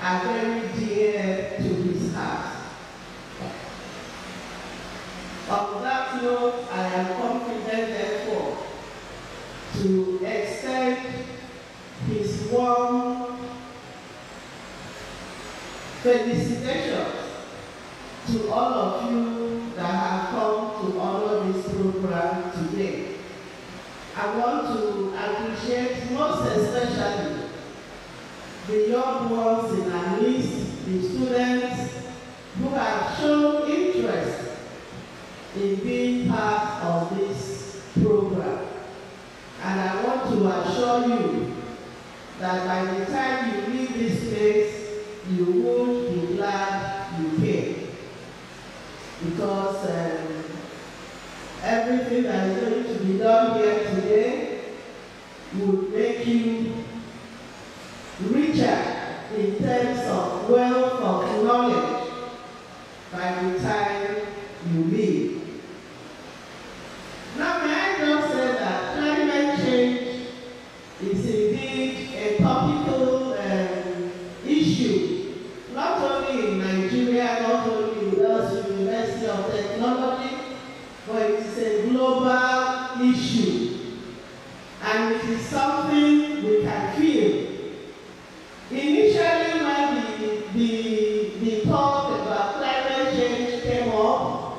are very dear to his heart. On that note, I am confident, therefore, to extend his warm felicitations to all of you that have come to honor this program today. I want to appreciate most especially the young ones in our midst, the students who have shown interest in being part of this program. And I want to assure you that by the time you leave this place, you would be glad you came. Because everything that is going to be done here today would make you richer in terms of wealth of knowledge by the time you leave. Now, may I just say that climate change is indeed a topical issue, not only in Nigeria, not only in the University of Technology, but it is a global issue, and it is something we can feel. Initially, when the talk about climate change came up,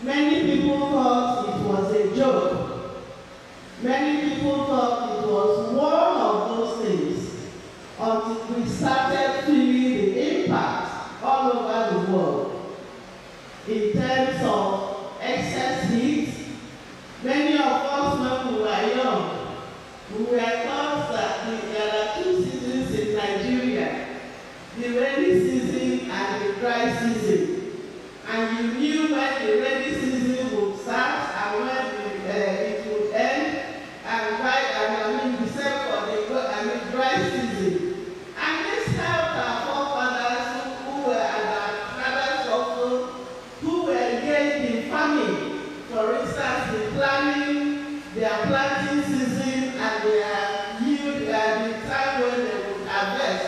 many people thought it was a joke. Many people thought it was one of those things until we started feeling the impact all over the world in terms of excess heat. Many of us, when we were young, we were taught that there are two seasons in Nigeria, the rainy season and the dry season. And you knew when the rainy season would start and when it would end, and the same for the dry season. And this helped our forefathers who were, and our fathers also, who were engaged in farming. For instance, in planning their planting season and their yield and the time when they would harvest.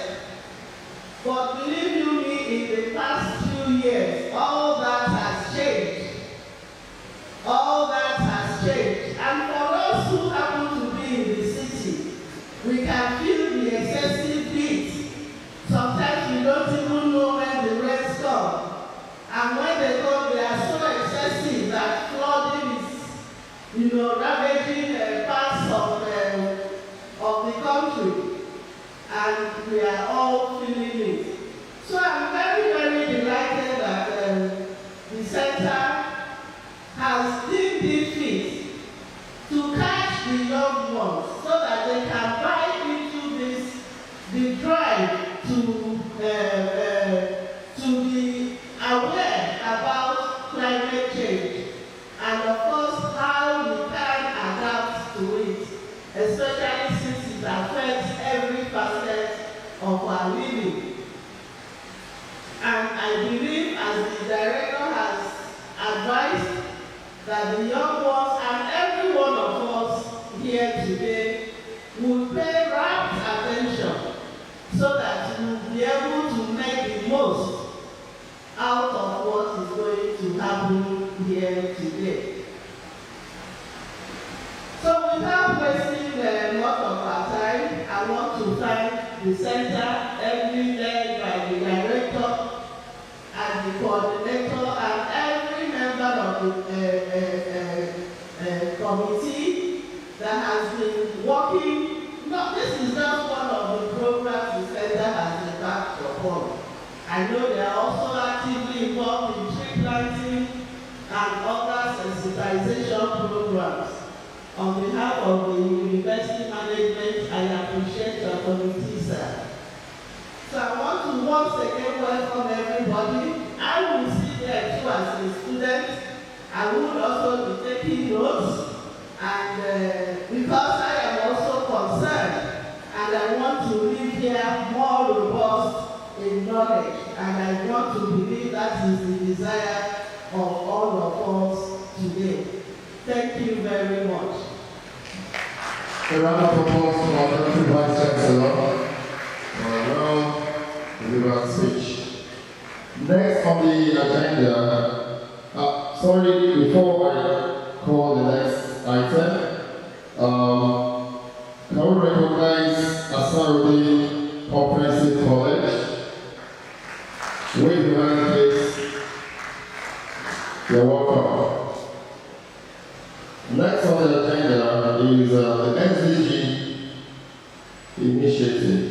But believe you me, in the past few years, all that has changed. All that has changed. And for us who happen to be in the city, we can feel the excessive heat. Sometimes we don't even know when the rains come. And when they come, they are so excessive that flooding is, ravaging parts of the country. And we are all feeling it. So I'm very, very delighted that the center has deemed it fit to catch the young ones so that they can buy into the drive to be aware about climate change and of course how we can adapt to it, especially since it affects every facet of our living. And I believe, as the director has advised, that the young ones and every one of us here today will pay rapt attention so that we will be able to make the most out of what is going to happen here today. So without wasting a lot of our time, I want to thank the center, every led by the director and the coordinator and every member of the committee that has been working. No, this is just one of the programs the center has embarked upon. I know they are also actively involved in tree planting and other sensitization programs. On behalf of the university management, I appreciate your committee, sir. So I want to once again welcome everybody. I will sit there too as a student. I will also be taking notes. And because I am also concerned, and I want to live here more robust in knowledge, and I want to believe that is the desire of all of us today. Thank you very much. A round of applause for our Deputy Vice Chancellor. Well, deliver speech. Next on the agenda, before I call the next item, can we recognize Asarudi Comprehensive College? Wave your hand, please. You're welcome. Next on the agenda is the SDG initiative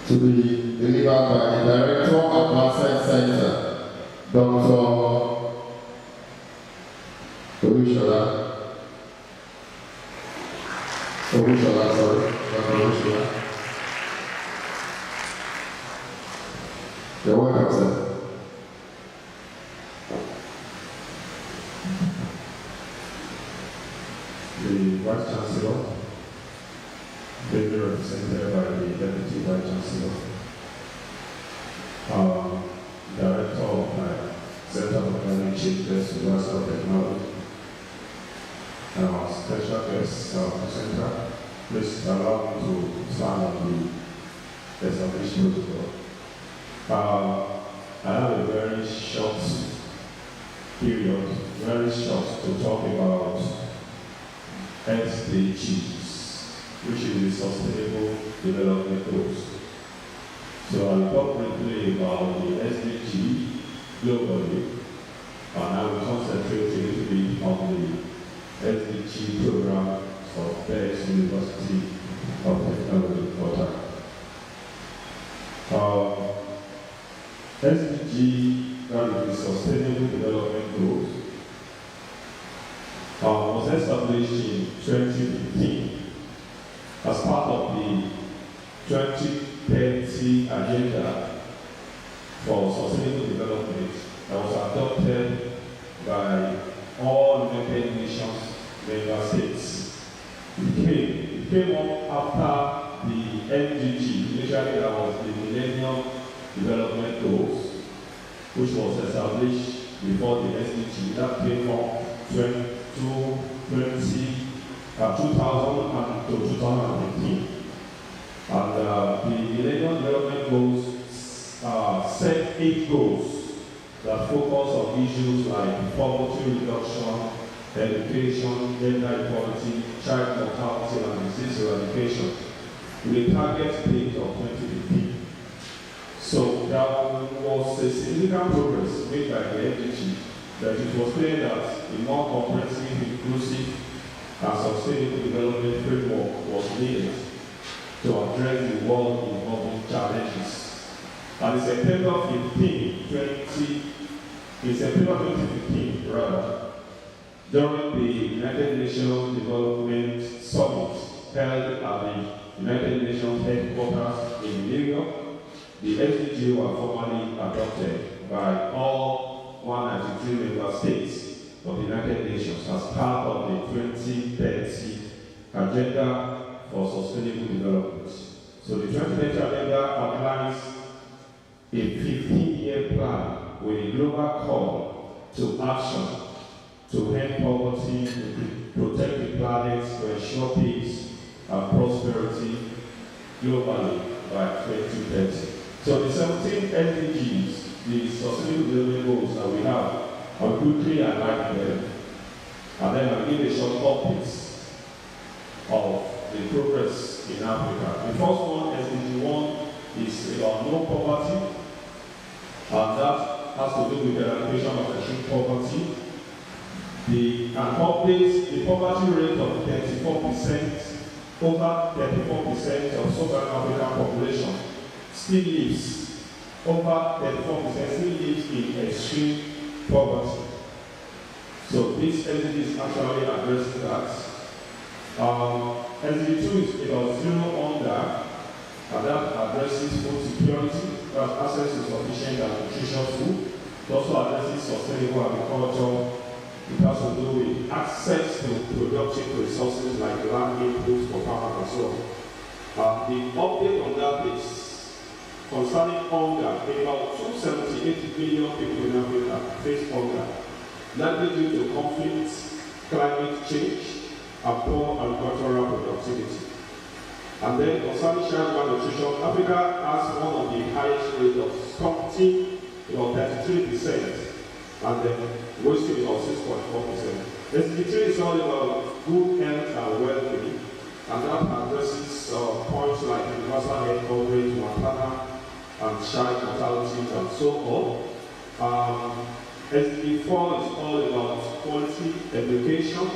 to be delivered by the Director of Advancement Center, Dr. Olushola, sorry, Dr. Olushola. You're welcome, sir. The Vice Chancellor, ably represented by the Deputy Vice Chancellor, Director of my Center for Climate Change, University of Technology, and our special guest presenter, please allow me to stand on the established protocol. I have a very short period, very short, to talk about SDGs, which is the Sustainable Development Goals. So I'll talk briefly about the SDG globally, and I will concentrate a little bit on the SDG program of BEX University of Technology, Qatar. SDG, that is the Sustainable Development Goals, was established in 2015 as part of the 2030 Agenda for Sustainable Development that was adopted by all United Nations member states. It came up after the MDG, initially that was the Millennium Development Goals, which was established before the SDG. That came up 2000 to 2015. And the Millennium Development Goals set 8 goals that focus on issues like poverty reduction, education, gender equality, child mortality, and disease eradication, with a target date of 2015. So there was a significant progress made by the MDG, that it was clear that a more comprehensive, inclusive, and sustainable development framework was needed to address the world involving challenges. And in September 2015, during the United Nations Development Summit held at the United Nations headquarters in New York, the SDG were formally adopted by all 193 member states of the United Nations as part of the 2030 Agenda for Sustainable Development. So the 2030 Agenda outlines a 15-year plan with a global call to action to end poverty, to protect the planet, to ensure peace and prosperity globally by 2030. So the 17 SDGs, the Sustainable Development Goals that we have, I'll quickly highlight them, and then I'll give a short update of the progress in Africa. The first one, SDG 1, is about no poverty, and that has to do with the eradication of extreme poverty. The poverty rate of 34%, over 34% of sub-Saharan African population still lives, over 34% still lives in extreme poverty. So this SDG is actually addressing that. SDG 2 is about zero hunger, and that addresses food security, that access to sufficient and nutritious food. It also addresses sustainable agriculture. It has to do with access to productive resources like land inputs for farmers and so on. The update on that is concerning hunger. About 278 million people in Africa face hunger, largely due to conflict, climate change, and poor agricultural productivity. And then concerning child malnutrition, Africa has one of the highest rates of stunting, 33%, and then wasting about 6.4%. SDG 3 is all about good health and well-being, and that addresses points like universal health coverage, maternal and child mortality, and so on. SDG 4 is all about quality education,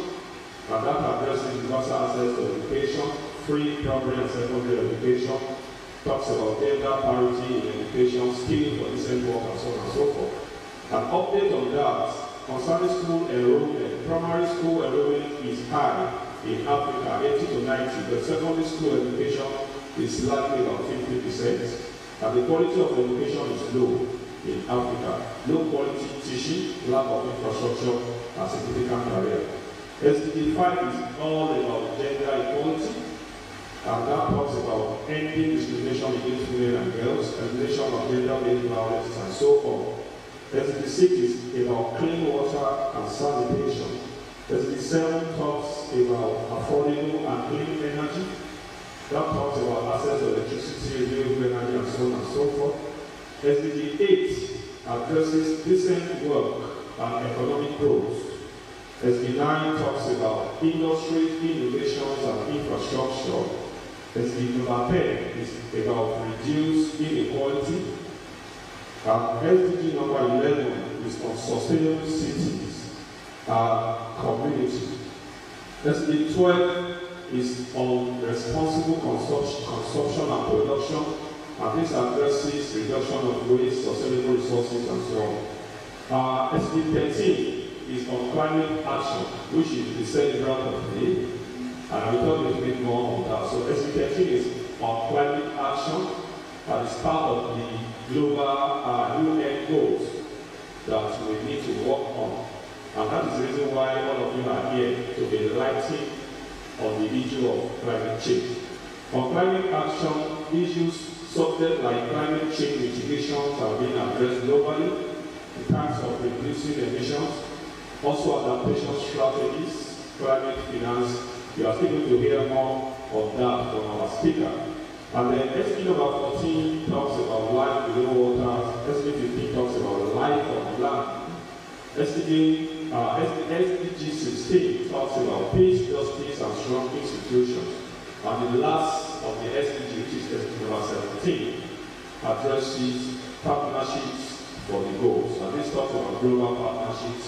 and that addresses universal access to education, free primary and secondary education, talks about gender parity in education, skilling for decent work, and so on and so forth. An update on that, concerning school enrollment, primary school enrollment is high in Africa, 80 to 90, but secondary school education is slightly about 50%, and the quality of education is low in Africa. Low quality teaching, lack of infrastructure, and significant barrier. SDG 5 is all about gender equality, and that talks about ending discrimination against women and girls, elimination of gender-based violence, and so on. SDG 6 is about clean water and sanitation. SDG 7 talks about affordable and clean energy. That talks about access to electricity, renewable energy, and so on and so forth. SDG 8 addresses decent work and economic growth. SDG 9 talks about industry, innovations, and infrastructure. SDG number 10 is about reduce inequality. And SDG number 11 is on sustainable cities and community. SDG 12 is on responsible consumption and production, and this addresses reduction of waste, sustainable resources, and so on. SDG 13 is on climate action, which is the celebrant of today, and I will talk a little bit more on that. So SDG 13 is on climate action, and it's part of the global UN goals that we need to work on. And that is the reason why all of you are here to be enlightening on the issue of climate change. On climate action, issues subject like climate change mitigations are being addressed globally in terms of reducing emissions, also adaptation strategies, climate finance. You are still going to hear more of that from our speaker. And then SDG number 14 talks about life below water, SDG 15 talks about life on land. SDG 16 talks about peace, justice, and strong institutions. And the last of the SDG, which is SDG number 17, addresses partnerships for the goals. And this talks about global partnerships,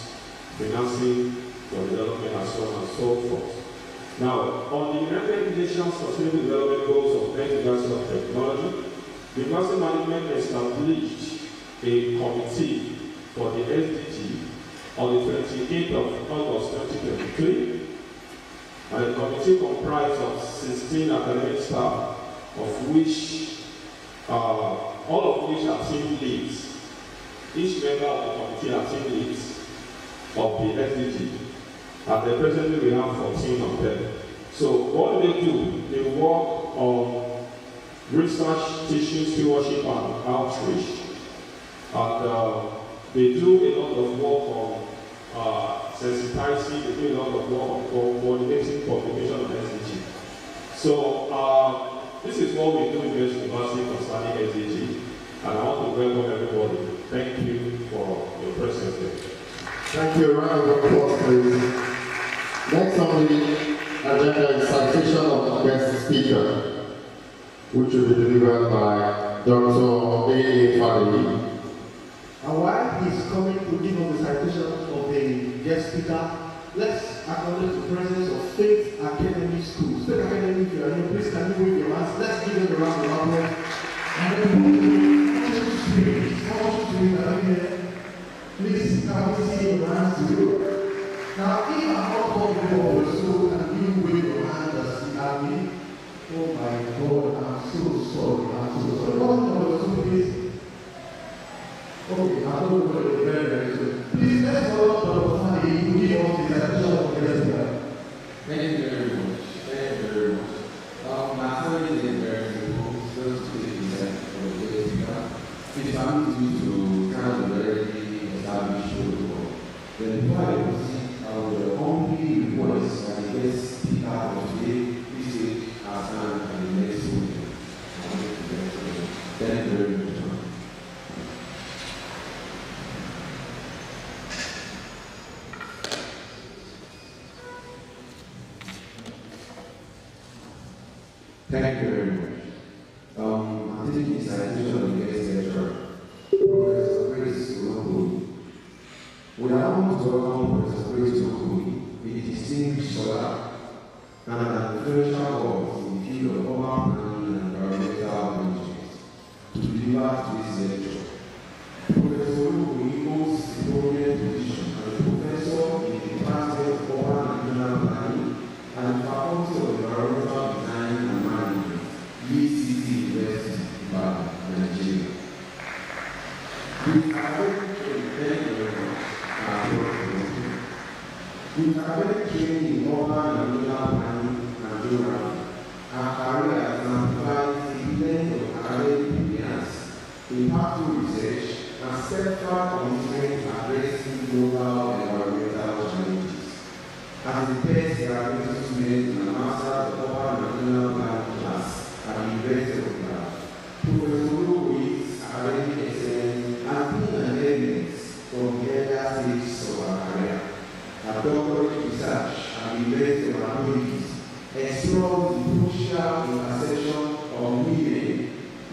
financing for development, and so on and so forth. Now, on the United Nations Sustainable Development Goals of Next Generation of Technology, the University Management established a committee for the SDG on the 28th of August 2023, and the committee comprised of 16 academic staff, of which all of which are team leads. Each member of the committee are team leads of the SDG. And then presently we have 14 of them. So what do? They work on research, teaching, stewardship, and outreach. And they do a lot of work on sensitizing, they do a lot of work on coordinating publication of SDG. So this is what we do in the University concerning SDG. And I want to welcome everybody. Thank you for your presence here. Thank you. Round of applause, please. Next on the agenda is citation of the guest speaker, which will be delivered by Dr. A.A. Fadeli. And while he's coming to give us the citation of the guest speaker, let's acknowledge the presence of Faith Academy Schools. Faith Academy, if you are here, please can you wave your hands? Let's give them a round of applause. And then I want you to are here. Please, can we see your hands to you? Now, if I'm not talking about the soul and you wave your hand as you have me, oh my God, I'm so sorry. One of the two, please. Okay, I don't know what you're very soon. Please, let's follow Dr. Fadi who give us the citation of the guest. Thank you very much. Thank you very much. My family is very simple. Just to the extent of the guest speaker. It permits me to kind of already establish protocol. Then before I proceed, I will humbly request that the guest speaker of today, please take our stand and the next very much. Thank you very much. I'm taking this citation of the guest lecturer, Professor Grace Olokuni. We are honored to welcome Professor Grace Olokuni, a distinguished scholar and an influential voice in the field of urban planning and environmental management, to deliver today's lecture. Professor Olokuni holds a prominent position as a professor in the Department of Urban and Regional Planning and the Faculty of Environmental Design and Management, UCT University, Ibadan, Nigeria. With academic training in urban and regional planning and geography, our career exemplifies a blend of academic brilliance, impactful research, and steadfast commitment to addressing global environmental challenges. As the best environmental student in a Master's of Urban and Regional Planning class at the University of Ibadan, Professor Olukoyi's academic excellence has been an evidence from the earlier stages of our career. Our doctorate research at the University of Ibadan explores the crucial intersection of women,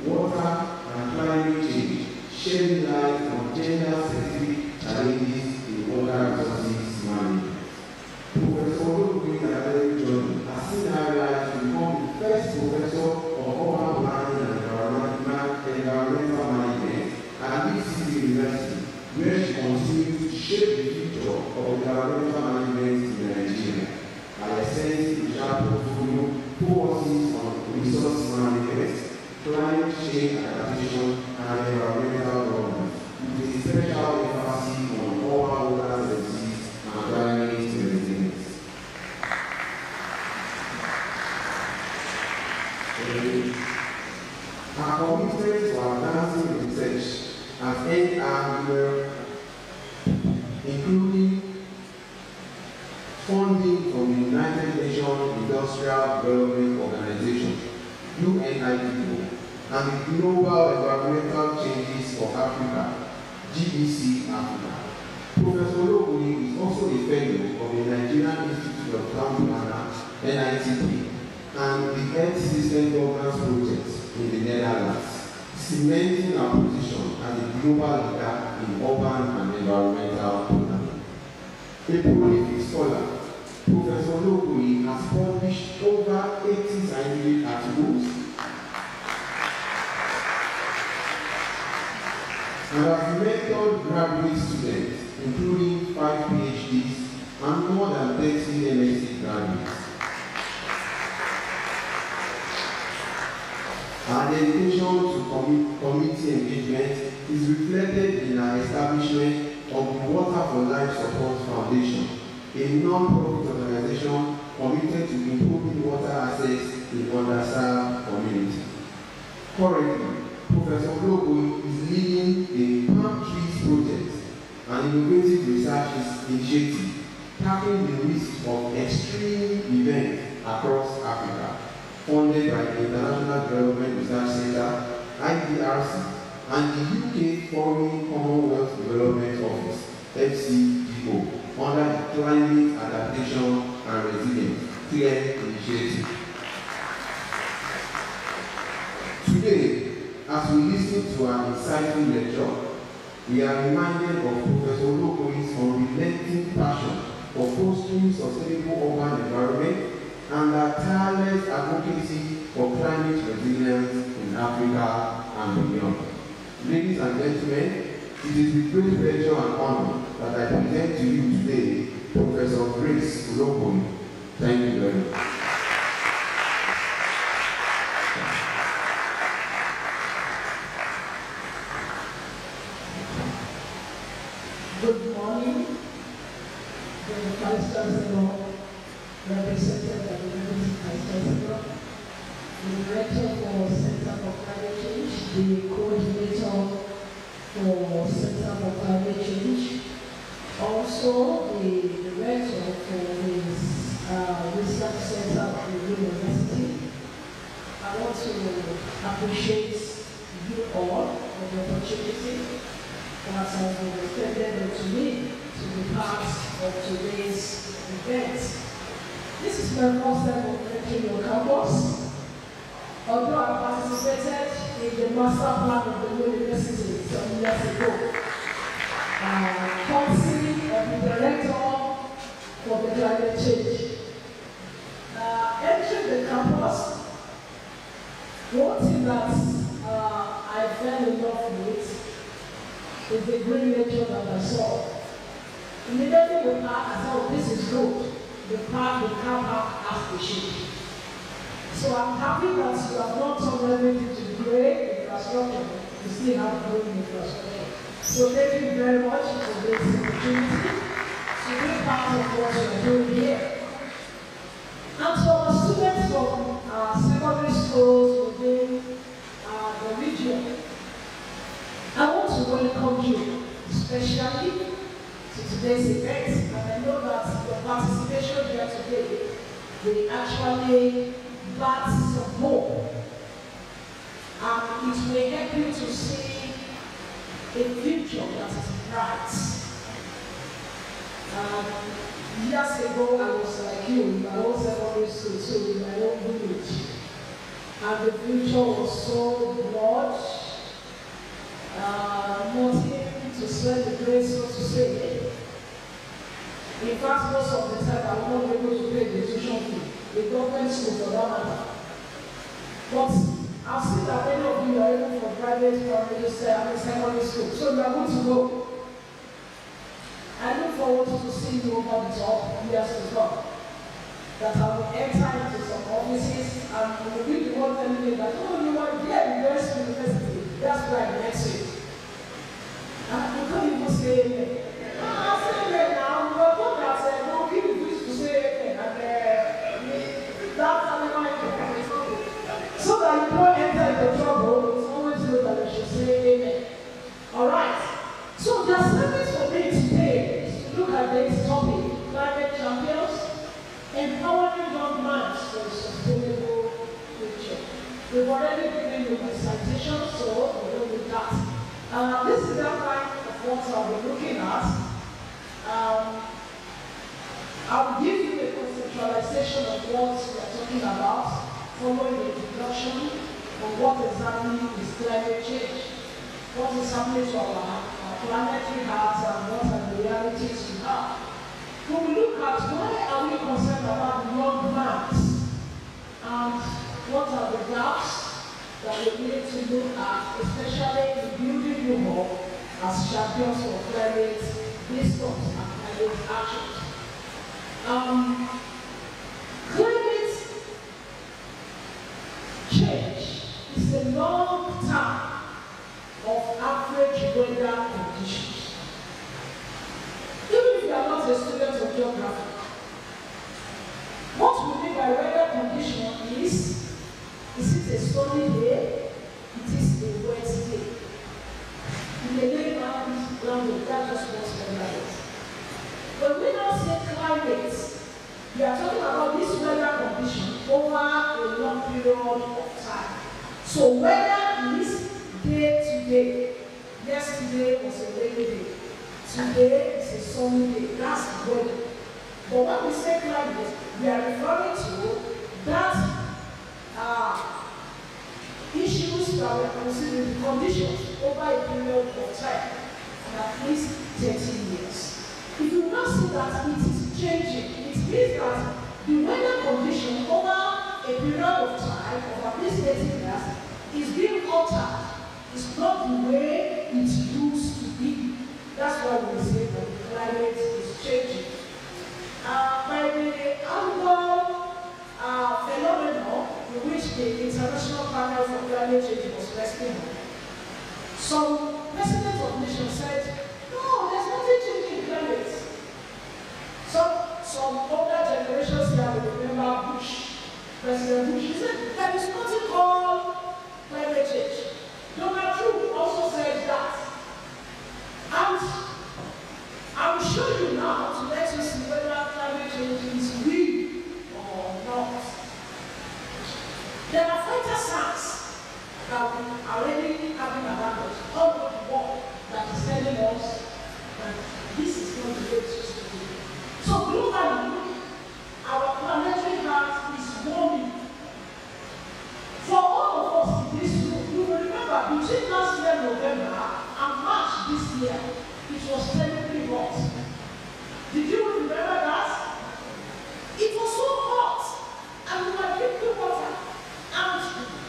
water, and climate change, shedding light on gender-specific challenges in water resources management. Professor Olukoyi's academic journey has seen her rise to become the first professor of urban planning and environmental management at UCT University, where she continues to shape the future of environmental management in Nigeria. Her extensive research portfolio focuses on resource management, climate change adaptation, and environmental governance, with a special emphasis on urban water services and climate resilience. Our commitment to advancing research has earned our including funding from the United Nations Industrial Development Organization, UNIDO, and the Global Environmental Changes for Africa, GEC Africa. Professor Olokuni is also a fellow of the Nigerian Institute of Town Planners, NITP, and the Earth System Governance Project in the Netherlands, cementing our position as a global leader in urban and environmental planning. A prolific scholar, Professor Olokuni has published over 80 scientific articles and has mentored graduate students, including 5 PhDs and more than 30 MSc graduates. Our dedication to community engagement is reflected in our establishment of the Water for Life Support Foundation, a non-profit organization committed to improving water access in underserved communities. Currently, Professor Olokuni is leading the Palm Trees Project, an innovative research initiative tackling the risk of extreme events across Africa, funded by the International Development Research Center, IDRC, and the UK Foreign Commonwealth Development Office, FCDO, under the Climate Adaptation and Resilience CLARE initiative. Today, as we listen to an insightful lecture, we are reminded of Professor Olokuni's unrelenting passion for fostering sustainable urban environment and our tireless advocacy for climate resilience in Africa and beyond. Ladies and gentlemen, it is with great pleasure and honor that I present to you today Professor Grace Olokuni. Thank you very much. Good morning, the Vice Chancellor, represented by the Vice Chancellor, the Director for Center for Climate Change, the Coordinator for Center for Climate Change, also the Director for the Research Center at the University. I want to appreciate you all for the opportunity that has been extended to me to be part of today's event. This is my first time of entering your campus. Although I participated in the master plan of the university some years ago, courtesy of the director for the climate change. Entering the campus, one thing that I fell in love with is the green nature that I saw. Immediately we parked, I thought, this is good. The car park as they should. So I'm happy that you have not turned everything to grey infrastructure. You still have green infrastructure. So thank you very much for this opportunity to be part of what you are doing here. And to our students from secondary schools within the region, I want to welcome you, especially to today's event. And I know that your participation here today will actually bat some hope. And it will help you to see a future that is bright. Years ago, I was like you in my own secondary school, so in my own village. And the future was so broad, nothing to spend the grace, so to say. In fact, most of the time, I was not able to pay the tuition fee, the government school for that matter. But I've seen that many of you are able for private primary secondary school, so you are good to go. I look forward to seeing you over the top years to come. That I will enter into some offices and will be the one telling me that, oh, you are there in the university. That's why I met you. And you can't even say amen. I'll say amen now. You are told that no people used to say amen. And that's how they might do. So that you don't enter into trouble, it's always good that you should say amen. Alright. So the assignment for me today is to look at this topic, climate champions, empowering young minds for a sustainable future. We've already given you my citation, so we'll go with that. This is the kind of what I'll be looking at. I'll give you a conceptualization of what we're talking about, following the introduction on what exactly is climate change, what is happening to our planetary hearts, and what are the realities we have. We will look at why are we concerned about the young minds, and what are the gaps that we need to look at, especially in building you up as champions for climate discourse and climate actions. Climate change is a long term of average weather conditions. Even if you are not a student of geography, what we mean by weather condition is it a sunny day? It is a wet day. In the layman's language, that's just what weather is. When we now say climate, we are talking about this weather condition over a long period of time. So weather is day to day. Yesterday was a rainy day. Today is a sunny day. That's the weather. But when we say climate, we are referring to that issues that were considered conditions over a period of time, at least 30 years. If you now see that it is changing, it means that the weather condition over a period of time of at least 30 years is being altered. It's not the way it used to be. That's why we say that the climate is changing. By the annual phenomenon in which the International Panel for Climate Change was resting on, some presidents of nations said, no, there's nothing changing in climate. Some older generations here will remember Bush, President Bush. He said, there is nothing called climate change. Donald Trump also said that. And I will show you now to let you see whether climate change is real or not. There are fighter science that we already between last year November and March this year, it was terribly hot. Did you remember that? It was so hot, and we were drinking water, and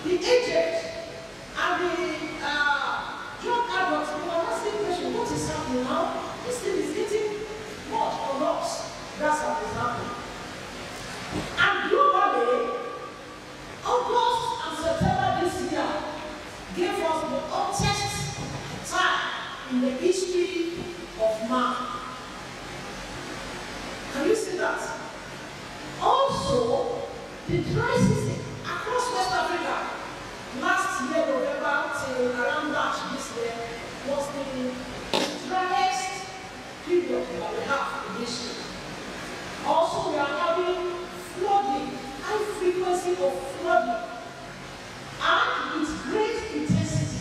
the agent and the drug addicts, they were asking questions, what is happening now? This thing is getting much on us. That's what is happening. And globally, August and September this year gave us the hottest time in the history of man. Can you see that? Also, the dry season across West Africa last year, November till around March this year, was the driest period that we have in history. Also, we are having flooding, high frequency of flooding, and with great intensity,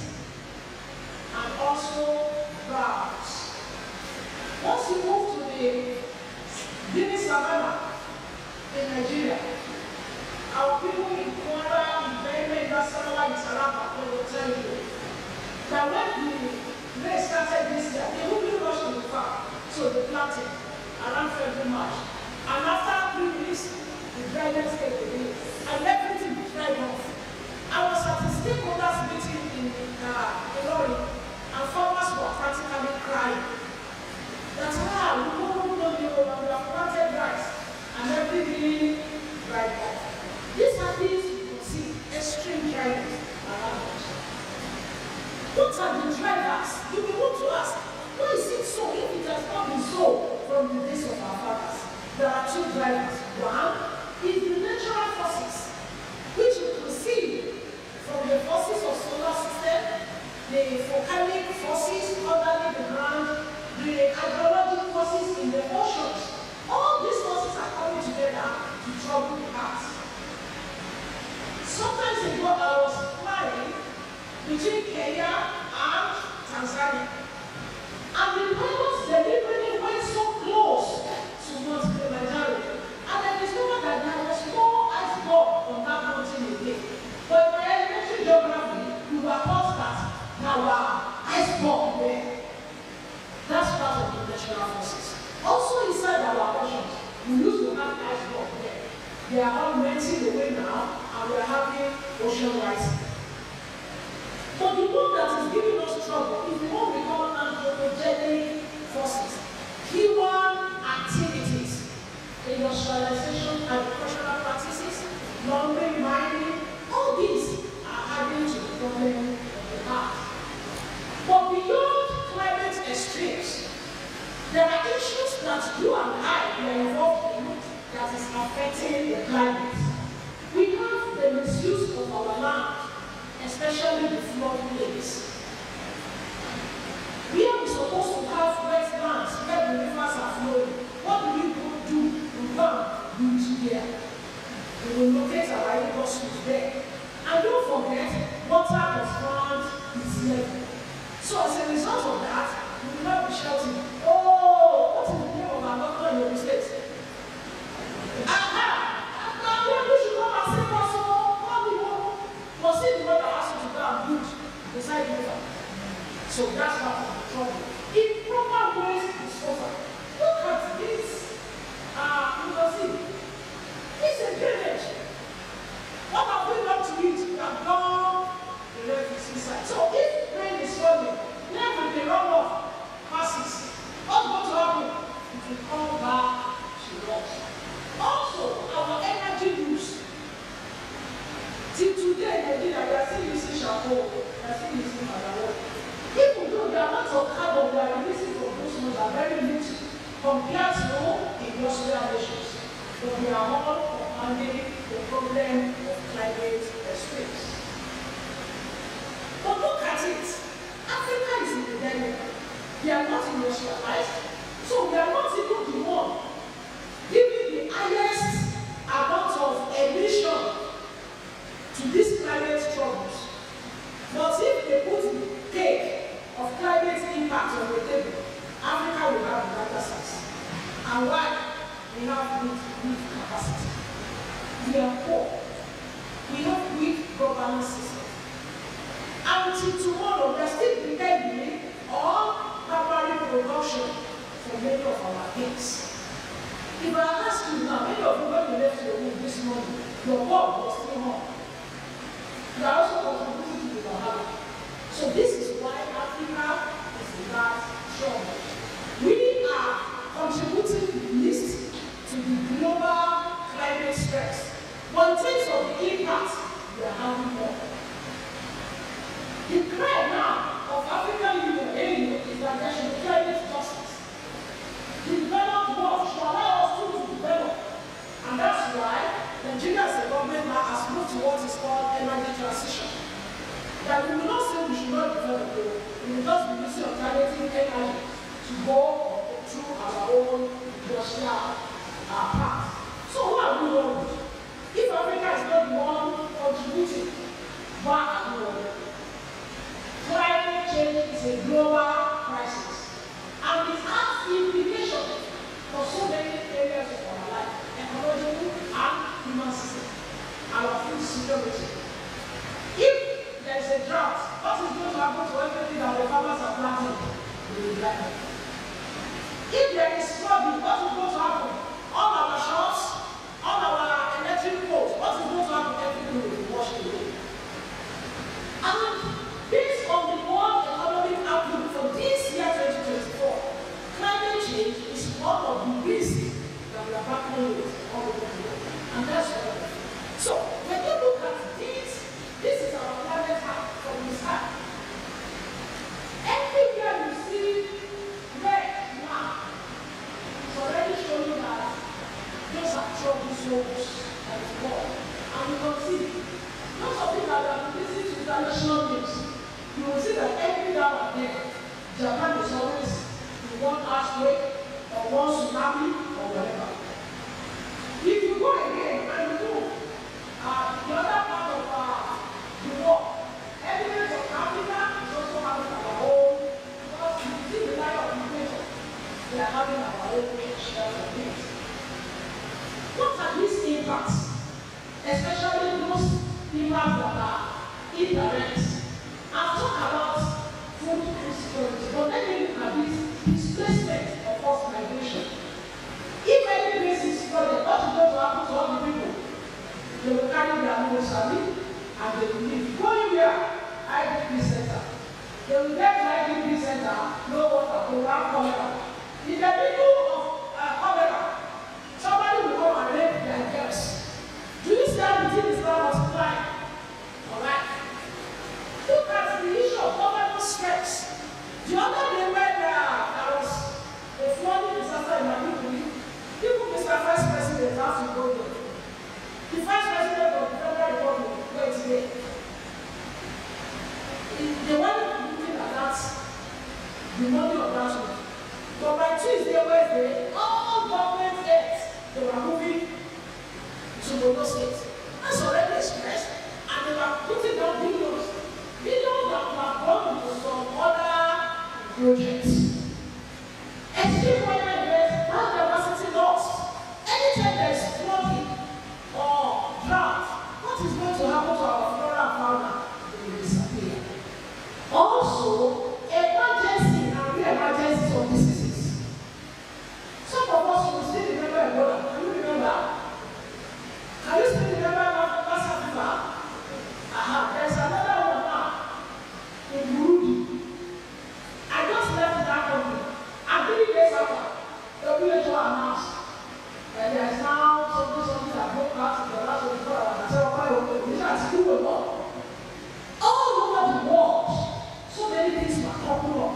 and also droughts. Once you move to the Guinea Savannah in Nigeria, our people in Kwara, in Benue, in Nasarawa, in Taraba, they will tell you that when the rain started this year, they wouldn't rush to the farm, so they planted around February, March. And after 3 weeks, the dryness came again, and everything dried off. I was at a stakeholders meeting in Ilori, and farmers were practically crying. That's how we have planted rice, and everything dried off. This happens, you see extreme dryness around us. What are the drivers? You will want to ask, why is it so if it has not been so from the days of our fathers? There are two drivers. One is the natural forces, which you can see from the forces of solar system, the volcanic forces underneath the ground, the hydrologic forces in the oceans. All these forces are coming together to trouble the earth. Sometimes ago, I was flying between Kenya and Tanzania, and the pilots deliberately went so close to Mount Kilimanjaro, and I discovered that there was no iceberg on that mountain again. But in my elementary geography, we were taught that there were iceberg there. That's part of the natural forces. Also inside our oceans, we used to have iceberg there. They are all melting away now, and we are having ocean rising. But the one that is giving us trouble is the one we call anthropogenic forces. Human activities, industrialization, agricultural practices, lumbering, mining, all these are adding to the problem of the earth. But beyond climate extremes, there are issues that you and I are involved in that is affecting the climate. We have the misuse of our land, especially the floodplains. We are supposed to have wetlands where the rivers are flowing. What do we do? We go and build there. We will locate our industries there. And don't forget, water is found its level. So as a result of that, we will not be shouting, oh, what is the name of our doctor in your state? Aha! We should come and save us all the more. Was it the one that asked you to go and build beside the river? So that's part of the trouble. Improper waste disposal. Look at this. You can see. It's a drainage. What have we done to it? We have gone the refuse inside. So if rain is falling, then when the runoff passes, what's going to happen? It will come back to us. Also, our energy use. Till today, we are still using charcoal, we are still using firewood. Even though the amount of carbon we are releasing from those ones are very little compared to industrial nations, but we are all compounding the problem of climate extremes. But look at it. Africa is independent. We are not industrialized, so we are not even the one giving the highest amount of emission to these climate troubles. But if they put the cake of climate impact on the table, Africa will have a larger size. And why? We have weak capacity. We are poor. We have weak governance system. Until tomorrow, share our part. So who are we worried? If Africa is not the one contributing, why are we worried? Climate change is a global crisis, and it has implications for so many areas of our life, ecological and human system, our food security. If there is a drought, what is going to happen to everything that the farmers are planting? They will die. If there is flooding, what is going to happen? All our shops, all our electric poles, what is going to happen? Everything will be washed away. And based on the World Economic Outlook for this year 2024, climate change is one of the risks that we are battling with all over the world. And that's why. So, when you look at this is our planet map from the sky. Everywhere you see red map, it's already showing you that those are trouble zones that is born. And you can see, most of you that have listened to international news, you will see that every now and then, Japan is always in one earthquake or one tsunami or whatever. If you go again and you do the other part of the world, evidence of Africa is also having our own, because you see the line of equation, we are having our own share of things. What are these impacts? Especially those impacts that are indirect. I've talked about food insecurity, but let me look at this displacement of forced migration. If any place is flooded, what is going to happen to all the people? They will carry their little salary and they will leave. Going where? IDP center. They will get to IDP center, no water, they will have cholera. In the middle of cholera, somebody will come and rape their girls. Do you see how the thing is now multiplying? Alright? Look at the issue of government stress. The other day when there was a flooding disaster in Maiduguri, people, Mr. Vice President, have to go there. The Vice President of the Federal Republic went there. They weren't looking at that, the money of that one. But by Tuesday, Wednesday, all government heads, they were moving to Borno State. That's already expressed. And they were putting down billions that were gone to some other projects. Extreme weather events, biodiversity loss. Anytime there is flooding or drought, what is going to happen to our flora and fauna? They will disappear. Also, emergency and re-emergencies of diseases. Some of us will still remember Ebola. Can you remember? Can you still remember Lassa fever? There's another one now in Burundi. I just left that country. And 3 days after, WHO announced that there is now something that broke out in the last 24 hours. I said, okay, this has to do a lot. All over the world, so many things were popping up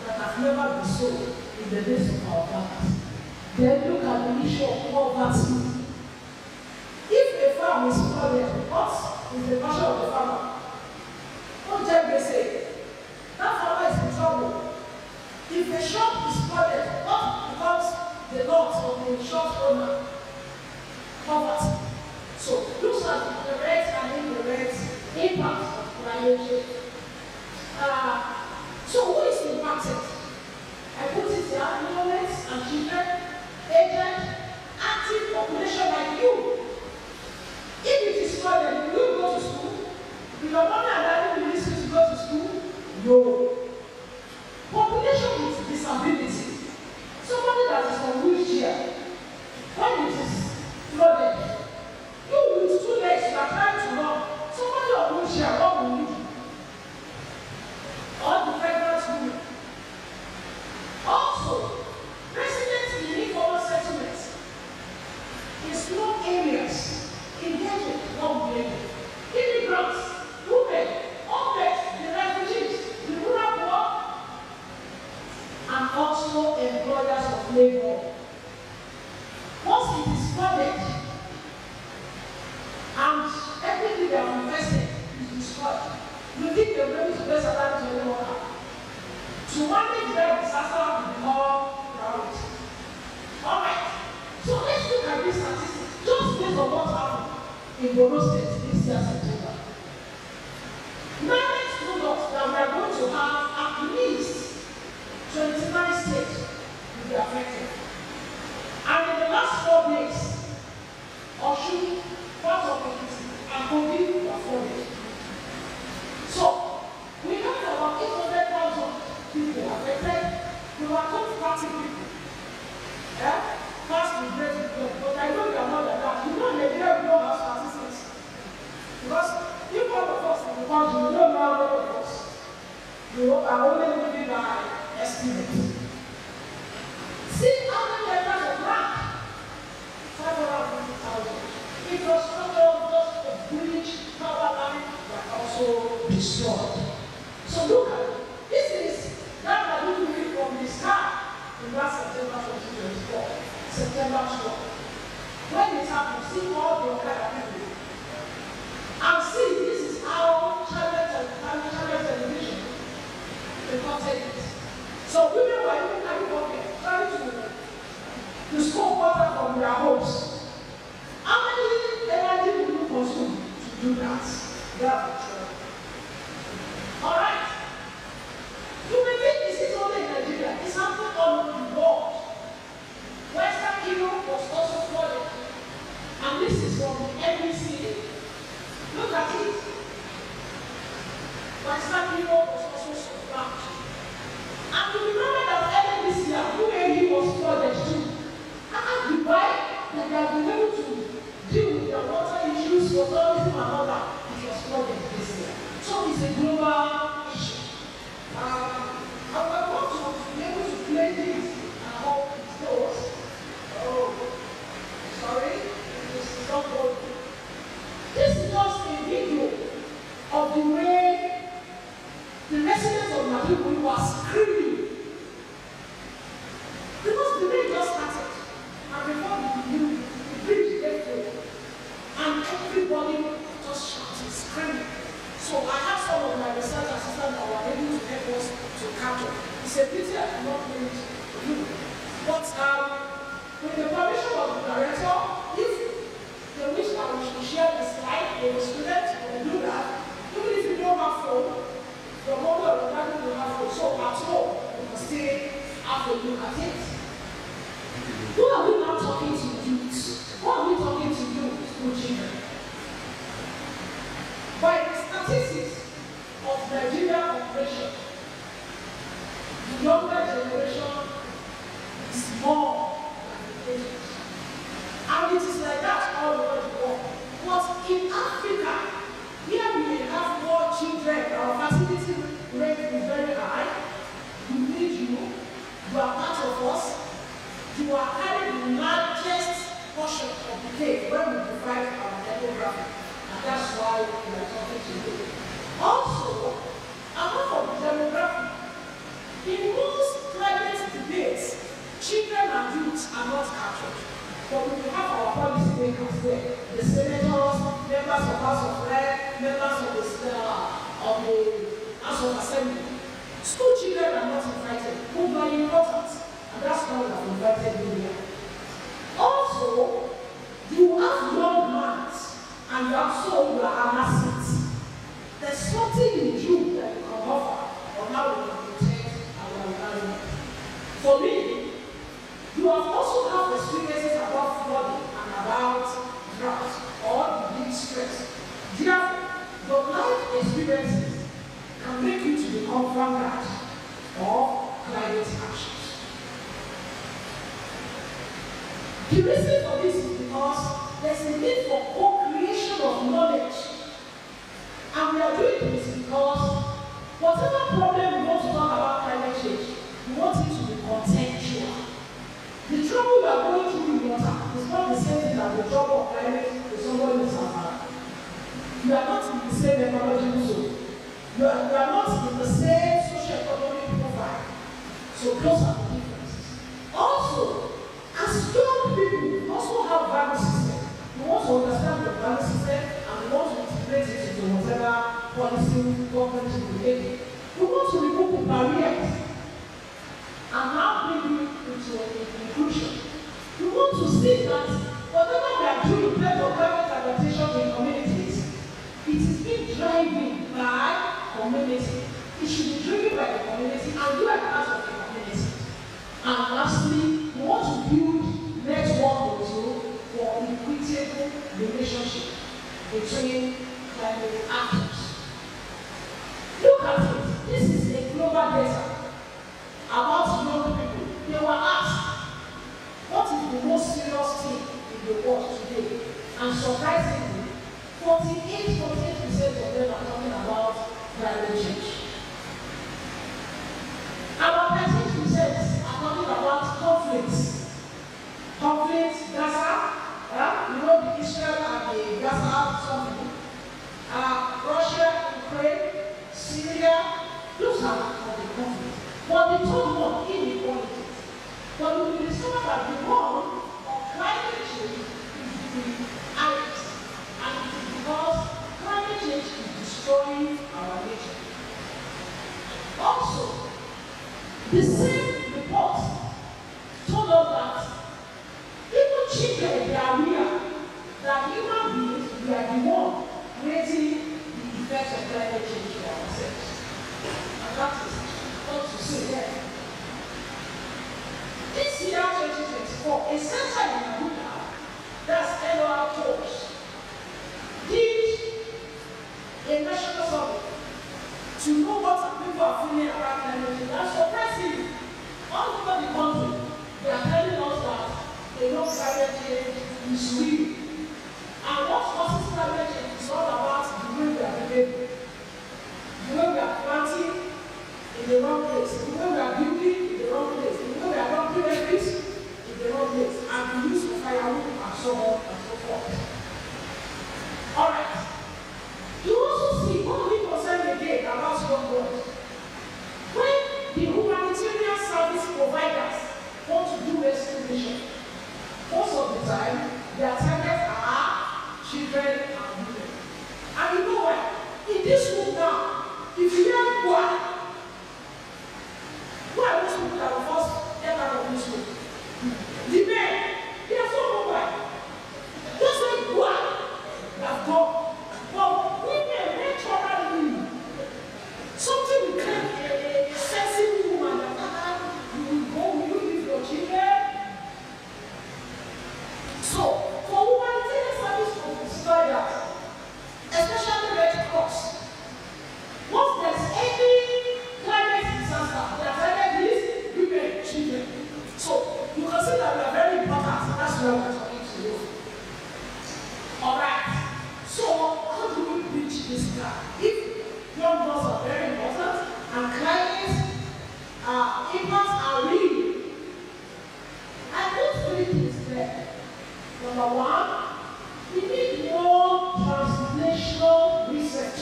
that have never been so in the days of our fathers. Then look at the issue of poverty. If a farm is flooded, what is the version of the farmer? What did they say? That farmer is in trouble. If a shop is flooded, what becomes the lot of the shop owner? Poverty. So look at the direct and indirect impact of climate change. So who is impacted? I put it here: adults and children, aged, active population like you. If it is flooded, will you go to school? Will your mother and daddy will listen to go to school? No. Population with disability. Somebody that is on wheelchair, when it is flooded, you with 2 legs, you are trying to run. Somebody on wheelchair, what will you do? All the pregnant women. Also, residents in informal settlements, in small areas, engaging young women, immigrants, women, homeless, the refugees, the rural poor, and also employers of labor. Once it is flooded and everything they have invested is destroyed, you think they're going to pay salary to anyone? To manage their disaster will become priority. Alright. in Borno State this year, September. NIMET told us that we are going to have at least 29 states will be affected. And in the last 4 days, Osun, part of Ekiti, and Kogi were flooded. So, we have about 800,000 people affected. We were told 30 people. Yeah? Fast to break the blood. But I know you are not like that. You know Nigeria, we don't have statistics. Because if all of us in the country, we don't know all of us. We are only living by estimates. See how many letters of land? 550,000. Infrastructure, just a bridge, power line, were also destroyed. So look at it. This is that we moving from the sky in last September 2024, September 12. When it happened, see all the other people. And see, this is how Channel Television reported it. So women were even trying to score water from their homes. How many energy will you consume to do that? That's the truth. All right. You may think this is only in Nigeria. It's happening all over the world. Western Europe was also flooded. And this is from the NBC. Look at it. Western Europe was also submerged. And you remember that earlier this year, UAE was flooded too. And Dubai, that they have been able to deal with the water issues for tourism and all that, it was flooded this year. So it's a global issue. I want to be able to play this and hope it goes. Oh, sorry, this is not good. This is just a video of the way the residents of Maiduguri were screaming. Because the rain just started, and before the bridge get through, and everybody just shouting, screaming. So I have some of my research assistants that were able to help us to capture. It's a pity I cannot bring it to you. But with the permission of the director, if they wish that we should share the slide with the students, we will do that. Even if you don't have phone, your mother or your daddy will have phone. So at home, you can still have a look at it. Who are we not talking to youths? Who are we talking to you, school children? By the statistics of Nigerian population, the younger generation is more than the ages. And it is like that all over the world. But in Africa, here we may have more children, our fertility rate is very high. We need you. You are part of us. You are carrying the largest portion of the cake when we divide our demographic. And that's why we are talking to you. Also, apart from the demographic, in most climate debates, children and youth are not captured. But we have our policy makers there, the senators, members of House of Rep, members of the House of Assembly. School children are not invited, who are important, and that's why we have invited you here. Also, you have young minds, and you also are assets. There's something in you that you can offer on how we can protect our environment. For me, you have also had experiences about flooding and about drought or the big stress. Therefore, your life experiences can make you to become vanguard of climate actions. The reason for this is because there's a need for co-creation of knowledge. And we are doing this because whatever problem we want to talk about climate change, we want it to be contextual. The trouble we are going through in water is not the same thing as the trouble of climate with somebody in Sahara. You are not in the same ecological zone. You are not in the same socio-economic profile. So those are the differences. Also, as young people, we also have value system. We want to understand the value system and we want to integrate it into whatever policy government is making. We want to remove the barriers and now bring you into an inclusion. We want to see that whatever we are doing in terms of climate adaptation in community and you are part of the community. And lastly, we want to build network with you for equitable relationship between climate actors. Look at it. This is a global data about young people. They were asked, what is the most serious thing in the world today? And surprisingly, 48% of them are talking about climate change. About 13% are talking about conflicts. Conflicts, Gaza, you know the Israel and the Gaza something. Russia, Ukraine, Syria, those are the conflicts. But the third one, inequality. But we discover that the one of climate change is the highest. And it is because climate change is destroying our nature. Also, the same report told us that even children, they are aware that human beings, we are the one creating the effects of climate change for ourselves. And that is what to say there. This year, 2024, a center in Abuja, that's NOR Force, did a national survey to know what people are feeling about climate change. And surprisingly, all over the country, they are telling us that they know climate change is real. And what causes climate change is all about the way we are behaving, the way we are planting in the wrong place, the way we are building in the wrong place, the way we are dumping everything in the wrong place, and the use of firewood and so on and so forth. All right. You also see what we concern again about young boys. When the humanitarian service providers want to do rescue mission, most of the time their targets are children and women. And you know what? In this room now, if you hear why are those people that will first get out of this room? The men, they are so mobile. Just like why they have gone. But women naturally, something we claim a sensitive woman that you will go, will you leave your children? So, for humanitarian service providers, especially Red Cross, once there's any climate disaster, they are telling these women, children. So, you can see that we are very important. That's why we're talking to you. All right. So, how do we reach this gap? If young girls are very important and climate impacts are real, I put three things there. Number one, we need more translational research.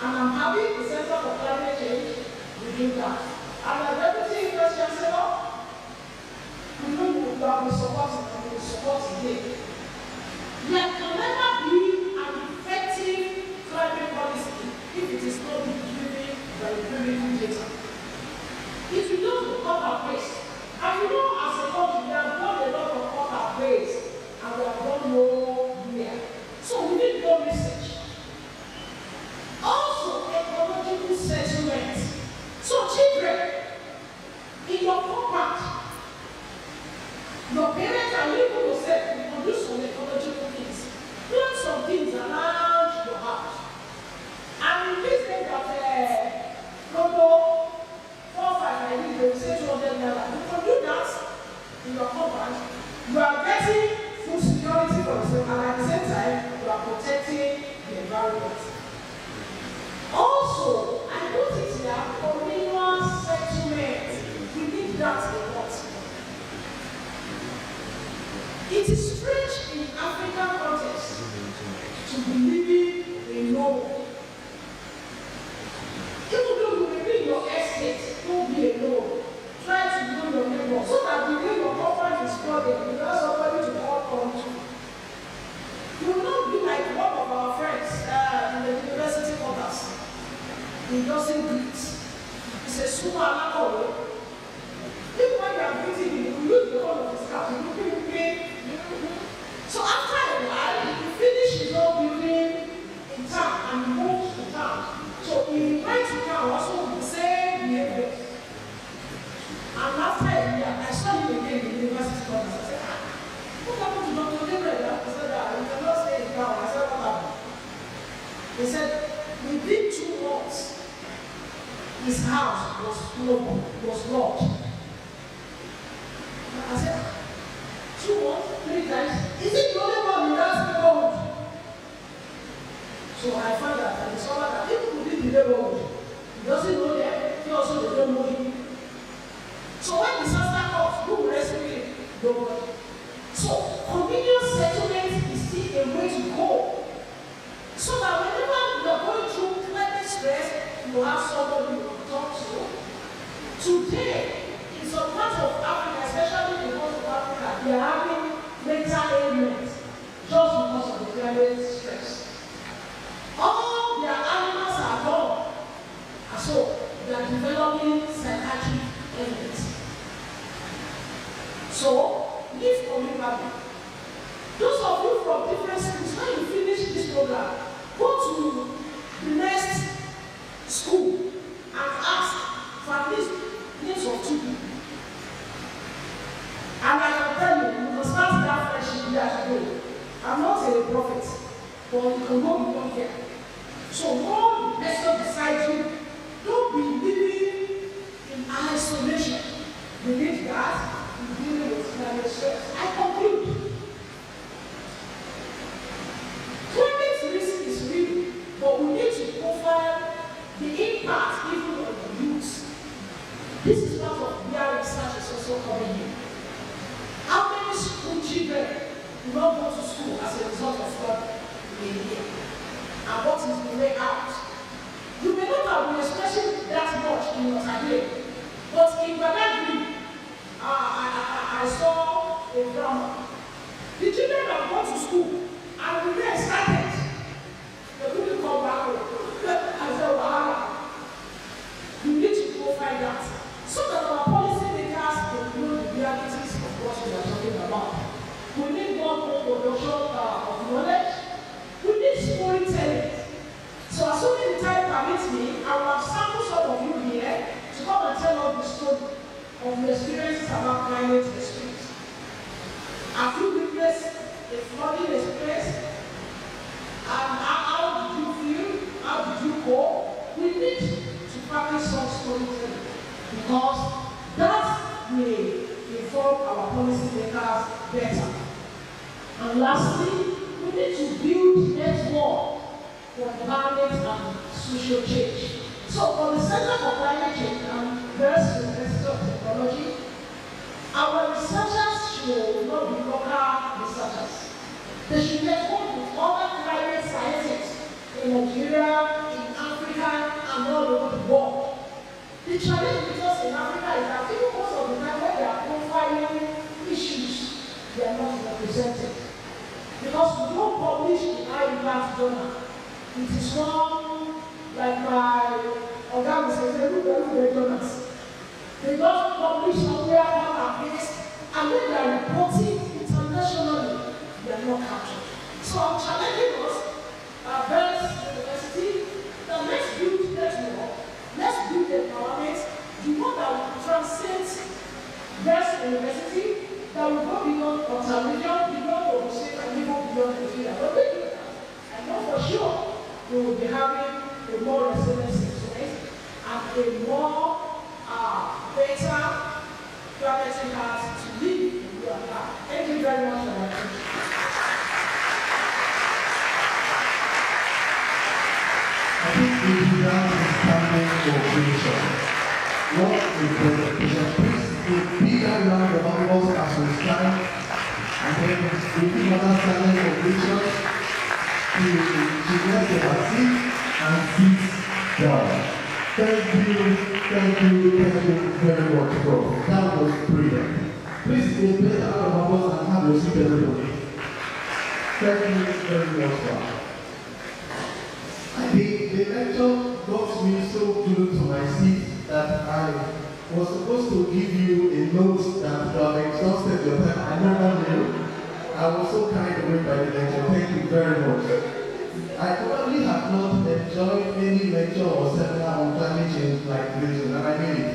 And I'm happy the Center for Climate Change will do that. And the Deputy Vice Chancellor, we know we have been supporting and we will support today. There can never be an effective climate policy if it is not driven by empirical data. If you don't cut our waste, and you know as a country we have done a lot of cut our waste and we have done nowhere. So we need more research. Also ecological settlement. So children, in your compound, your parents are living yourself, you can do some ecological things. Plant some things around your house. And in this thing that Proto 4-5 I think they will say 200 naira. You can do that in your compound. You are getting food security for yourself, and at the same time, you are protecting the environment. Also, I put it here, communal settlement. We need that a lot. It is strange in African context to be living alone. Even though you may be in your estate, don't be alone. Try to know your neighbor so that the way your compound is flooded, you have somebody to call on to. You will not be like one of our friends in the university quarters. He doesn't greet. It's a super alcohol. Even when you are greeting him, you use the whole of his cap. You look at him. So after a while, he finished his own building in town and moved to town. So he went to town also with the same behavior. months. I said, what happened to Dr. Gabriel? I said, you cannot stay in town. I said, what happened? He said, within 2 months, his house was locked. I said, 2 months, 3 times. Is it the only one in that neighborhood? So I found out and discovered that even within the neighborhood, he doesn't know them, he also don't know him. So when disaster comes, who will rescue him? Nobody. So communal settlement is still a way to go. So that whenever you are going through climate stress, you have somebody you can talk to. Today, in some parts of Africa, especially in the parts of Africa, they are having mental ailments just because of the climate stress. All their animals are gone, and so they are developing psychiatric ailments. So, live communally. Those of you from different schools, when you finish this program, go to the next school and ask for at least names of 2 people. And I can tell you, you can start that friendship here today. I'm not a prophet, but you can go beyond here. So God has not beside you. Don't be living in isolation. Believe that you're dealing with climate stress. I conclude. Climate risk is real, but we need to profile the impact even on the youth. This is part of where research is also coming in. How many school children do not go to school as a result of flood in a year? And what is the way out? You may not have been expressing that much in your career, but in Badagry, I saw a drama. The children have gone to school, and when they started, they couldn't come back home. I said, wow, you need to profile that so that our policy makers can know the realities of what we are talking about. We need more production of knowledge. We need storytelling. So assuming the time permits me, I will have sampled some of you here to come and tell us the story of the experiences about climate experience. Have you witnessed a flooding experience? And how did you feel? How did you go? We need to practice some storytelling because that will inform our policy makers better. And lastly, we need to build network for environment and social change. So for the Center for Climate Change and Vers University of Technology, our researchers should not be local researchers. They should network with other climate scientists in Nigeria, in Africa, and all over the world. The challenge with us in Africa is that even most of the time when they are profiling issues, they are not represented. Because we don't publish in impact journal. It is one like my organization, every journals. They don't publish somewhere on a place, and when they are reporting internationally, they are not captured. So I'm challenging us, Vers University, that let's build network, let's build empowerment, the one that will transcend Vers University, that will go beyond Ontario, beyond Ogun State, and even beyond the field. But we do that. I know for sure we will be having a more resilient situation and a more better planetary heart to live in your life. Thank you very much for your attention. I think we began standing ovation. What a presentation. Please, a bigger round of applause as we stand. And then we give another standing ovation to let the seat and sit down. Thank you very much, Prof. That was brilliant. Please, a bigger round of applause and have your seat, everybody. Thank you very much, Prof. The lecture got me so glued to my seat that I was supposed to give you a note that you have exhausted your time. I never knew. I was so carried away by the lecture. Thank you very much. I probably have not enjoyed any lecture or seminar on climate change like this, and I mean it.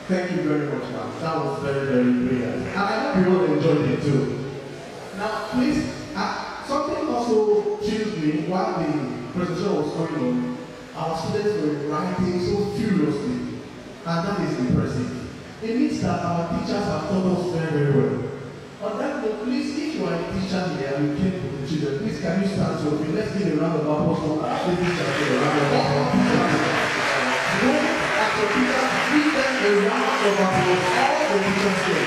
Thank you very much, man. That was very, very brilliant. And I hope you all enjoyed it too. Now, please, something also chilled me while the presentation was going on. Our students were writing so furiously, and that is impressive. It means that our teachers have taught us very, very well. On that note, please, if you are a teacher here and you came to the children, please can you stand so okay? Let's give a round of applause for the teachers. A round of applause. Look at your teachers, give them a round of applause. All the teachers here.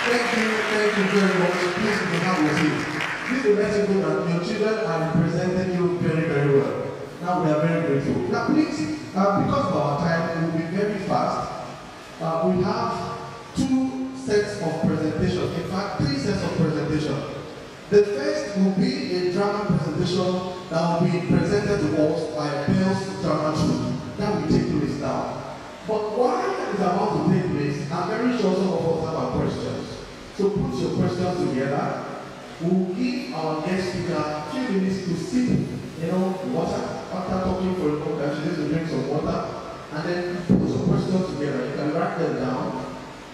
Thank you very much. Please, you can have a seat. This will let you know that your children are representing you very, very well. Now we are very grateful. Now please, because of our time, we will be very fast. We have 2 sets of presentation. In fact, 3 sets of presentation. The first will be a drama presentation that will be presented to us by Bell's Drama Troupe. That will take place now. But while that is about to take place, I'm very sure some of us have our questions. So put your questions together. We'll give our guest speaker a few minutes to sip, water. After talking for a moment, she needs to drink some water. And then put some questions together. You can write them down.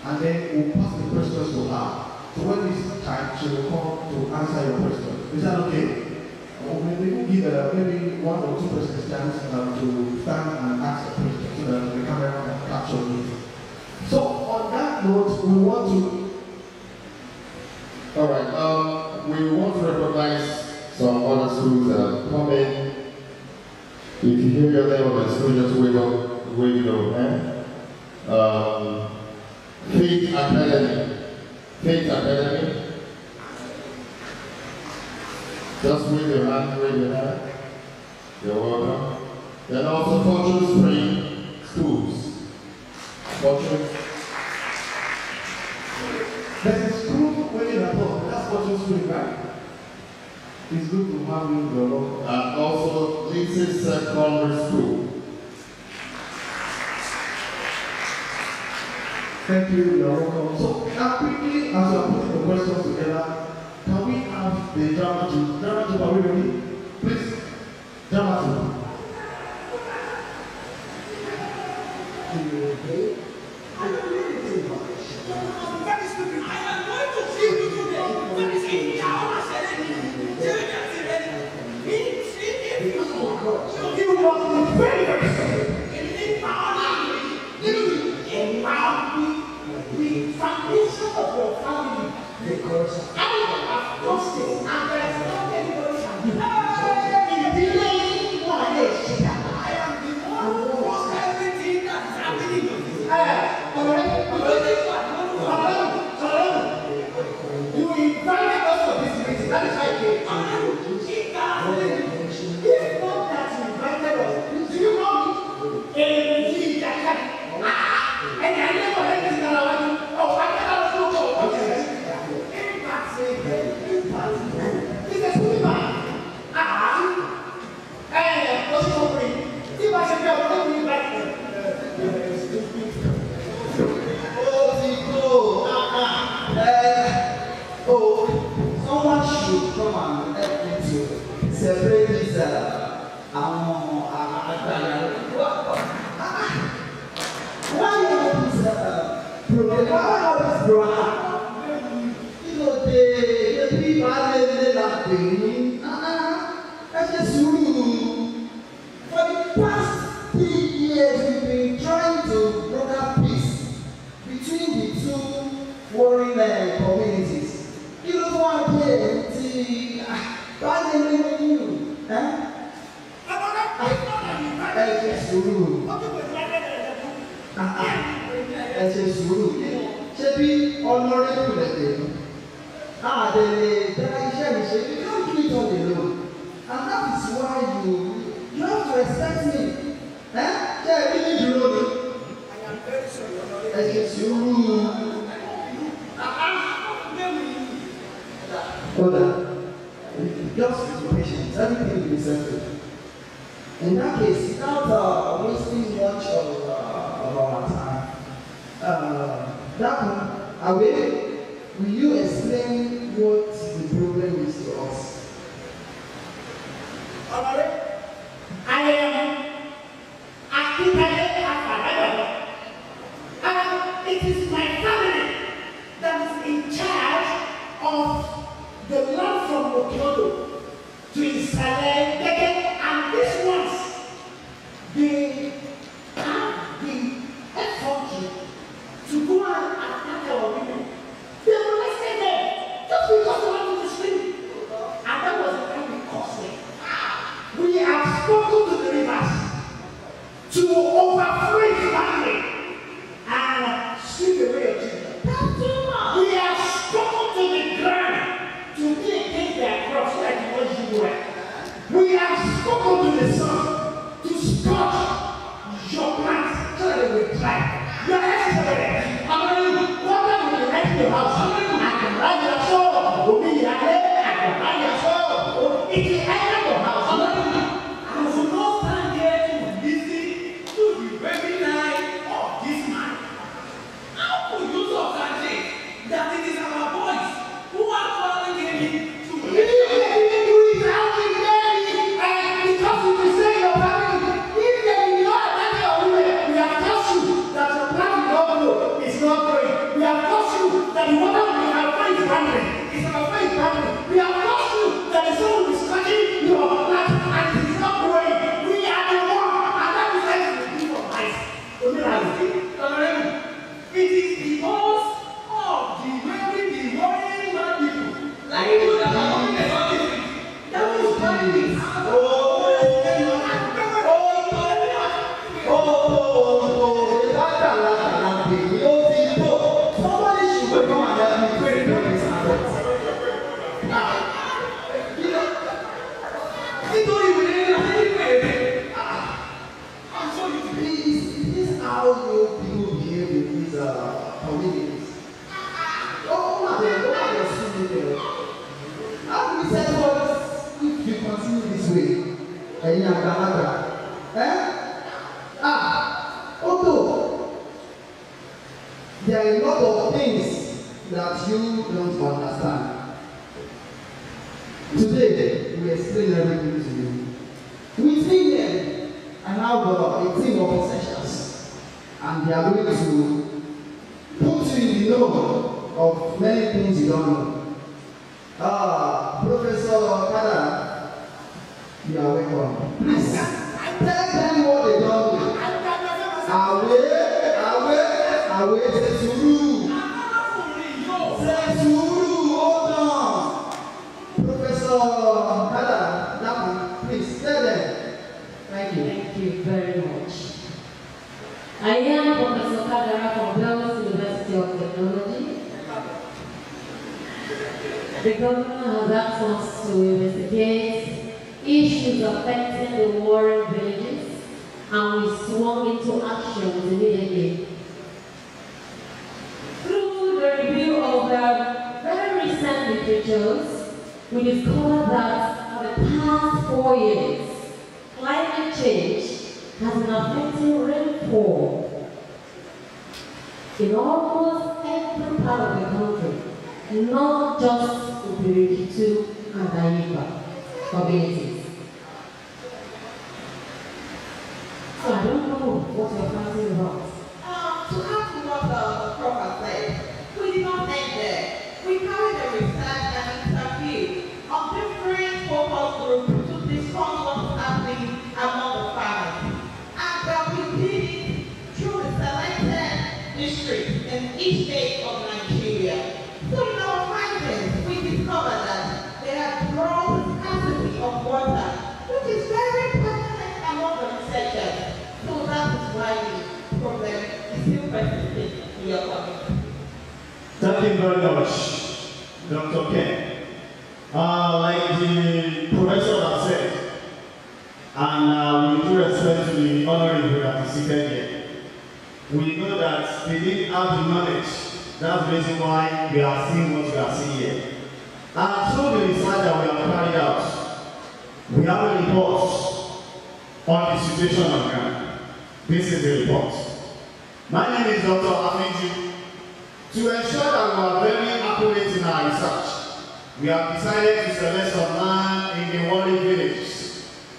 And then we'll pass the questions to her. So when it's time, she will come to answer your question. Is that okay? We will give maybe 1 or 2 persons chance to stand and ask a question so that the camera can capture it. So on that note, we want to. Alright, we want to recognize some other schools that have come in. If you hear your name on the screen, just wave your hand. Faith Academy. Just wave your hand. You're welcome. Then also Fortune Spring Schools. Fortune. There's a school waiting at home. That's Fortune Spring, right? It's good to have you in the room. And also Lindsay Secondary School. Thank you, you're welcome. So, now quickly, as we are putting the questions together, can we have the drama troupe? Drama troupe, are we ready? Please, drama troupe. You must be very, very sorry. The foundation of your family, because I have lost it, and there is not anybody can do it. In delaying one day, I am the one who wants everything that is happening. You invited us to this meeting, that is why I came. If not that you invited us, do you know me? And I never heard this kind of one. Oh, I cannot do this is too bad. What's your brain? If I should go, what do you like? Someone should come and help me to separate this why you have this problem? Why always grow up? The people are laughing. That's just true. For the past 3 years, we've been trying to broker peace between the 2 warring communities. You don't want to see why they live in you. That's just true. Ẹ̀ṣẹ̀ sùúrù ṣé bí ọlọ́rẹ́kù lẹ́gbẹ̀ẹ́ àdèlè dára iṣẹ́ mi ṣe you don't do it on the road and that is why you have to respect me ṣé ẹ bí ní dúró ni ẹ̀ṣẹ̀ sùúrù. Hold on, just be patient, everything will be settled. In that case, without wasting much of our time, will you explain what the problem is to us? I am again. You don't think, no, somebody should go come and help me pray the praise and words. Now, you know, nítorí ìwé ní ìwé I'm so used to this how you people behave in these communities. Don't let your sin there. How do we say what if you continue this way? Ẹ̀yin àgbàlagbà, although there are a lot of things that you don't understand. Today, we explain everything to you. We see them and have a team of professionals, and they are going to put you in the know of many things you don't know. Professor Kada, you are welcome. Please tell them what they don't do. Away, say suru. Say suru, hold on. Professor Kada, that please tell them. Thank you. Thank you very much. I am Professor Kadara from Bells University of Technology. The governor has asked us to investigate issues affecting the warring villages, and we swung into action immediately. Through the review of the very recent literatures, we discovered that for the past 4 years, climate change has been affecting rainfall in almost every part of the country, not just in Birikitu and Daiba communities. So I don't know what you're fighting about. To add to what the Prof said, we did not end there. We carried a research and interview of different focus groups to discuss what's happening among the farmers. And we did it through the selected districts in each state of Nigeria. So in our findings, we discovered that there are growing scarcity of water, which is very pertinent among the researchers. So that is why the problem is still persistent in your community. Thank you very much, Dr. Ken. Like the professor has said, and with due respect to the honorable that is seated here, we know that they didn't have the knowledge. That's the reason why we are seeing what we are seeing here. And through the research that we have carried out, we have a report on the situation on ground. This is the report. My name is Dr. Amiju. To ensure that we are very accurate in our research, we have decided to select some land in the Wari villages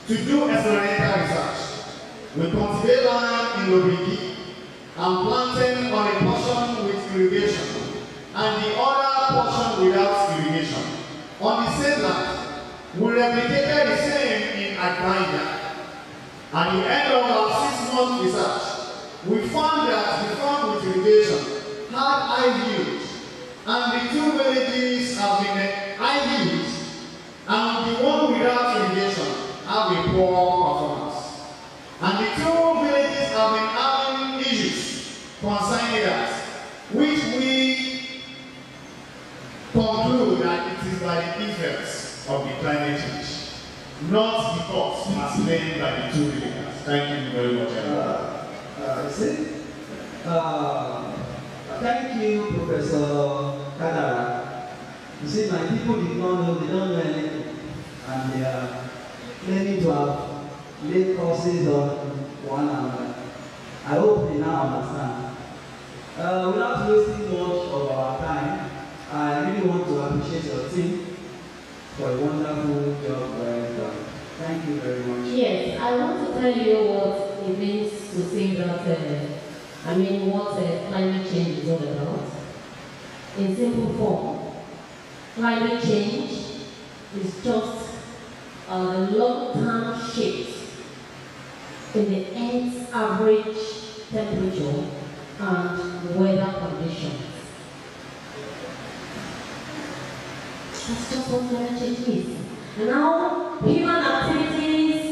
to do experimental research. We cultivate land in Lobiki and planting on a portion with irrigation and the other portion without irrigation. On the same land, we replicated the same in Agbaida. At the end of our 6-month research, we found that the farm with irrigation had high yield, and the 2 villages have been high yield, and the one without irrigation have a poor performance. And the 2 villages have been having issues concerning that, which we conclude that it is by the effects of the climate change, not the cause explained by the 2 villages. Thank you very much, everyone. Thank you, Professor Kadara. You see, my people did not know, they don't know anything. And they are claiming to have laid courses on one another. I hope they now understand. Without wasting much of our time, I really want to appreciate your team for a wonderful job done. Thank you very much. Yes, I want to tell you what it means to say that, what climate change is all about. In simple form, climate change is just a long-term shift in the Earth's average temperature and weather conditions. That's just what climate change is. And now, human activities,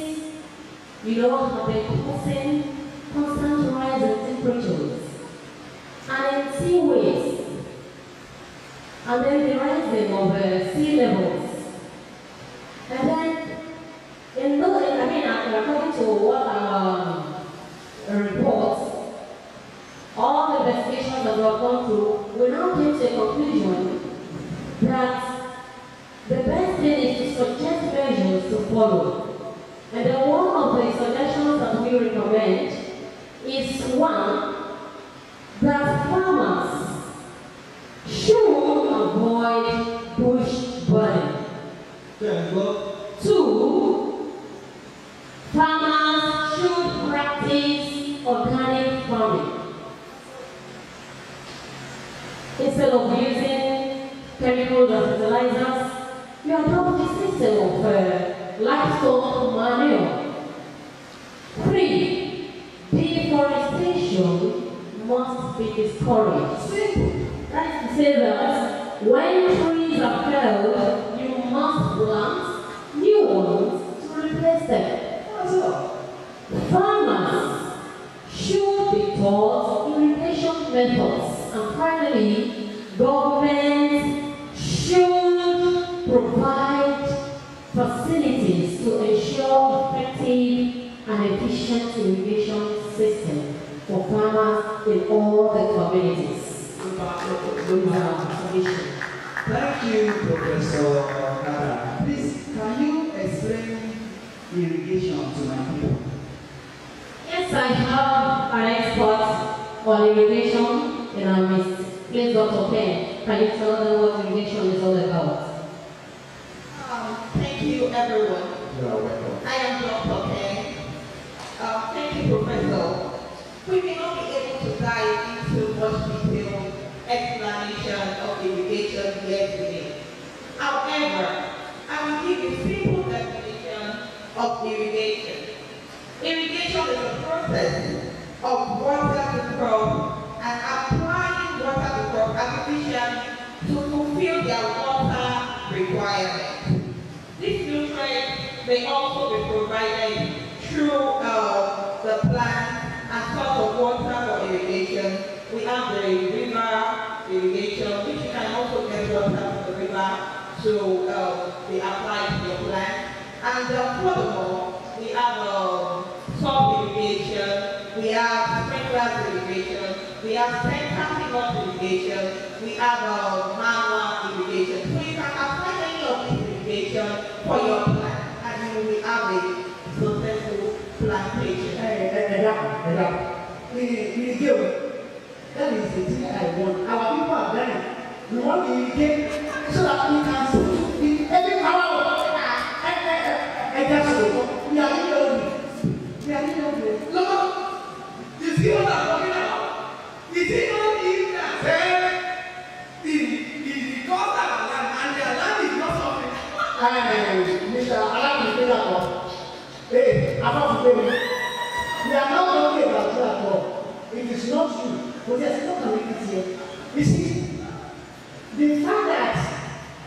have been causing constant rise in temperatures. seaways, and then the rising of sea levels. And then, according to what our reports, all the investigations that we have gone through, we now came to a conclusion that the best thing is to suggest measures to follow. And then one of the suggestions that we recommend is one, that farmers should avoid bush burning. Two, farmers should practice organic farming. Instead of using chemicals and fertilizers, you adopt a system of livestock manure. Three, deforestation must be discouraged. Simple. That is to say that when trees are felled, you must plant new ones to replace them. Farmers should be taught irrigation methods. And finally, government should provide facilities to ensure effective and efficient irrigation system for farmers in all the communities. Thank you, Professor Kara. Please, can you explain irrigation to my people? Yes, I have an expert on irrigation in our midst. Please, Dr. Ken, can you tell them what irrigation is all about? Thank you, everyone. You are welcome. I am Dr. Ken. Thank you, Professor. We may not be able to dive into much detailed explanation of irrigation here today. However, I will give a simple definition of irrigation. Irrigation is a process of water to crop and applying water to crop artificially to fulfill their water requirements. This nutrient may also be provided through the plant as source of water for irrigation. We have the river irrigation, which you can also get water from the river to be applied to your plant. And furthermore, we have soil irrigation, we have sprinkler irrigation, we have center pivot irrigation, we have manual irrigation. So you can apply any of these irrigation for your plant, and you will have a successful plantation. That is the thing I want. Our people are dying. We want to irrigate so that we can see every power of and that's we are in the we are in the no, you see what I'm talking about? Is it not if that the cost of our land and their land is not something? Mr. Alan is better for. Hey, I'm not to pay me. We are not talking about you at all. It is not you. But there's no community here. You see, the fact that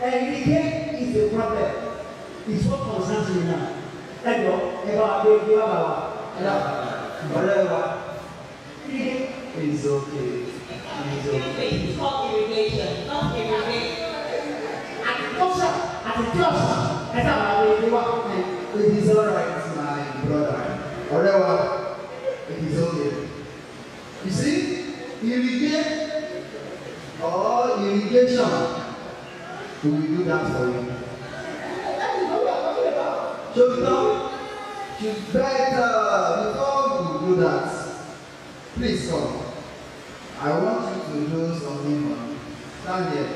irrigation is a problem is what concerns me now. It's okay. It's called irrigation, not irrigation. It is alright, my brother. Whatever, it is okay. You see, irrigate or irrigation, we will do that for you. That is what we are talking about. So you better, before we do that, please come. I want you to do something. Stand here.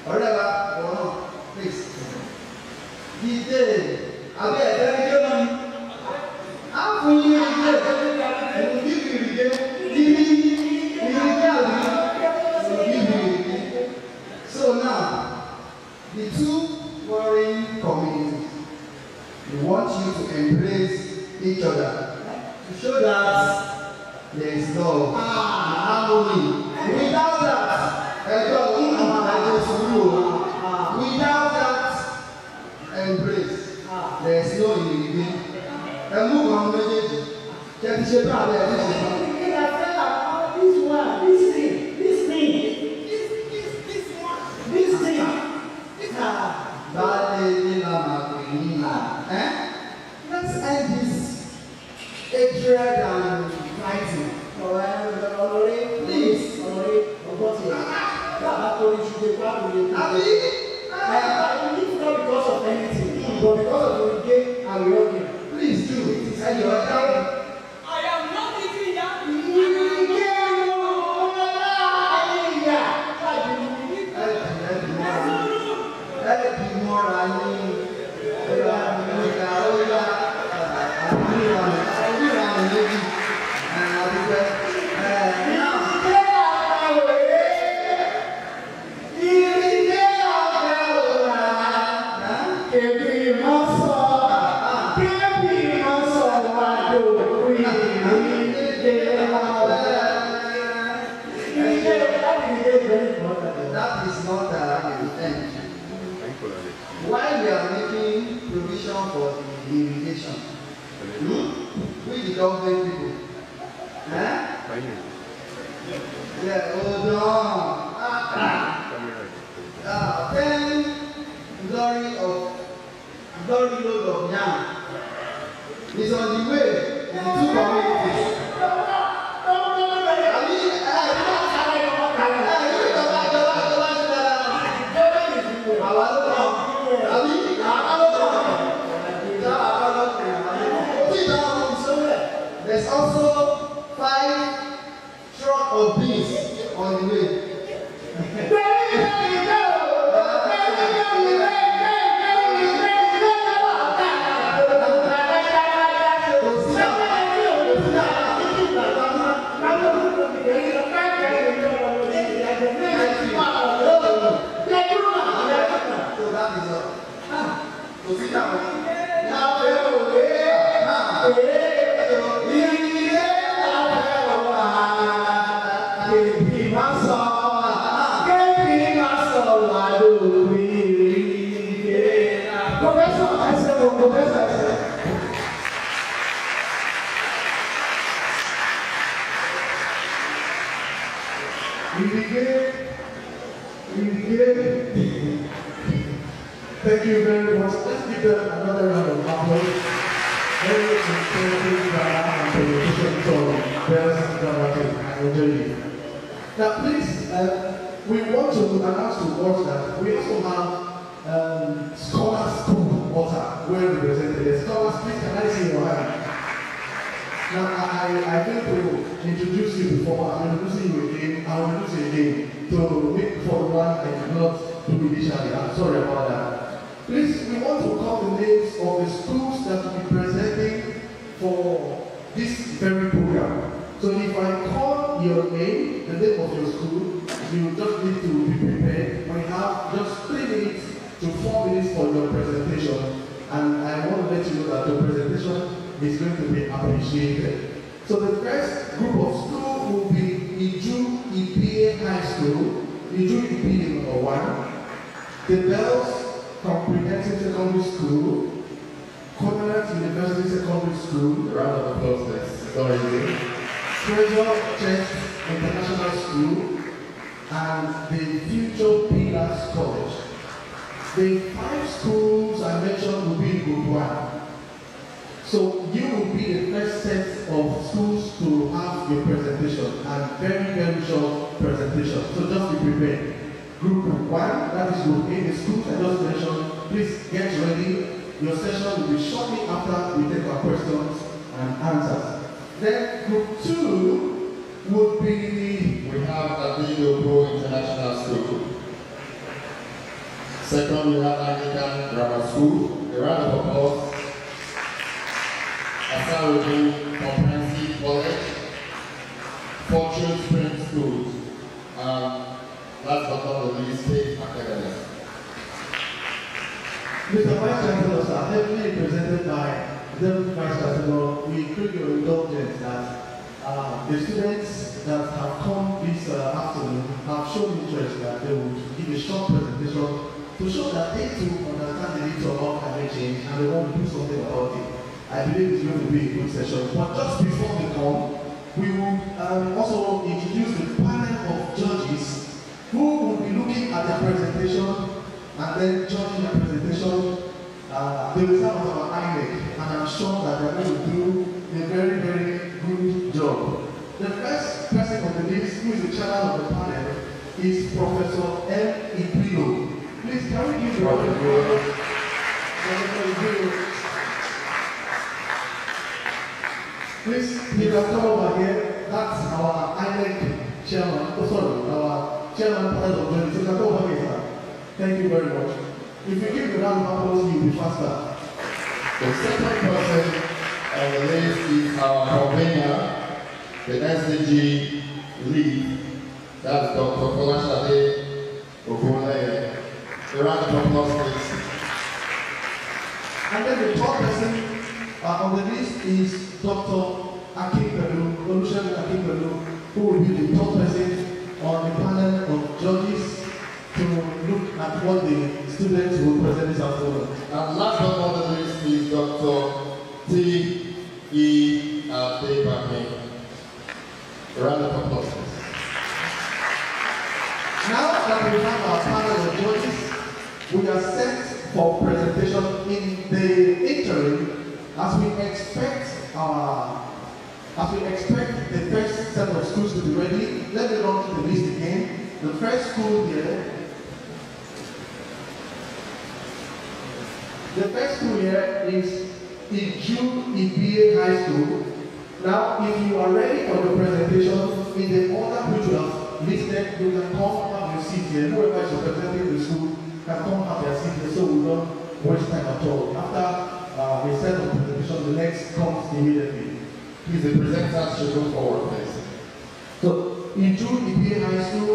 Whatever, or no, please. DJ, I'll be a very good one. How will you irrigate? I will give you irrigate. So now, the two warring communities, we want you to embrace each other to show that there is love and harmony. Without that, without that embrace, there is no irrigation. And move on, this one, this thing That is not the end. While we are making provision for the irrigation, with the government people, yeah, hold on. 10 lorry load of yam is on the way in the two communities. There's also 5 trucks of beans on the way. Thank you very much. Let's give them another round of applause. Very inspiring and presentation from Bells Dramatic. I enjoy it. Now, please, we want to announce to us that we also have Scholars School Water, well represented. The scholars, please, can I see your hand? Now, I think to introduce you before, I'm introducing you again. I'll introduce you again to make for the one I did not do initially. I'm sorry about that. Please, we want to call the names of the schools that will be presenting for this very program. So if I call your name, the name of your school, you just need to be prepared. We have just 3 minutes to 4 minutes for your presentation. And I want to let you know that your presentation is going to be appreciated. So the first group of school will be Iju Ipiye High School, Iju Ipiye number 1, the Bells Comprehensive Secondary School, Covenant University Secondary School, Round of applause, please. Sorry. Treasure Church International School, and the Future Pillars College. The 5 schools I mentioned will be in Group 1. So you will be the first set of schools to have your presentation, and very, very short presentation. So just be prepared. Group 1, that is Group A, the schools I just mentioned, please get ready. Your session will be shortly after we take our questions and answers. Then Group 2 would be We have Abido Pro International School. Second, we have Anglican Grammar School. A round of applause. Asarudin Comprehensive College. Fortune Spring Schools. Last but not the least, State Academy. Mr. Vice Chancellor, sir, heavily represented by the Vice Chancellor. We crave your indulgence that the students that have come this afternoon have shown interest that they would give a short presentation to show that they too understand the need of climate change and they want to do something about it. I believe it's going to be a good session. But just before they come, we will also introduce the panel of judges who will be looking at their presentation and then judging the presentation. They will start with our INEC, and I'm sure that they're going to do a very, very good job. The first person on the list, who is the chairman of the panel, is Professor M. Ibilo. Please, can we give the Professor Ibilo? Please, you can come over here. That's our INEC chairman. Oh, sorry, our chairman panel of judges. You can come over here, sir. Thank you very much. If you give the round of applause, you'll be faster. The second person on the list is our convener, the SDG lead, that's Dr. Folashade Ogunleye. A round of applause, please. And then the third person on the list is Dr. Akinpelu, Olusegun Akinpelu, who will be the third person on the panel we are set for presentation in the interim as we expect the first set of schools to be ready. Let me run through the list again. The first school here. The first school here is Iju Ibie High School. Now, if you are ready for the presentation, in the order which you have listed, you can come have your seat here. Whoever is representing the school can come have their seat here so we don't waste time at all. After a set of presentation, the next comes immediately. Please, the presenters should go forward, please. So, Iju Ibie High School,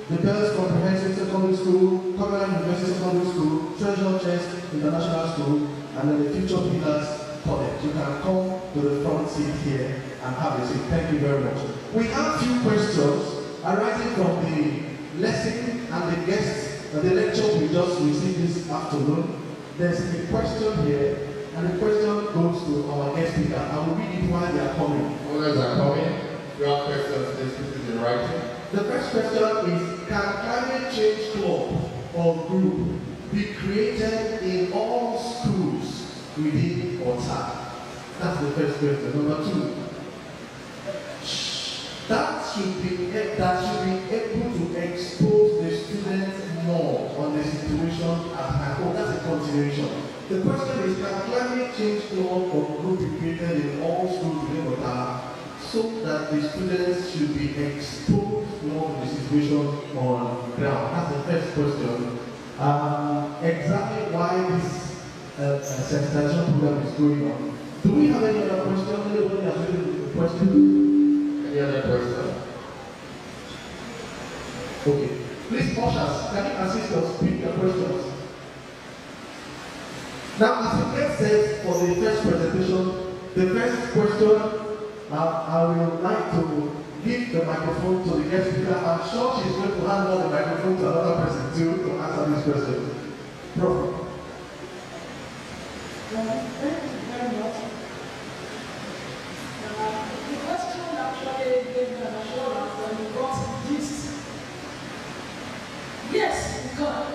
the Girls Comprehensive Secondary School, Cumberland University Secondary School, Treasure Chest International School, and then the Future Pillars College. You can come to the front seat here and have a seat. Thank you very much. We have a few questions arising from the lesson and the guests, the lecture we just received this afternoon. There's a question here, and the question goes to our guest speaker. I will read it while they are coming. While they are coming, you have questions, please put it in writing. The first question is, can climate change club or group be created in all schools within OTA? That's the first question. Number two, that should be able to expose the students more on the situation at hand. Oh, that's a continuation. The question is, can climate change club or group be created in all schools within OTA so that the students should be exposed more to the situation on ground? That's the first question. Exactly why this sensitization program is going on. Do we have any other question? Anybody has any question? Any other question? Okay. Please, ushers, can you assist us pick the questions? Now, as the guest said for the first presentation, the first question, I would like to give the microphone to the guest speaker. I'm sure she's going to hand over the microphone to another person too to answer this question. Prof. Thank you very much. The question actually gave me an assurance that we got this. Yes, we got.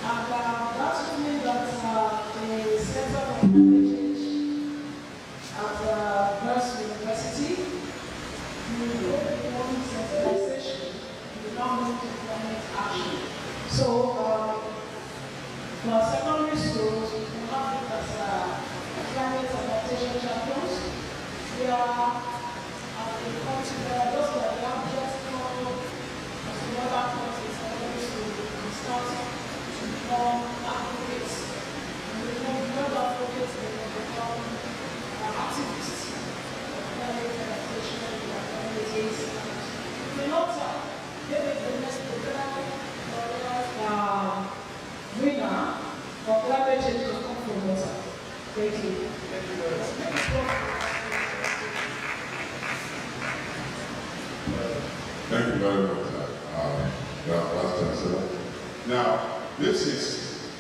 And that would mean that the Center for Climate Change at Burst University, one sensitization, we now move to climate action. So, for secondary schools, we have it as climate adaptation champions. We are just like the objects of some other courses, secondary school, we start to become advocates. And we become advocates, they will become activists of climate adaptation and communities. We will not maybe the next program winner of climate change will come from water. Thank you. Thank you very much, Vice Chancellor. Now, this is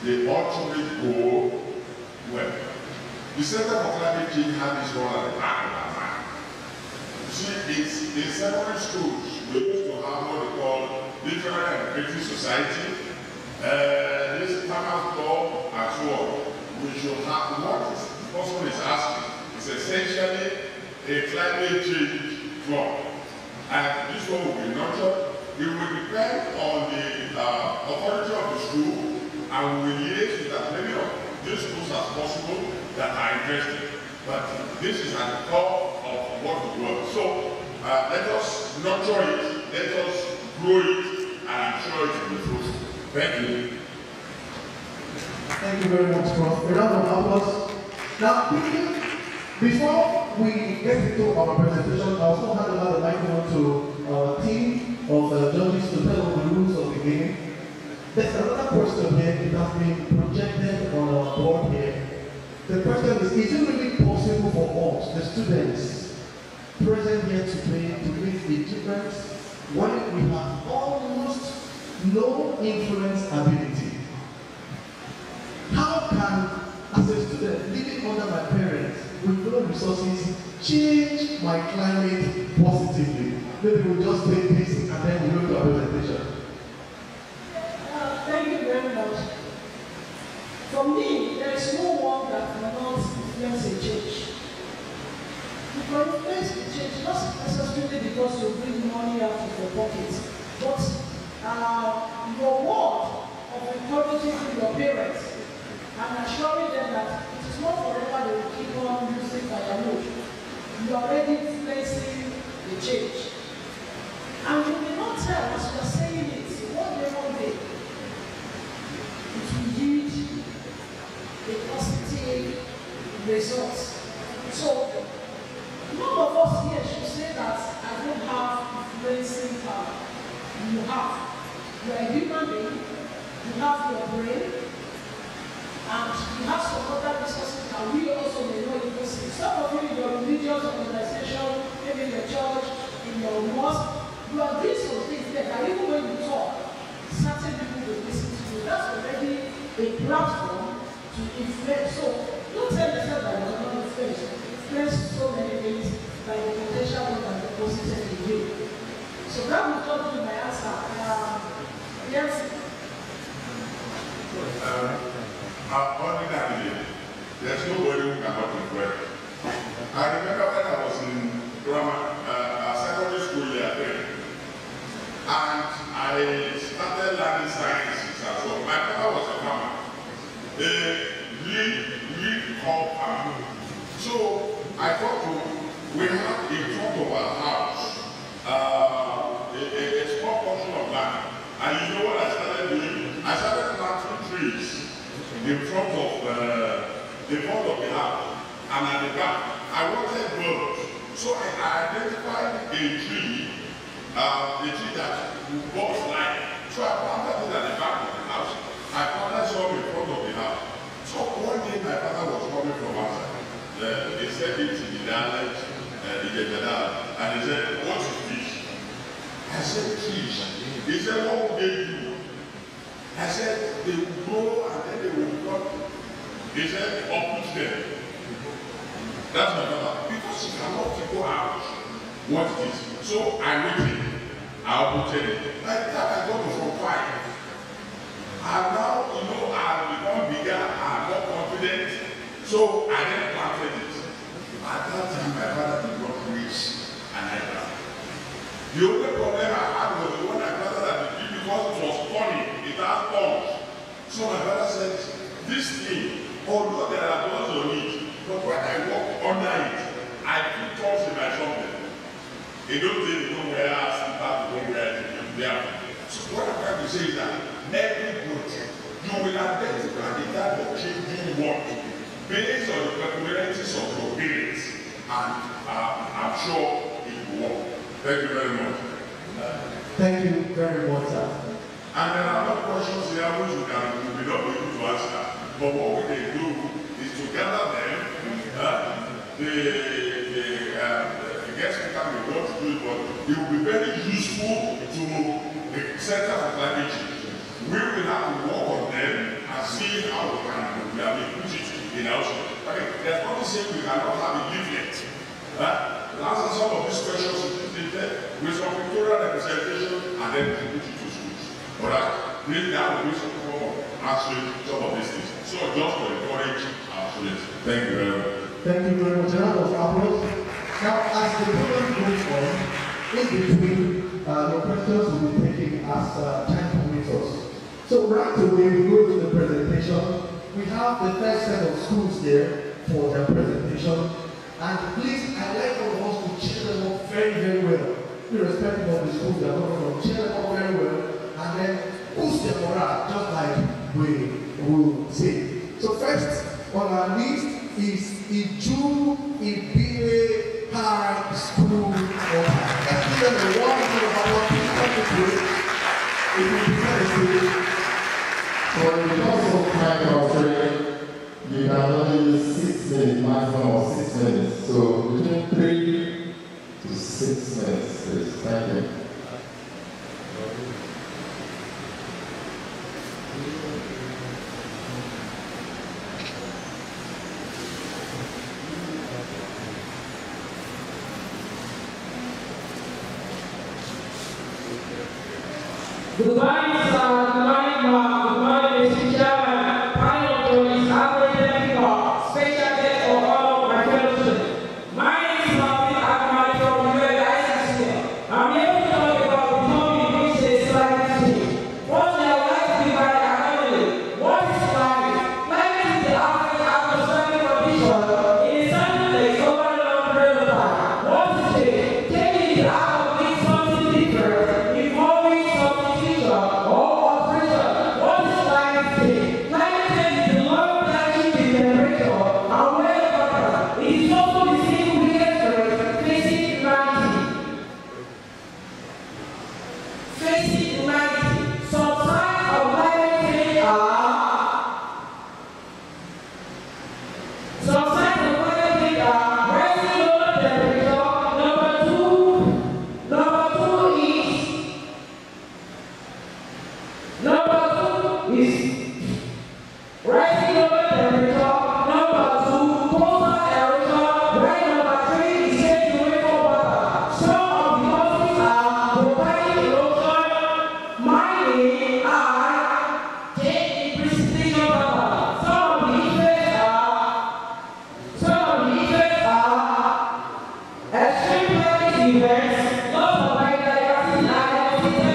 the ultimate goal. Well, the Center for Climate Change had this one at the back of our mind. See, it's in secondary schools, we used to have what we call literary and creative society. This farmers club and so on. We should have what this person is asking. It's essentially a climate change club. And this one will be nurtured. It will depend on the authority of the school, and we will liaise with as many of these schools as possible that are interested. But this is at the core of what we work. So let us nurture it, let us grow it, and I'm sure it will be fruitful. Thank you. Thank you very much, Prof. A round of applause. Now, before we get into our presentation, I also hand over the microphone to our team of judges to tell us the rules of the game. There's another question here. It has been projected on our board here. The question is it really possible for us, the students present here today, to make a difference when we have almost no influence ability? How can, as a student living under my parents with no resources, change my climate positively? Maybe we'll just take this and then we'll go to our presentation. Thank you very For me, there is no one that cannot influence a change. You can influence the change, not necessarily because you bring money out of your pocket, but your word of encouraging your parents and assuring them that it is not forever they will keep on using firewood. You are already influencing the change. And you may not tell as you are saying it, one day, it will yield a positive result. So, none of us here should say that I don't have influencing power. You have. You are a human being, you have your brain, and you have some other resources that we also may not even see. Some of you in your religious organization, maybe in the church, in your mosque, you are doing some things there that even when you talk, certain people will listen to you. That's already a platform to influence. So don't tell yourself that you are not influenced. Influence so many things by the potential one that deposited in you. So that will not be my answer. Yes. Ordinarily, there's nobody who cannot influence. I remember when I was in secondary school year 3, and I started learning sciences as well. My father was a farmer, a real crop farmer. So I thought we had in front of our house a small portion of land. And you know what I started doing? I started planting trees in front of the house. And at the back, I wanted birds. So I identified a tree that was light. So I planted it at the back of the house. I planted some in front of the house. So one day my father was coming from outside. He said it in the dialect, and he said, "What is this?" I said, "Trees." He said, "What would they do?" I said, "They will grow and then they will grow." He said, "Uproot them." That's my father. Because he cannot figure out what it is. So I waited. I uprooted it. By the time I got to from 5, and now, I've become bigger and more confident. So I then planted it. At that time, my father did not reach an eyebrow. The only problem I had was the one I planted at the tree because it was funny. It has thorns. So my father said, "This thing, although there are thorns on it, but when I walk under it, I put thorns in my shoulder." They don't say they don't wear slippers, they don't wear it. So what I'm trying to say is that every good, you will identify the type of change you want based on the peculiarities of your parents, and I'm sure it will work. Thank you very much. Thank you very much, sir. And there are other questions here which we will not be able to answer. But what we can do is to gather them. The guest speaker will want to do it, but it will be very useful to the Center for Climate Change. We will have to work on them and see how we can put it in our show. Okay, there's nothing saying we cannot have a leaflet. Answer some of these questions with some pictorial representation and then put it to schools. Alright? Maybe that will be some form of answering some of these things. So just to encourage our students. Thank you very much. Thank you very much. Round of applause. Now, as the program goes on, in between, your questions will be taken as time permits us. So right away, we go to the presentation. We have the first set of schools there for their presentation. And please, I'd like all of us to cheer them up very, very well. Irrespective of the schools they are coming from, cheer them up very well. And then boost their morale, just like we will say. So first on our list is Iju Ibile High School. Let's give them a warm round of applause. Please come to it. It will be very For the course of time constraint, you can only use 6 minutes, maximum of 6 minutes. So between 3 to 6 minutes, please. Thank you. Goodbye, sir. Goodbye, ma. Goodbye, Mr. Chairman. Final facing humanity. Some signs of climate change are rising global temperature. Number two is rising global temperature. Number two, coastal erosion. Right, number three is changing rainfall pattern. Some of the causes are volcanic erosion, mining, and change in precipitation pattern. Some of the effects are extreme climate events, loss of biodiversity, and ecosystem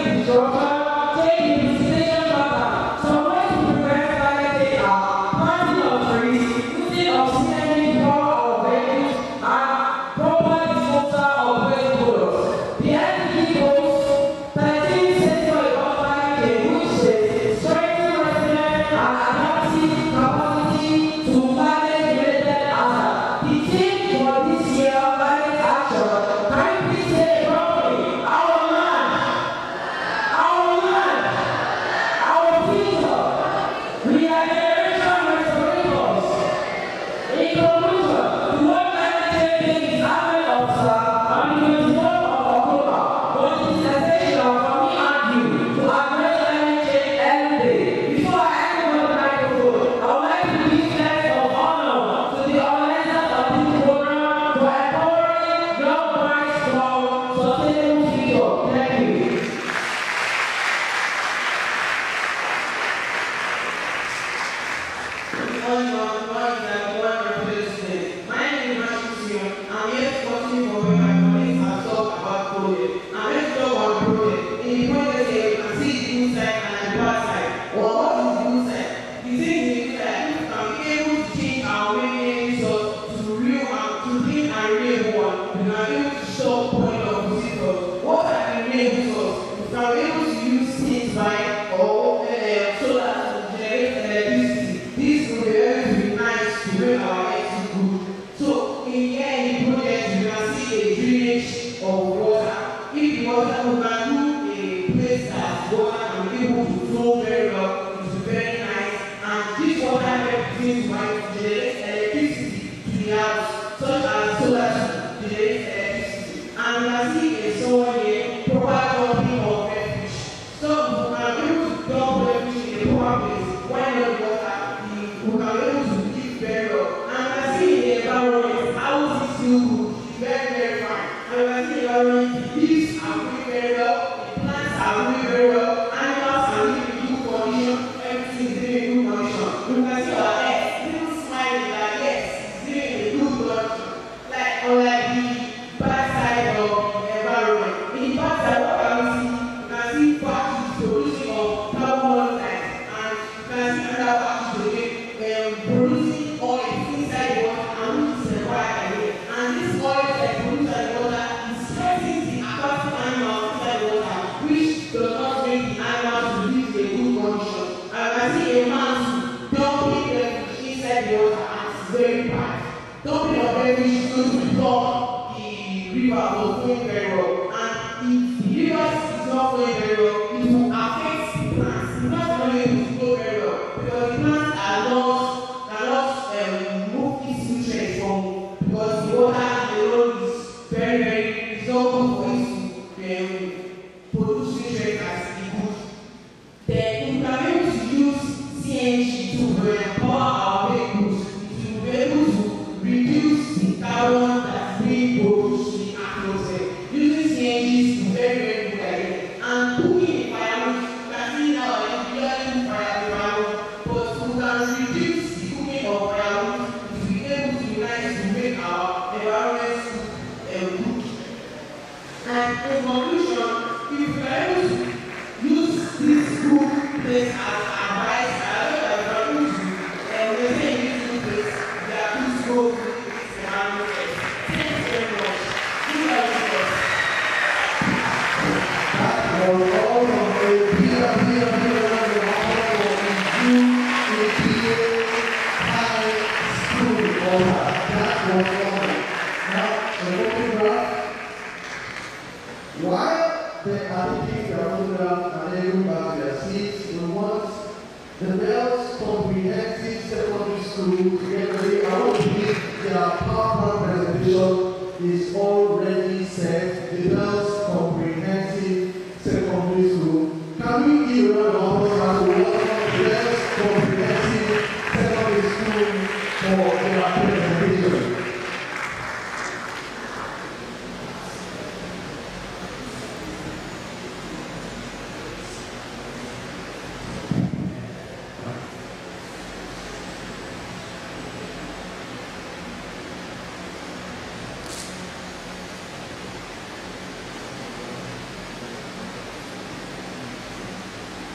disruption. Why they are thinking their photograph and then go back to their seats. We want the Bells Comprehensive Secondary School to get ready. I want to believe their PowerPoint presentation is already set. The Bells Comprehensive Secondary School. Can we give a round of applause to welcome the Bells Comprehensive Secondary School for their presentation?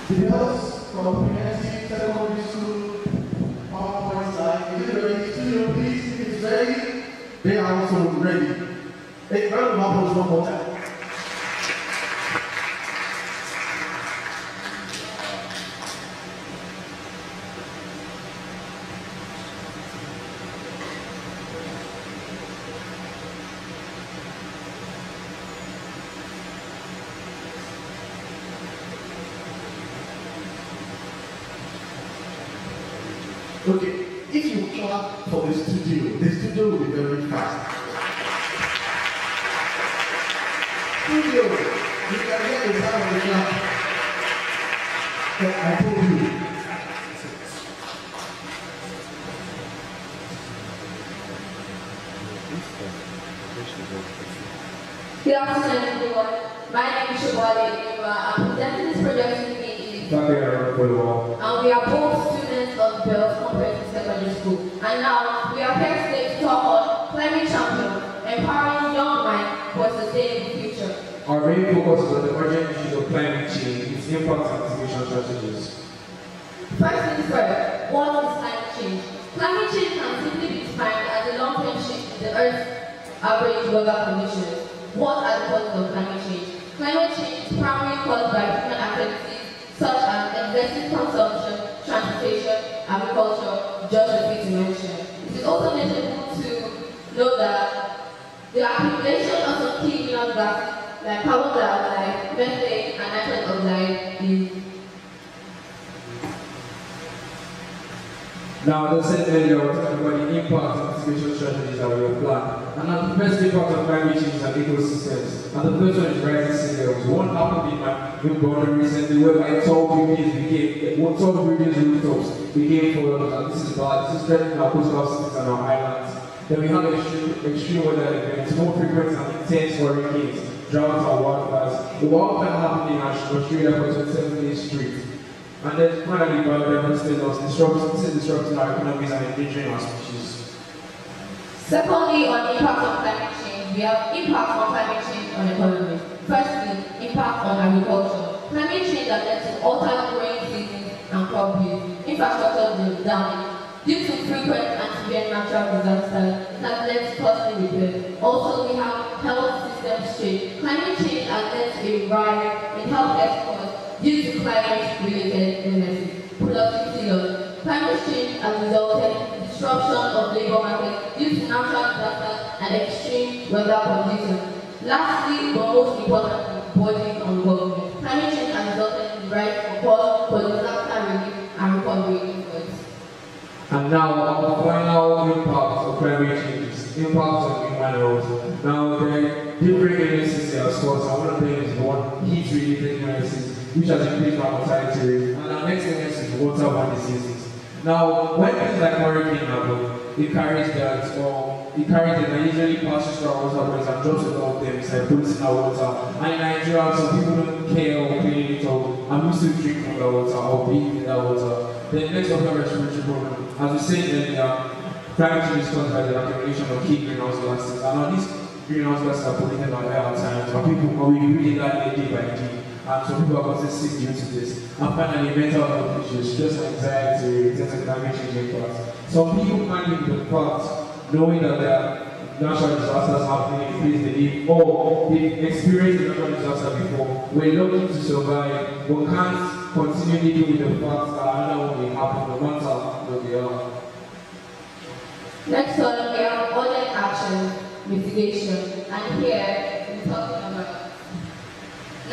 The Bells Comprehensive Secondary School PowerPoint slide. Is it ready? Studio, please, if it's ready. They are also ready. Hey, round of applause one more time. Okay, if you clap for the studio will be very fast. Studio, you can get the sound of the clap. I told you. Good afternoon, everyone. My name is Shobali. I'm presenting this project to me. And we are both students of Bells Comprehensive Secondary School. And now we are here today to talk on Climate Champion, empowering young minds for a sustainable future. Our main focus is on the urgent issues of climate change, its impact and mitigation strategies. First things first, what is climate change? Climate change can simply be defined as a long-term shift in the Earth's average weather conditions. What are the causes of climate change? Climate change is primarily caused by human activities such as excessive consumption, transportation, agriculture, just a few to mention. It is also notable to know that the accumulation of some key greenhouse gases like carbon dioxide, methane, and nitrogen oxide is. Now, as I said earlier, we're talking about the impact and mitigation strategies that we apply. And now, the first impact of climate change is on ecosystems. And the first one is rising sea levels. One happened in my new border recently, whereby tall buildings rooftops became flooded. This is bad. This is threatening our coastal cities and our islands. Then we have extreme weather events, more frequent and intense hurricanes, droughts, and wildfires. The wildfire happened in Australia for 27 days straight. And then finally, biodiversity loss, disrupting our economies and endangering our species. Secondly, on impact on climate change, we have impact on climate change on economy. Firstly, impact on agriculture. Climate change has led to altered growing seasons and crop yield, infrastructure damage. Due to frequent and severe natural disasters, it has led to costly repair. Also, we have health system strain. Climate change has led to a rise in health exports due to climate-related illnesses. Productivity loss. Climate change has resulted in disruption of labor markets due to natural disasters and extreme weather conditions. Lastly, but most importantly, budget on government. Climate change has resulted in the rise of costs for disaster relief and recovery efforts. And now, our final impact of climate change is impact on human health. Now, there are different illnesses that are caused, and one of them is one heat-related illnesses, which has increased our mortality rate. And our next illness is waterborne diseases. Now, when things like hurricane happen, it carries that, and usually passes through our waterways and drops a lot of them inside, polluting our water. And in Nigeria, some people don't care or clean it up, and we still drink from that water or bathe in that water. Then next up, our respiratory problem. As we said earlier, climate change is caused by the accumulation of key greenhouse gases. And now these greenhouse gases are polluted by air at times, and people are reading that day by day. And some people are causing sick due to this. And finally, mental health issues, stress and anxiety, related to climate change impacts. Some people can't live with the fact, knowing that there are natural disasters happening in place they live, or they've experienced a natural disaster before. We're looking to survive, but can't continue living with the fact that another one will happen, no matter where we are. Next one, we have urgent action, mitigation. And here, we're talking about.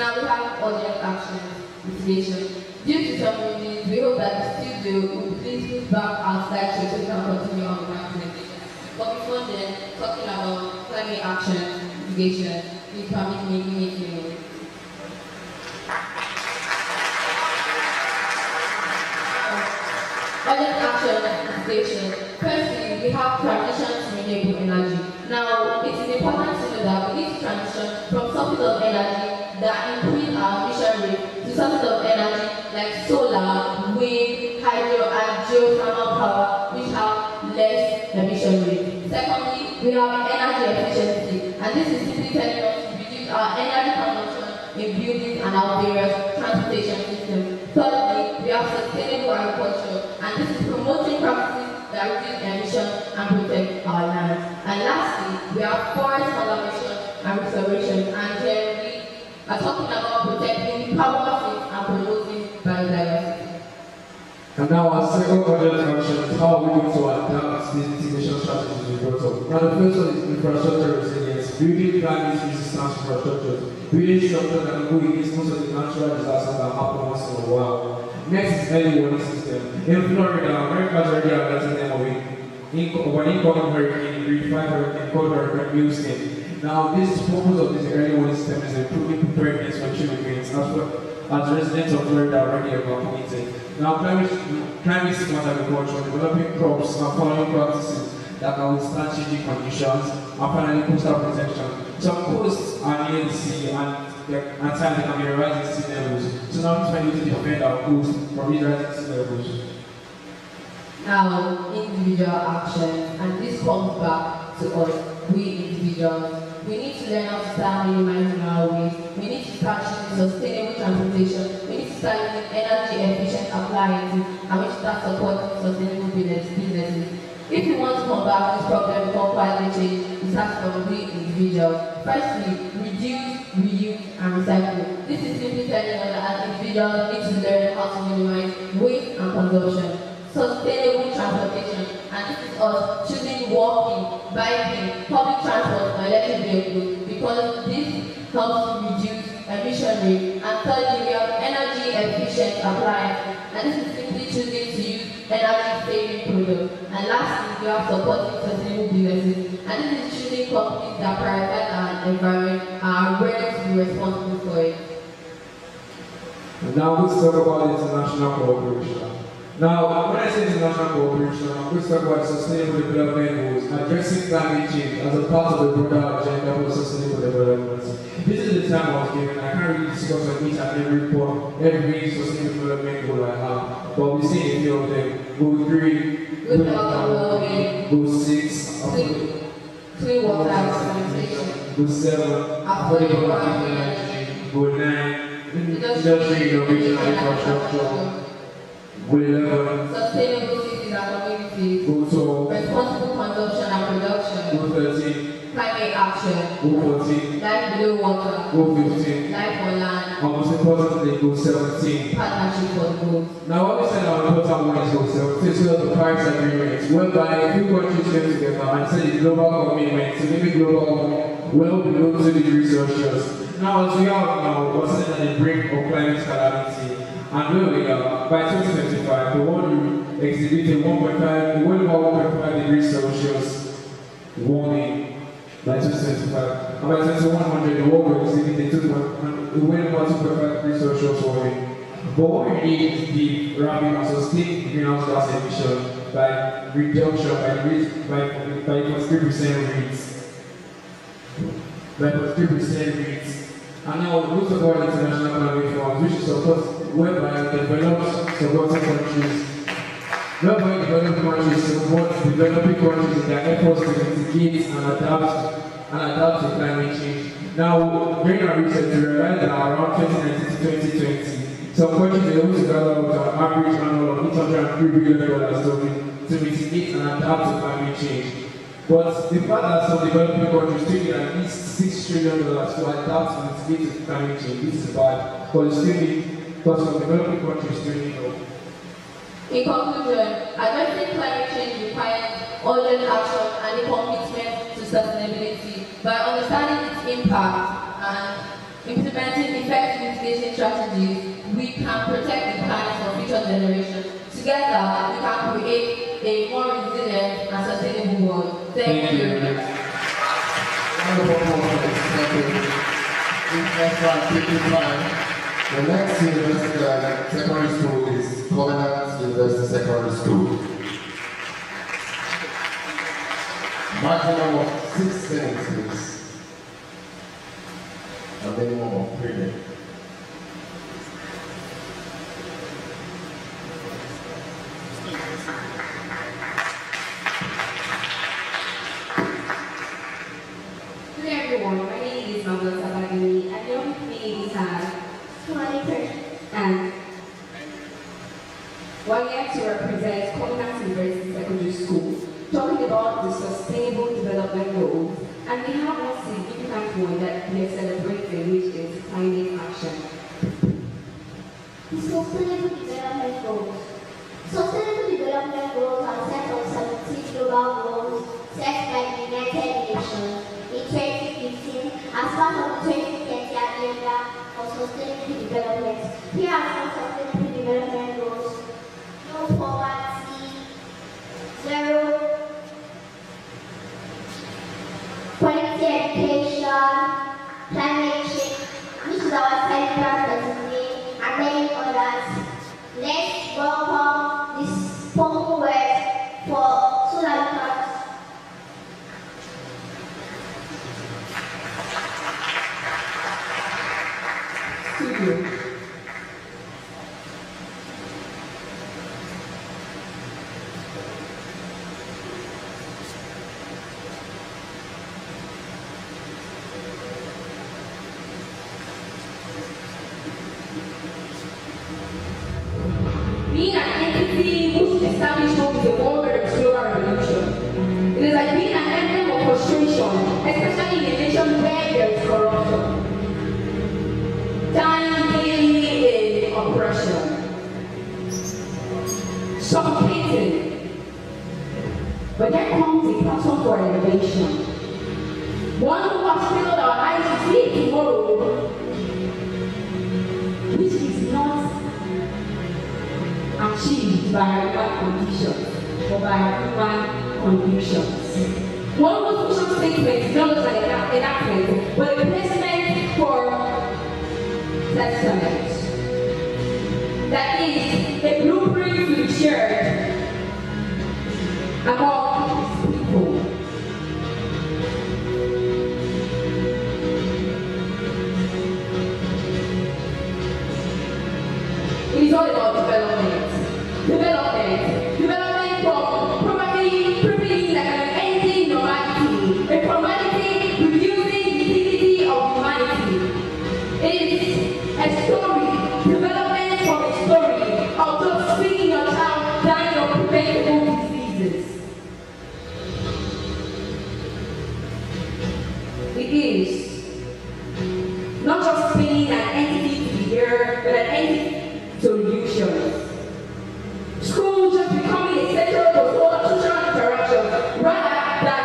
Now we have urgent actions, mitigation. Due to some reasons, we hope that the studio will please move back outside so we can continue on with our presentation. But before then, talking about climate action, mitigation, please permit me to make you. Urgent action and mitigation. Firstly, we have transition to renewable energy. Now, it is important to know that we need to transition from sources of energy that increase our emission rate to sources of energy like solar, wind, hydro, and geothermal power, which have less emission rate. Secondly, we have energy efficiency, and this is simply telling us to reduce our energy consumption in buildings and our various transportation systems. Thirdly, we have sustainable agriculture, and this is promoting practices that reduce emissions and protect our land. And lastly, we have forest conservation and restoration, and here we are talking about protecting power and promoting biodiversity. And now our second urgent action is how we going to adapt these mitigation strategies we brought up. Now the first one is infrastructure resilience, building climate resistance infrastructure, building structure that can go against most of the natural disasters that happen once in a while. Next is early warning system. In Florida, Americans already alerting them of an incoming hurricane, grade 5 hurricane called Hurricane Milton. Now this purpose of this early warning system is improving preparedness for hurricanes as residents of Florida are already evacuated. Now, climate smart agriculture, developing crops and farming practices that can withstand changing conditions, and finally coastal protection. Some coasts are near the sea and at times they can be rising sea levels. So now it's trying to defend our coast from these rising sea levels. Now, individual actions, and this comes back to us, we individuals. We need to learn how to start minimizing our waste. We need to start using sustainable transportation. We need to start using energy efficient appliances, and we need to start supporting sustainable businesses. If we want to combat this problem called climate change, it starts from we individuals. Firstly, reduce, reuse, and recycle. This is simply telling us that as individuals we need to learn how to minimize waste and consumption. Sustainable transportation, and this is us choosing walking, biking, public transport, and electric vehicles because this helps to reduce emission rate. And thirdly, we have energy efficient appliances, and this is simply choosing to use energy saving products. And lastly, we have supporting sustainable businesses, and this is choosing companies that prioritize our environment and are ready to be responsible for it. And now let's talk about international cooperation. Now, when I say international cooperation, I'm going to talk about sustainable development goals, addressing climate change as a part of the broader agenda for sustainable development. This is the time I was given. I can't really discuss on each and every sustainable development goal I have, but we see a few of them. Goal 3, goal 6, clean water and sanitation. Goal 7, affordable energy. Goal 9, industry innovation and infrastructure. Goal 11, sustainable cities and communities. Goal 12, responsible consumption and production. Goal 13, climate action. Goal 14, life below water. Goal 15, life on land. and most importantly, Goal 17. Partnership for the goals. Now, what we said our important one is Goal 17, so the Paris Agreement, whereby a few countries came together and said the global commitment to limit global warming well below 2 degrees Celsius. Now, as we are now, we're sitting at the brink of climate calamity. And where we are, by 2025, the world will exhibit a 1.5 degrees Celsius warming by 2025. And by 2100, the world will exhibit a 1.5 degrees Celsius warming. But what we need is the rapid and sustained greenhouse gas emission by reduction by 43% rates. By 43% rates. And now, most of our international climate funds, which support whereby developed supporting countries, whereby developing countries support developing countries in their efforts to mitigate and adapt to climate change. Now, during our research, we realized that around 2019 to 2020, some countries were able to gather up to an average annual of $803 billion to mitigate and adapt to climate change. But the fact that some developing countries still need at least $6 trillion to adapt and mitigate to climate change, this is bad, because some developing countries still need help. In conclusion, addressing climate change requires urgent action and a commitment to sustainability. By understanding its impact and implementing effective mitigation strategies, we can protect the planet for future generations. Together, we can create a more resilient and sustainable world. Thank you. The next university secondary school is Covenant University Secondary School. Maximum of 6 minutes, please. A minimum of 3 minutes. Hello everyone, my name is Mabel Sabagini, and along with me we have and we're here to represent Covenant University Secondary School, talking about the Sustainable Development Goals, and we have one significant one that we are celebrating, which is climate action. The Sustainable Development Goals. Sustainable Development Goals are set on 17 global goals set by the United Nations in 2015 as part of the 2030 Agenda for Sustainable Development. Here are some Sustainable Development Goals: no poverty, zero quality education, climate change, which is our central for today, and many others. Let's welcome this spoken word for so that we can Studio. Being an entity whose established hope is a war with global revolution. It is like being an emblem of frustration, especially in a nation where there is corruption. Dying daily in oppression. Suffocating. But there comes a platform for elevation. One who has filled our eyes to see tomorrow, which is not achieved by human conditions or by human convictions. One whose vision statement is not just an enactment, but a placement for testament. That is a blueprint to be shared among people. It is all about development. Development from probably preventing like an ending normality, a formality reducing the dignity of humanity. It is a story, development from a story of just seeing your child dying of preventable diseases. It is not just being an entity to be here, but an entity solutions. School just becoming a center for social interaction rather than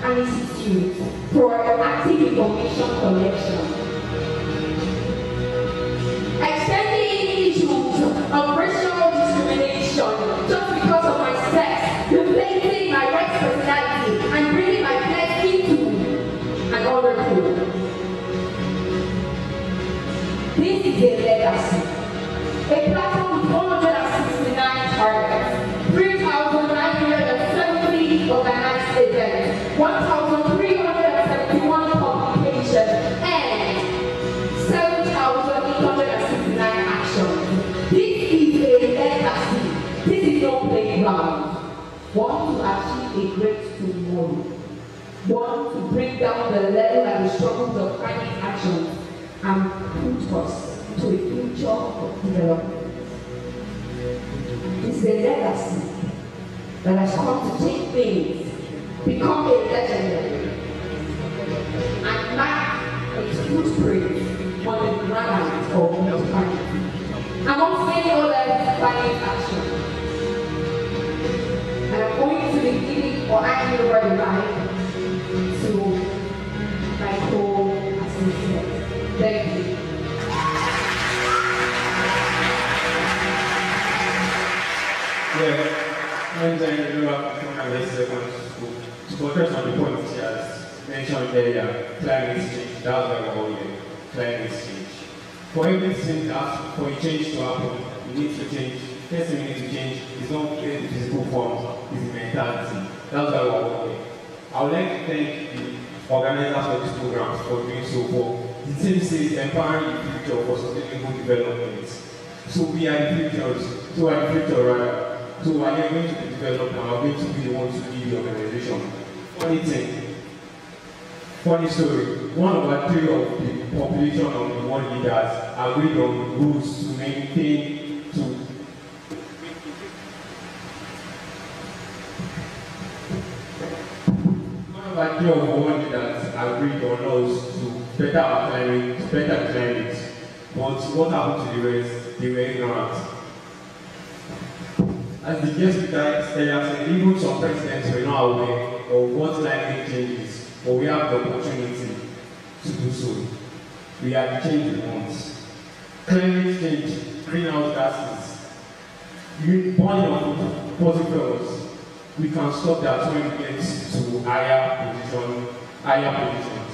an institute for active information collection. Extending issues of racial discrimination just because of my sex, deflating my white personality, and bringing my flesh into another pool. This is a legacy. A platform with 169 targets, 3,970 organized events, 1,371 publications, and 7,869 actions. This is a legacy. This is no playground. One to achieve a great tomorrow. One to bring down the level and the struggles of climate actions and put us to a future of development. It's a legacy that has come to take things, become a legendary, and mark its footprint on the ground of humanity, amongst many other climate actions. And I'm going to be giving or handing over the mic to my co-assistant. Thank Yeah, and then you have from my second school. To focus on the point he has mentioned earlier, climate change, that's why we're all here. Climate change. For everything that for a change to happen, you need to change. First thing you need to change is not the physical forms, it's the mentality. That's why we're all here. I would like to thank the organizers of this program for doing so for the team says empowering the future for sustainable development. So we are the futures, so are the future rather. So we are going to be developed and we are going to be the ones to lead the organization. Funny thing, funny story, one over 3 of the population of the world leaders agreed on rules to maintain, to one over 3 of the world leaders agreed on laws to better our climate, to better the climate. But what happened to the rest? They were ignorant. As the guest speaker earlier said, even some presidents were not aware of what climate change is, but we have the opportunity to do so. We are the change we want. Climate change, greenhouse gases, burning of fossil fuels, we can stop that when we get to higher positions.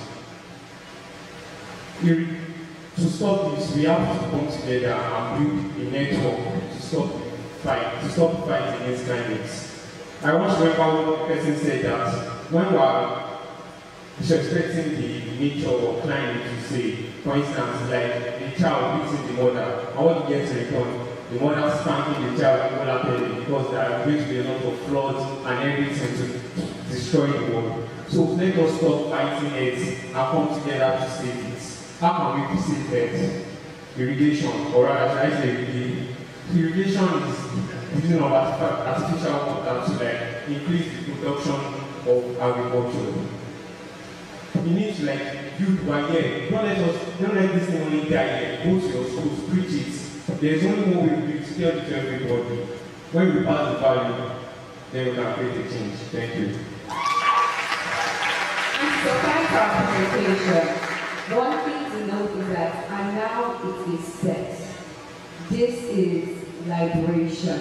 To stop this, we have to come together and build a network to stop the fight against climate. I want to remember one person said that when we are disrespecting the nature of climate, to say, for instance, like a child beating the mother, and what you get to return, the mother spanking the child voluntarily because there are going to be a lot of floods and everything to destroy the world. So let us stop fighting it and come together to save it. How can we save it? Irrigation, or rather, should I say irrigation is using of artificial water to like increase the production of agriculture. You need to like build one year. Don't let this thing only die here. Go to your schools, preach it. There's only one way to tell it to everybody. When we pass the value, then we can create a change. Thank you. And so thanks for our presentation. One thing to note is that, and now it is set. This is liberation.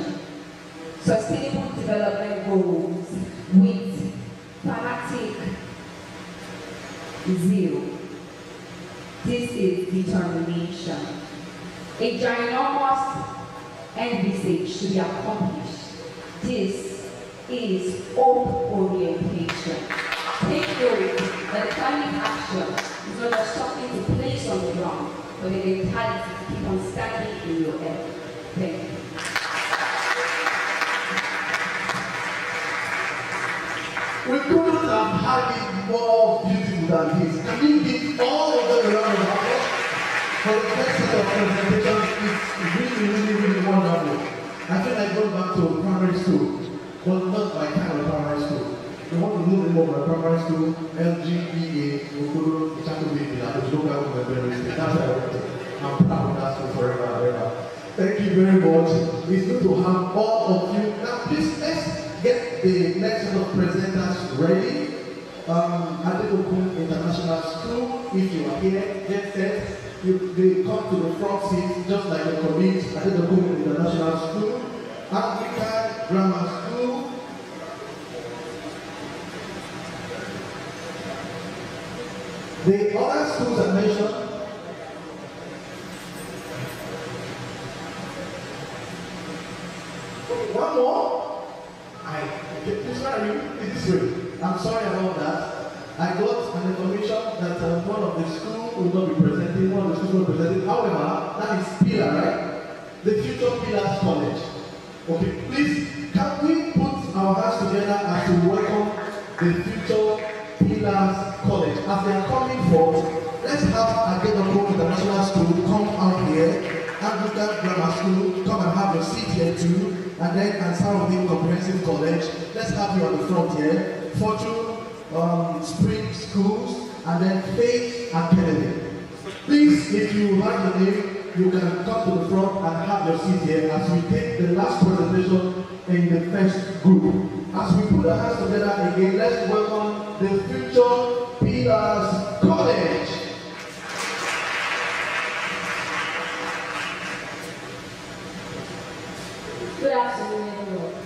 Sustainable development goals with fanatic zeal. This is determination. A ginormous envisage to be accomplished. This is hope orientation. Take note that climate action is not just something to place on the ground, but a mentality to keep on standing in your head. Thank you. We couldn't have had it more beautiful than this. Can you give all of them a round of applause for the first set of presentations? It's really wonderful. I feel like going back to primary school, but not my kind of primary school. We want to move in over primary school, LGBA, Okoro, Ichakobe, and local government. That's why I went to. I'm proud of that school forever and ever. Thank you very much. It's good to have all of you. Now, please, let's get the next set of presenters ready. Adeokun International School, if you are here, get set. They come to the front seat, just like your colleagues. Adeokun International School, Anglican Grammar School, the other schools I mentioned. One more. This one, is this way. I'm sorry about that. I got an information that one of the schools will not be presenting, one of the schools will be presenting. However, that is Pillar, right? The Future Pillars College. Okay, please, can we put our hands together as we welcome the Future Pillars College? As they are coming forth, let's have Adeokun International School come out here. Anglican Grammar School, come and have your seat here too. And then Ansarudin Comprehensive College, let's have you on the front here. Fortune Spring Schools, and then Faith Academy. Please, if you like the name, you can come to the front and have your seat here as we take the last presentation in the first group. As we put our hands together again, let's welcome the Future Pillars College. Good afternoon, everyone.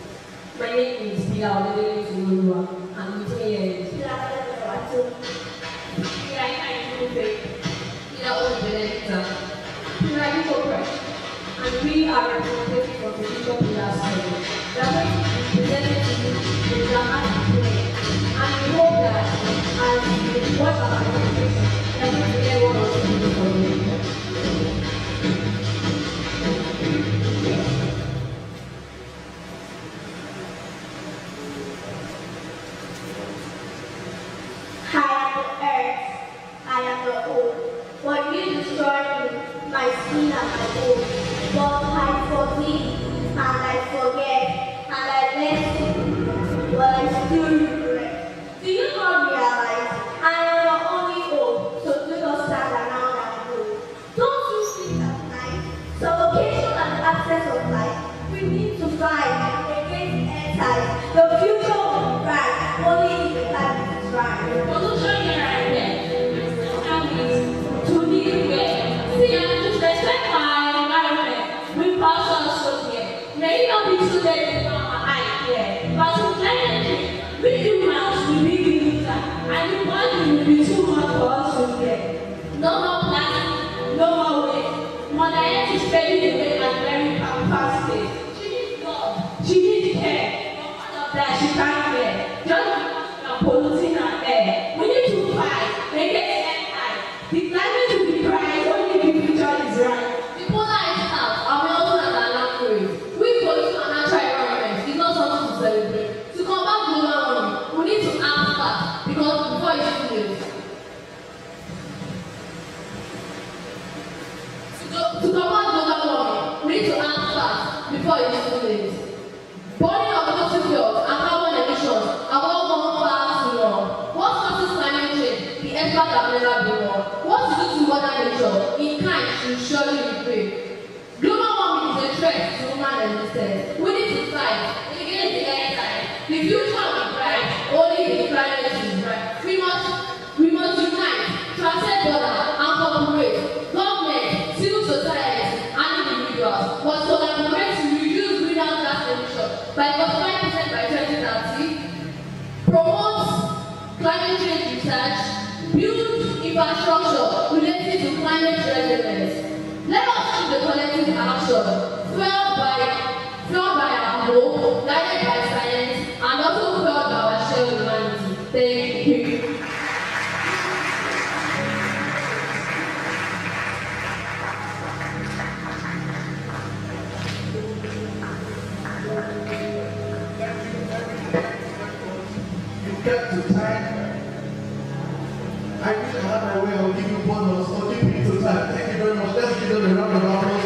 name is Pila Oledele Tulua. I'm 18 years. Pila Oledele. And we are representative from the Bishop Pila School. We are going to be presenting to you the dramatic play. And we hope that as you watch our presentation, you are going to hear what we're going to do for you. I am the old. When you destroy me, my skin and my bone. But I forgive, and I forget, and I let you, but I still regret. Do you not realize I am your only hope? So do not stand around and go. Don't you sleep at night? Suffocation and absence of life. We need to fight against entities. The future will be bright, only if the time is right. Pollution here and there. To live well. See, and to respect my environment, we pass on so here. May it not be too late to come alive here. But to climate change, we humans will be the winter, and the body will be too much for us to get. No more plastic, no more waste. Mother Earth is fading away at very fast pace. She needs love, she needs care. But all of that she can't get. Just because we are polluting our air. We need to fight against the climate will be bright only if the future is right. The polar ice caps are melting at an alarming rate. We pollute our natural environment is not something to celebrate. To combat global warming, we need to act fast because before it's too late. To combat global warming, we need to act fast before it's too late. Burning of fossil fuels and carbon emissions have all gone far too long. What causes climate change? The experts have never been wrong. What to do to mother nature in kind should surely be paid. Global warming is a threat to human existence. We need to fight against the entities. The future will be bright only if the climate is right. We must unite, transcend borders and cooperate. Government, civil society, and individuals must collaborate to reduce greenhouse gas emissions by 45% by 2030. Promote climate change research. Build infrastructure related to climate resilience. Let us take the collective action fueled by our hope, guided by science, and also fueled by our shared humanity. Thank you. You kept to time. I wish I had my way of giving you bonus or keeping it to time. Thank you very much. Let's give them a round of applause.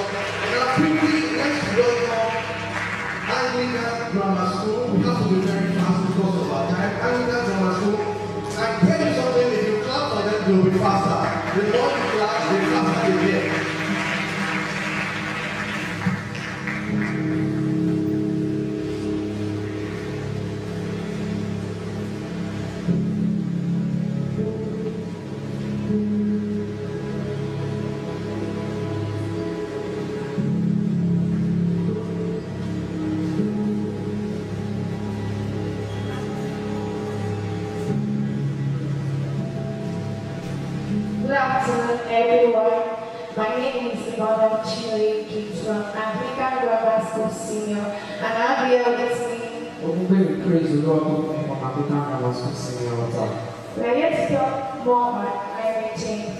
Now quickly, let's welcome Anglican Grammar School. We have to be very fast because of our time. Anglican Grammar School. I tell you something, if you clap for them, they'll be faster. The more you clap, the faster they get. Good afternoon, everyone. My name is Ivana Chile from Anglican Grammar School Senior, and I'll be here with me. We praise the Lord from Anglican Grammar School Senior. We are here to talk more on climate change.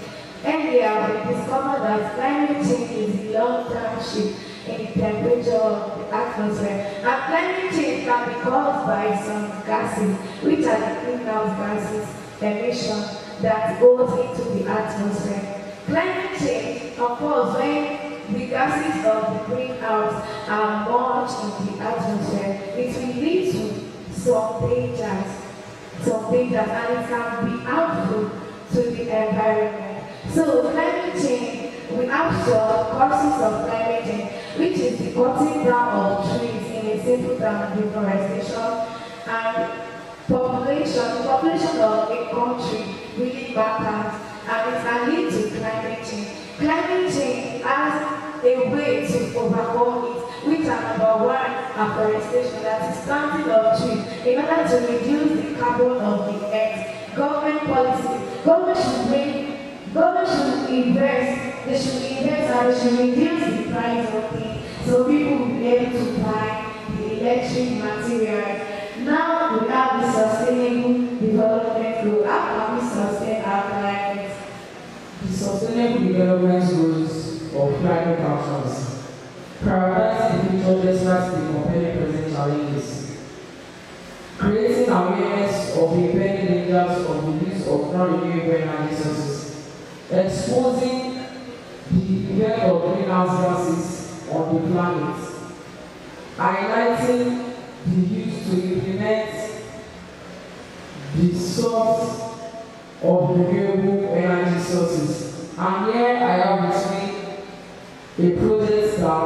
Earlier, we discovered that climate change is the long-term shift in the temperature of the atmosphere, and climate change can be caused by some gases, which are the greenhouse gases emissions that goes into the atmosphere. Climate change occurs when the gases of the greenhouse are much in the atmosphere. It will lead to some dangers, and it can be harmful to the environment. So climate change, we have some causes of climate change, which is the cutting down of trees in a simple term, deforestation, and population of a country really matters, and it can lead to climate change. Climate change has a way to overcome it, which are number one, afforestation, that is planting of trees, in order to reduce the carbon of the earth. Government policy. Government should invest, they should invest and they should reduce the price of things so people will be able to buy the electric materials. Now we have the sustainable development goal. How can we sustain our climate? The sustainable development goals of climate actions prioritize the future despite the compelling present challenges, creating awareness of the impending dangers of the use of non-renewable energy sources, exposing the effect of greenhouse gases on the planet, highlighting the use to implement the source of renewable energy sources. And here I have with me a project that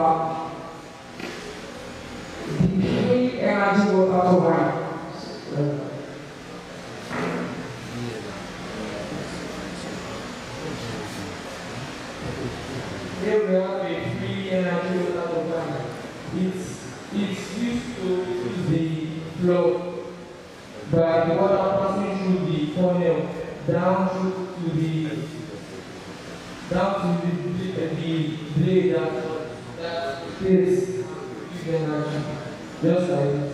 the free energy water turbine. Here we have a free energy water turbine. It's used to use the flow by the water passing through the funnel down to the blade that stays with energy, just like this.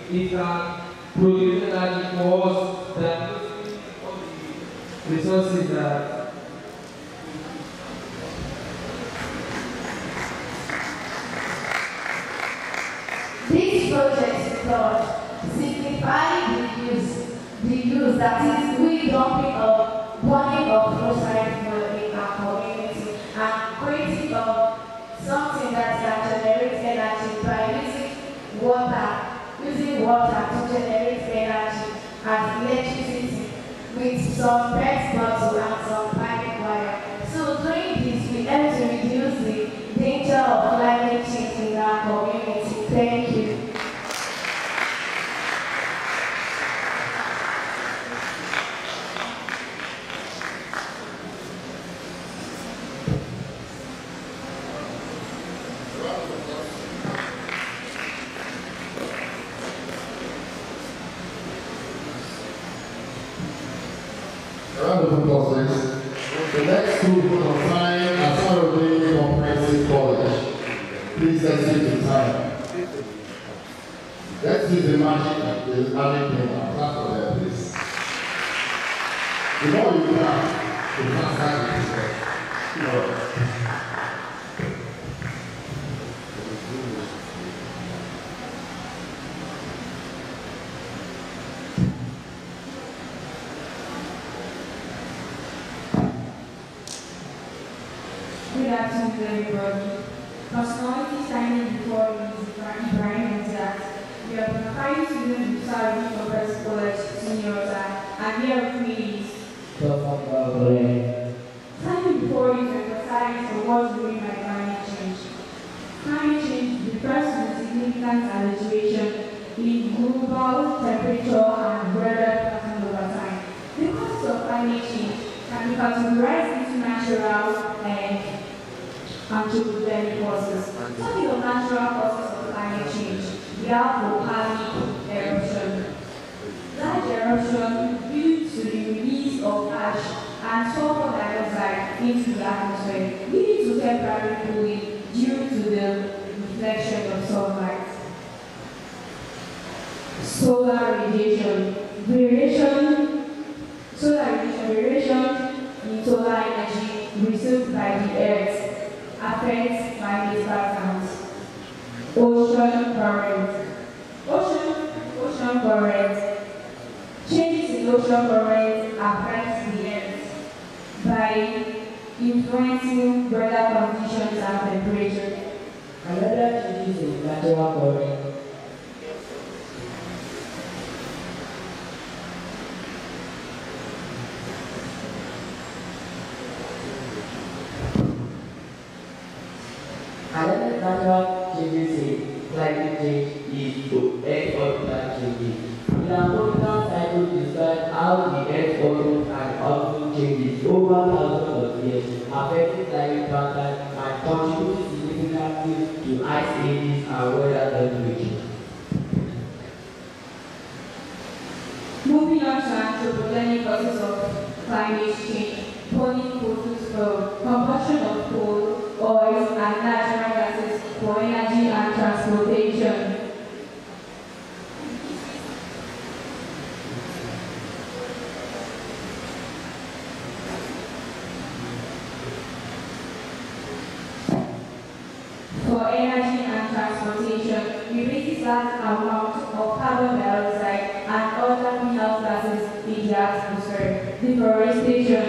It can produce energy for us that all the resources that This project method signifies the use that is we dumping of burning of fossil fuel in our community and creating of something that can generate energy by using water to generate energy as electricity with some PET bottle and some pipe wire. So doing this, we aim to reduce the danger of climate change in our community. Thank you. Round of applause, please. The next group will consign Asarode Comprehensive College. Please let's use the time. Let's use the magic and the adding thing and clap for them, please. The more you clap, the faster it is. Good afternoon, everybody. Personality standing before you is Ibrahim Mizat. We are the 5 students who serve for First College Seniors and here with me is standing before you to emphasize on what's doing by climate change. Climate change refers to the significant alteration in global temperature and weather patterns over time. The causes of climate change can be categorized into natural and anthropogenic causes. Talking of natural causes of climate change, we have volcanic eruption. Large eruption due to the release of ash and sulfur dioxide into the atmosphere, leading to temporary cooling due to the reflection of sunlight. solar radiation. Variation in solar energy received by the Earth affects climate patterns. Ocean currents. Ocean currents. Changes in ocean currents affect the Earth by influencing weather conditions and temperature. Another changes in natural current. Another natural changes in climate change is Earth orbital changes. The orbital cycle describes how the Earth's orbit and altitude changes over thousands of years, affecting climate patterns and contributing significantly to ice ages and weather temperature. Moving on to anthropogenic causes of climate change, burning fossil fuels, combustion of coal, oil, and natural gases for energy and transportation. For energy and transportation, we release large amounts of carbon dioxide and other greenhouse gases in the atmosphere. Deforestation.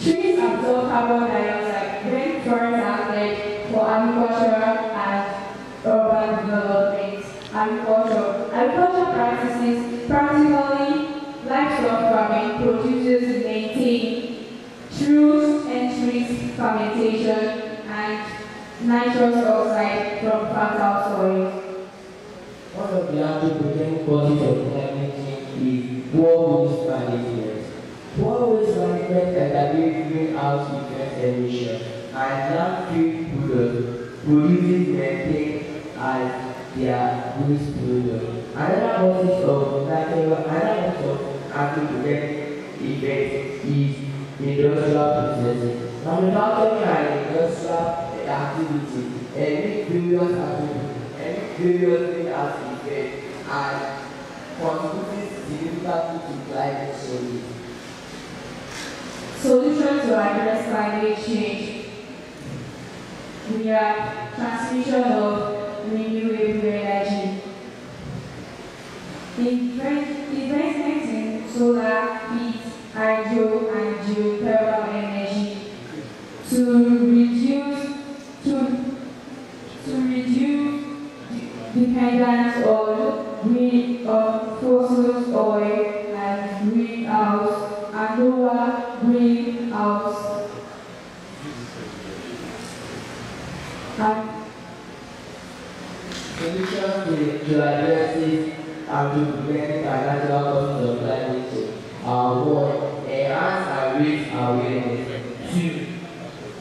Trees absorb carbon dioxide when forests are cleared for agriculture and urban development. Agriculture practices, practically livestock farming, produces methane through enteric fermentation and nitrous oxide from fertile soil. One of the anthropogenic causes of climate change is poor waste management. Poor waste management exacerbates greenhouse gas emissions and landfill produces methane as their waste product. Another cause of anthropogenic events is industrial processes. Manufacturing and industrial activity emit various greenhouse effects and contributes significantly to climate change. Solutions to address climate change. We have transmission of renewable energy. Investments in solar, heat, hydro, and geothermal energy to reduce dependence on fossil oil and greenhouse and lower greenhouse Solutions to address this and to prevent and natural causes of climate change are: 1. Enhance and raise awareness.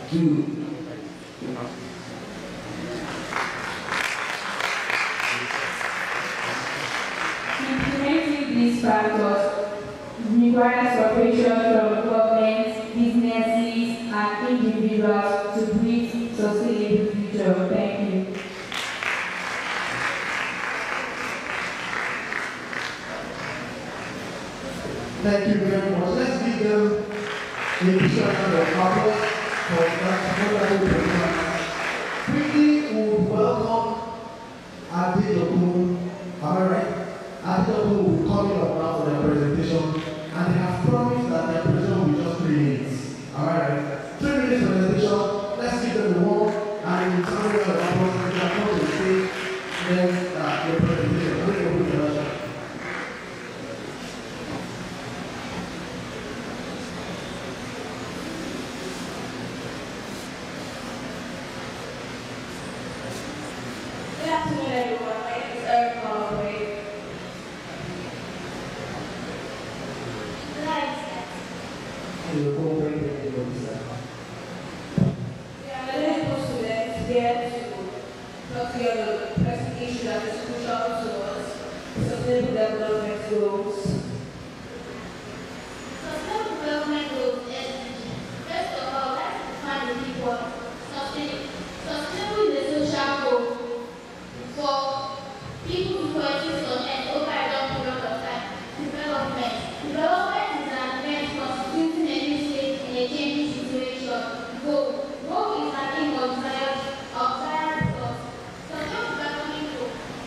2. Implementing these factors requires cooperation from governments, businesses, and individuals to build sustainable future. Thank you. Thank you very much. Let's give them a big round of applause for that wonderful performance. Quickly, we will welcome Adedogun. Am I right? Adedogun will be coming up now for their presentation, and they have promised that their presentation will be just 3 minutes. Am I right? 3 minutes presentation. Let's give them the warm and a round of applause. They are coming to stage. Then the presentation. Bring your presentation. Good afternoon, everyone. My name is Eric Holloway. We are medical students here to talk to you about the pressing issue that is crucial to us, sustainable development goals. Sustainable development goals, SDG. First of all, let's define the key word. Sustainable is a social goal for people to coexist on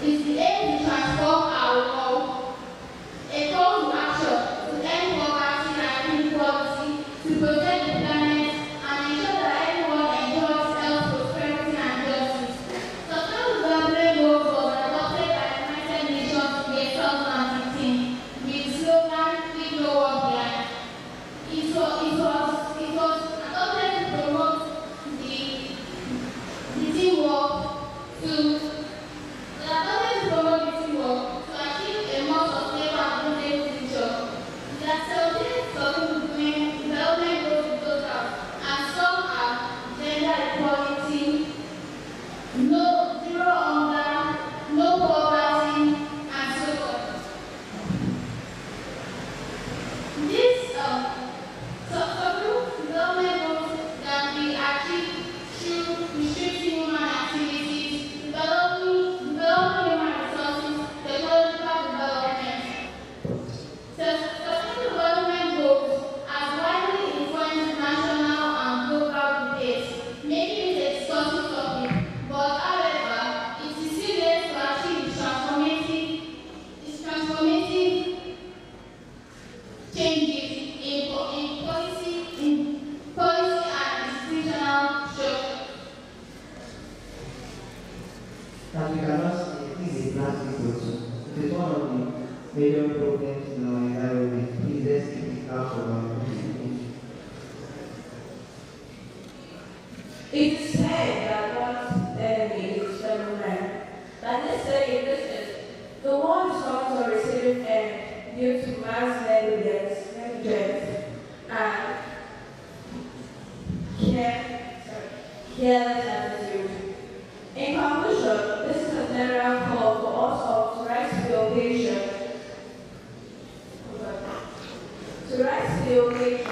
is the aim to transform our world. A call to action to end poverty and inequality, to protect the planet, and ensure that everyone enjoys health, prosperity, and justice. Sustainable Development Goals was adopted by the United Nations in 2015 with the slogan "Leave no one behind." It was adopted to promote the teamwork to achieve a more sustainable and sustainable future. There are 17 development goals in total, and some are gender equality, zero hunger, no poverty, and so on. These sustainable development goals can be achieved through restricting human activities, developing human resources, technological development. Sustainable development goals have widely influenced national and global debates, making it a discussive topic. But however, it is still yet to achieve its transformative changes in policy and institutional structure. As we cannot see, this is a plastic bottle. It is one of the major problems in our environment. Please let's keep it out of our community. It is said that God's enemy is fellow man. That is saying this is the world is coming to a receiving end due to mass negligence and careless attitude. In conclusion, this is a general call for us all to rise to the occasion. To rise to the occasion.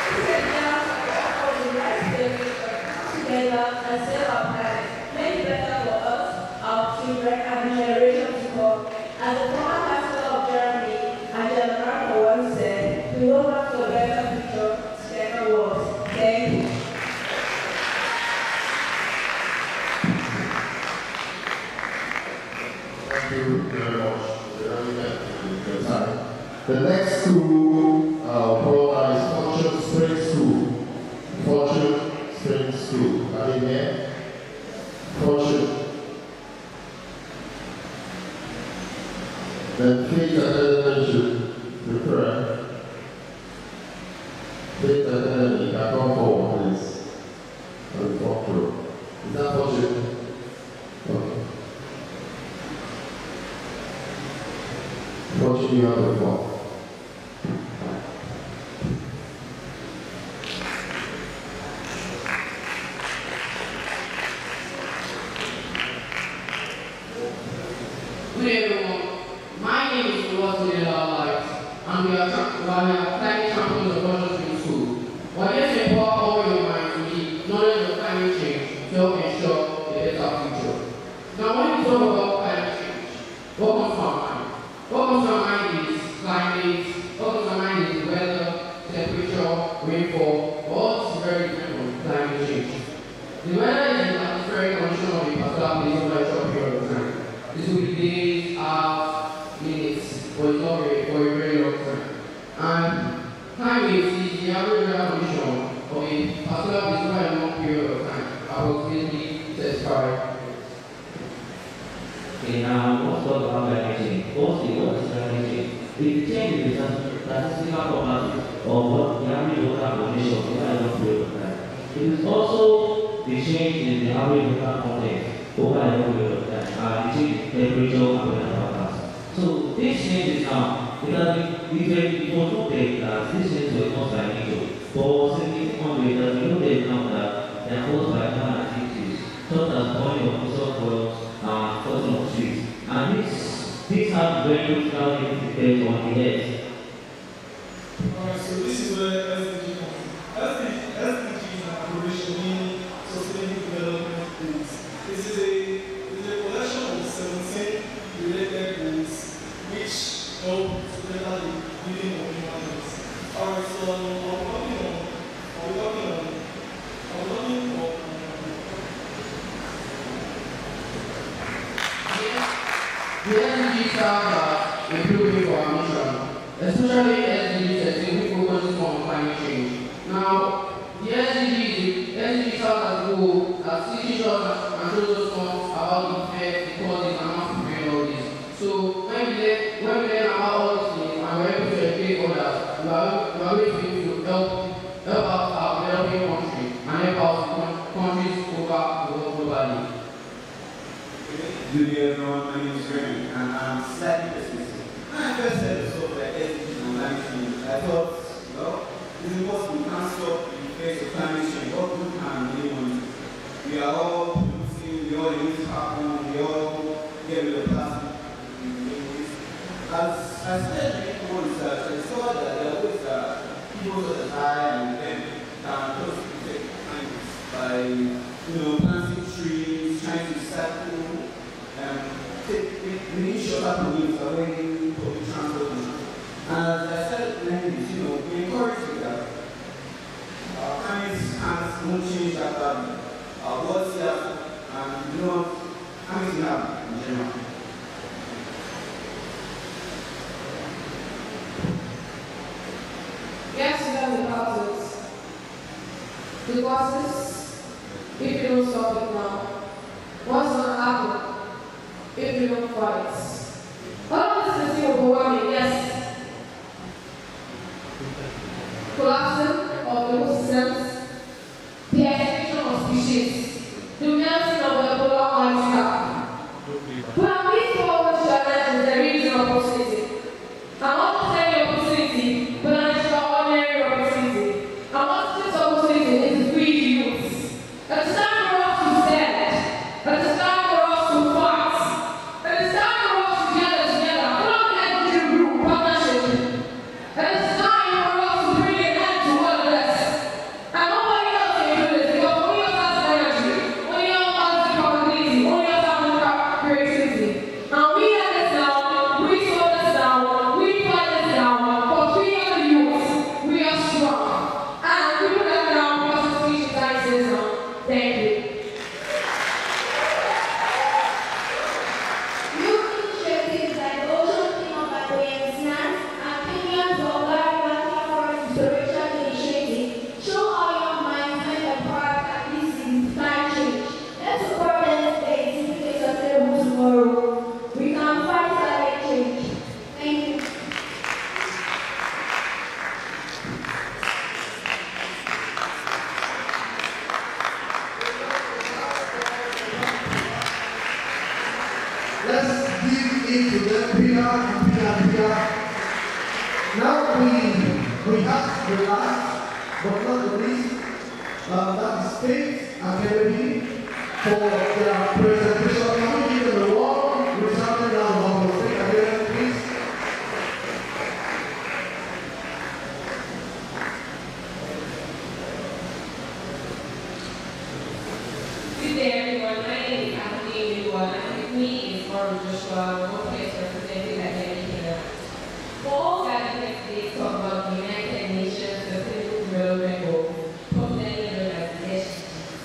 This is a general call for us to rise to the occasion, come together and save our planet, make it better for us, our children, and the generations to come. As the former pastor of Germany, Angela Merkel once said, we go back to a better future, together world. Thank you. Thank you very much. Your time. The next school program is Fortune Spring School. Fortune Spring School. Are you here? Fortune. Then Faith Academy should prepare. Faith Academy can come forward, please. On the front row. Is that Fortune? Okay. Fortune, you have the floor. Good everyone. My name is Oluwatimi Light, and we are climate champions of Fortune School. We're here to empower all your minds to need knowledge of climate change to help ensure a better future. Now, when we talk about climate change, what comes to our mind? What comes to our mind is climate, what comes to our mind is weather, temperature, rainfall, but all is very different from climate change. The weather is the atmospheric condition of a particular place over a short period of time. This will be days, hours, minutes, but it's not for a very long time. And climate is the average weather condition of a particular place over a long period of time, approximately 35. Okay, now let's talk about climate change. Firstly, what is climate change? It changes the statistical property of what the average water condition over a long period of time. It is also the change in the average water content over a long period of time, and the change in temperature and weather patterns. So these changes now, it was noted that these changes were caused by nature, but significantly it has been noted now that they are caused by human activities, such as burning of fossil fuels and cutting of trees. And this has very critical effects on the earth. Alright, so this is where SDG comes in. SDG is an abbreviation meaning Sustainable Development Goals. This is a collection of 17 related goals which help to better the living of human beings. Alright, so I'm working on The SDGs serve as a blueprint for our mission, especially SDG 13, which focuses on climate change. Now, the SDG serve as a goal that teaches us and shows us more about the effects, the causes, and how to prevent all this. So, when we learn about all these things and we're able to educate others, we are able to help out our developing country and help out countries over the world globally. Good day, everyone. My name is Remy, and I'm slightly pessimistic. When I first heard the stuff like SDGs and climate change, I thought, well, it's impossible. We can't stop the effects of climate change. What good can anyone do? We are all polluting, we all need to happen, we all get rid of plastic. As I started doing more research, I saw that there are ways that people such as I and them can just protect the climate by, planting trees, trying to recycle. Making sure that police are wearing public transport. And as I said, we encourage that our climate won't change that badly. Our world's here, and climate is here in general. Yes, we have the causes. The causes, if you don't stop it now, what's going to happen? If you don't fight. All of this is overwhelming, yes. Collapsing of ecosystems, the extinction of species, the melting of the polar ice cap. But amidst all these challenges, there is an opportunity. I'm not saying the opportunity, but an extraordinary opportunity. And what this opportunity is we youth. It's time for us to stand. It's time for us to fight. It's time for us to gather together, put on the energy group partnership. It's time for us to bring an end to all of this. And nobody else can do this because only us has the energy, only us has the capability, only us has the creativity. And we have this now, we slow this down, we fight this down, but we are the youth, we are strong. And we put that down because the speech guys says now. Thank you. Youth initiatives like the Ocean Cleanup by Oceanians and Kenya's Wildlife Planting Forest Restoration Initiative show how young minds make empowered and lead climate change. Let's support them today to make a sustainable tomorrow. We can fight climate change. Thank you. Let's give it to them, Peter and Peter. Now we have the last, but not the least, that is State Academy for their presentation. Can we give them a warm resounding round of applause? State Academy, please. Good day, everyone. My name is Anthony Liwa, and with me is Mauro Joshua, one place representing Academy Kenya. For all gathering today to talk about the United Nations Sustainable Development Goals, popularly known as the SDGs.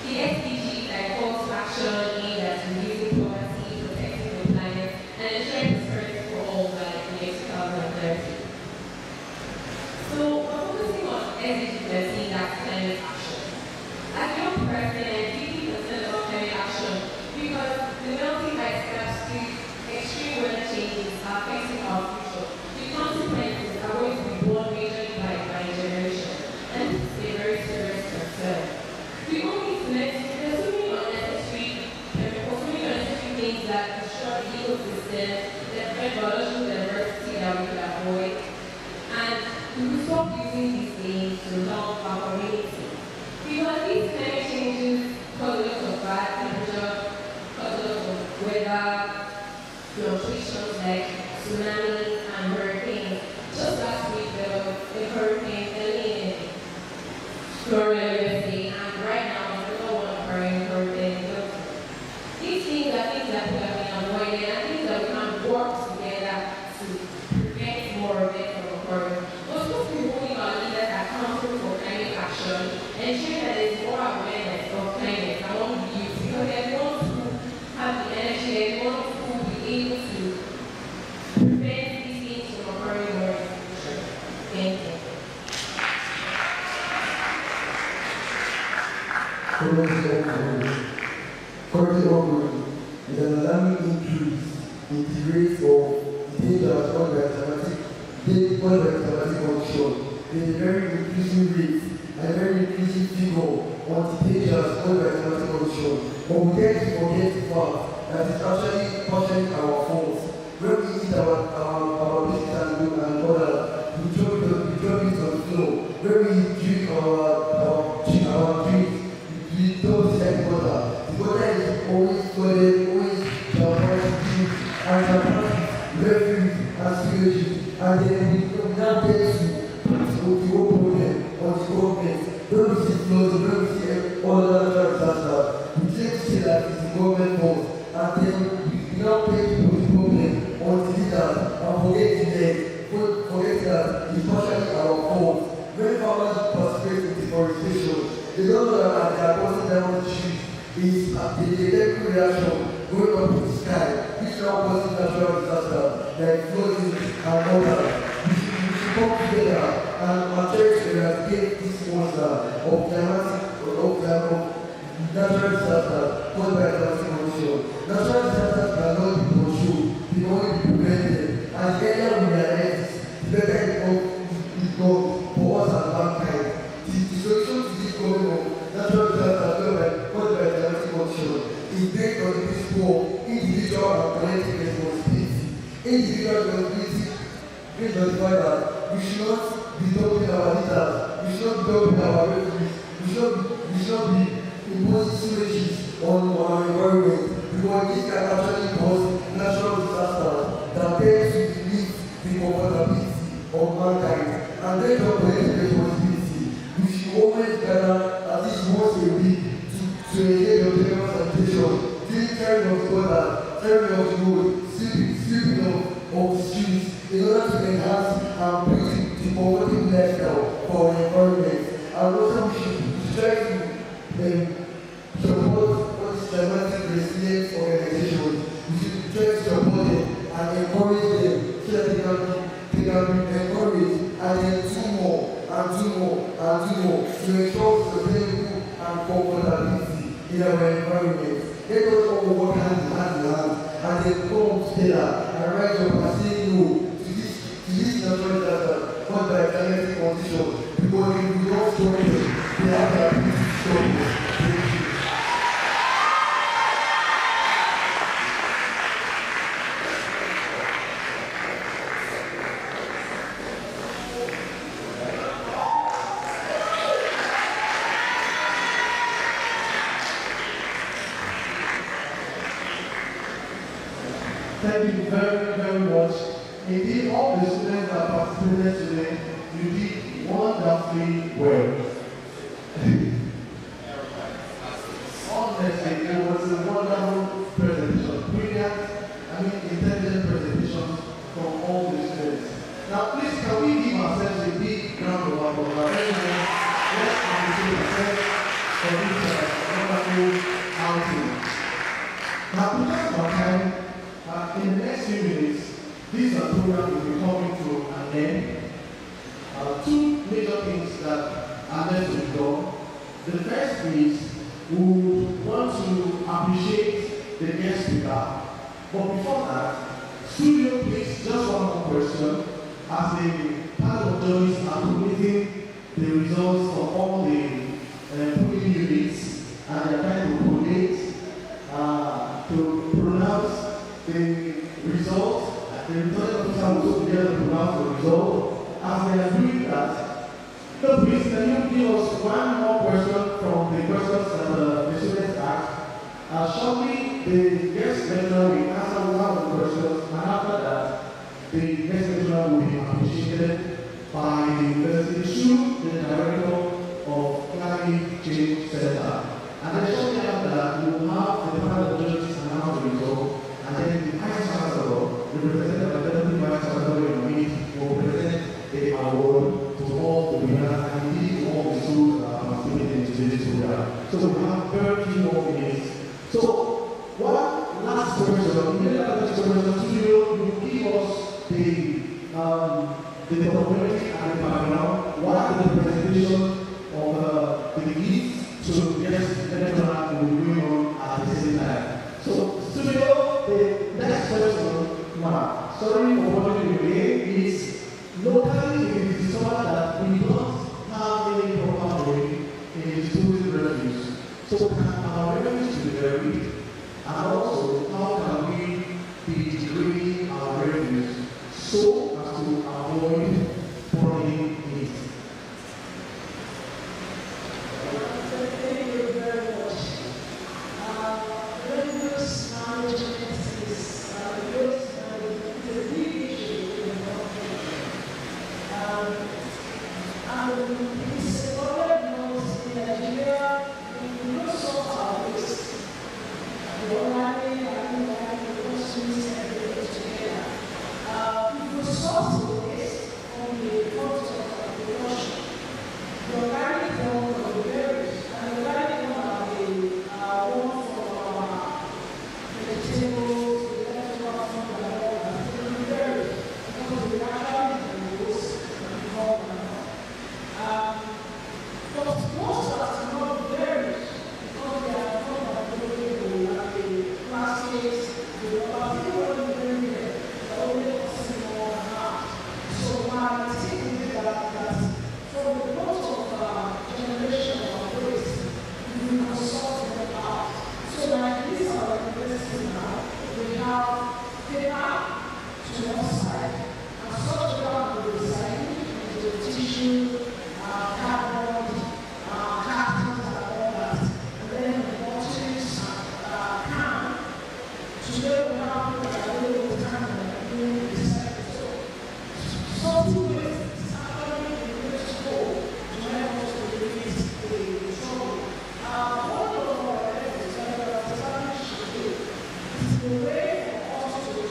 The SDGs are calls to action aimed at reducing poverty, protecting the planet, and ensuring prosperity for all by the year 2030. So, we're focusing on SDG 13, that's climate action. As a young person, I'm deeply concerned about climate action because the melting ice caps, extreme weather changes are affecting our future. The consequences are going to be borne majorly by my generation, and this is a very serious concern. We only there's so many unnecessary things that destroy the ecosystem, that threat biological diversity that we can avoid, and we will stop using these things to help our community. Because these climate changes cause a lot of bad temperature, cause a lot of weather fluctuations like tsunamis and hurricanes. Just last week there was a hurricane in Florida, USA, and right now there's another one occurring in Florida. These things are things that we have been avoiding and things that we can work together to prevent more of it from occurring. We're supposed to be holding our leaders accountable for climate action, ensuring that there's more currently ongoing is an alarming increase in the rate of dangers caused by traumatic condition. There is a very increasing rate and a very increasing figure on the dangers caused by traumatic condition. But we tend to forget the fact that it's actually partially our fault. When we eat our biscuits and water, we drop it on the floor. When we drink our drink, we don't set water. The water is always flooded, always juice and refuse and sewage. And then we now get to the whole problem on the government. When we see floods, when we see all other disasters, we tend to say that it's the government fault. And then we now pay the problem on the leaders and forget that it's partially our fault. When farmers participate in deforestation, they don't know that they are causing down the trees. It's a chemical reaction going up in the sky, which now causes natural disasters like flooding and others. We should come together and try to eradicate this monster of natural disasters caused by climatic condition. Natural disasters cannot be controlled, they can only be prevented. And the earlier we realize this, the better it becomes for us as mankind. The solution to this problem of natural disasters caused by climatic condition is based on the principle of individual and collective responsibility. Individual responsibility brings us that we should not be dumping our leaders, we should not be dumping our refugees, we should not be imposing sewages on our environment, because this can actually cause natural disasters that tend to limit the vulnerability of mankind. And based on collective responsibility, we should always gather at least once a week to engage on general sanitation, cleaning of the water, clearing of the road, sweeping of the streets, in order to enhance and build the positive lifestyle for our environment. And also we should try to support all these climatic resilient organizations. We should try to support them and encourage them so that they can be encouraged and then do more to ensure sustainable and comfortability in our environment. Let us all work hand in hand and then come together and rise up and say no to this natural disaster caused by climatic conditions, because if we don't stop them, they have the ability to stop us. Thank you. Thank you very, very much. Indeed, all the students that participated today, you did wonderfully well. Honestly, it was a wonderful presentation. Brilliant, intelligent presentations from all the students. Now, please, can we give ourselves a big round of applause? Let's appreciate ourselves for this wonderful outing. Now, because of our time, in the next few minutes, this program will be coming to an end. Two major things that are left to be done. The first is we want to appreciate the guest speaker. But before that, studio, please, just one more question. As the panel of judges are committing the results of all the polling units, and they are trying to collate to pronounce the result, the returning officer will also be able to pronounce the result. As they are doing that, so please, can you give us one more question from the questions that the students asked? Shortly, the guest lecturer will answer one of the questions, and after that, the guest lecturer will be appreciated by the university through the director of Climate Change Center. And then shortly after that, we will have the panel of judges announce the result. And then the Vice Chancellor, represented by the Deputy Vice Chancellor in the meet, will present the award to all the winners and indeed to all the schools that are participating in today's program. So we have very few more minutes. So, one last question, in the last question, studio, you give us the documentary and the background, what is the presentation of the gifts to So yes, lecturer will be going on at the same time. So studio, the next question, one, sorry for bothering you again, is locally it is discovered that we don't have any proper way in distributing revenues. So can our revenues be varied? And also, how can we be degrading our revenues so as to avoid borrowing it? Thank you very much. Revenues management is a big issue in the country. And it's a problem because in Nigeria, we don't solve our waste. We already the questions everything together. If we solve the waste from the point of production, the organic one of the berries and the organic one of the one from our vegetables, the leftover from the berries, because we actually use involved in that. But most of us are not berries because they are not available like the plastics, the rubber, people don't bring them, they're only costing more than that. So my take is that from the point of generation of waste, we consult them out. So like this our university now, we have paper to one side, and such paper will be recycled into tissue, cardboard, cartons and all that. And then the bottles and can. Today we have people that are able to can and doing recycling. So something waste actually the way to go to help us to release the trouble. One of our efforts that we are established today is the way for us to be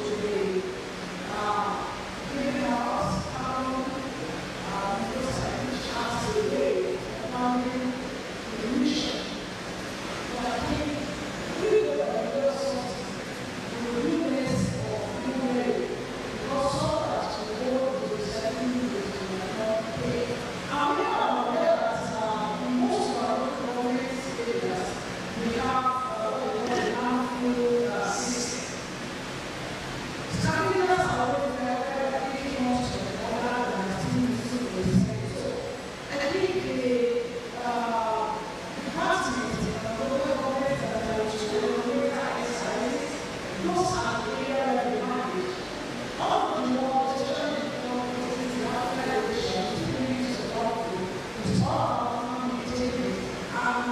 giving us because I wish as a way of finding the mission. But I think we will do something. We will do this or do it because so that we go to the second pay. And we are aware that in most of our government areas, we have what we call the landfill system. Scandinavians are always very picking up to the order and still using the same. So I think the department and the local government that are to exercises, those are the areas where we manage. All of the more, especially the government, the organization, the use of government, is all about maintaining. And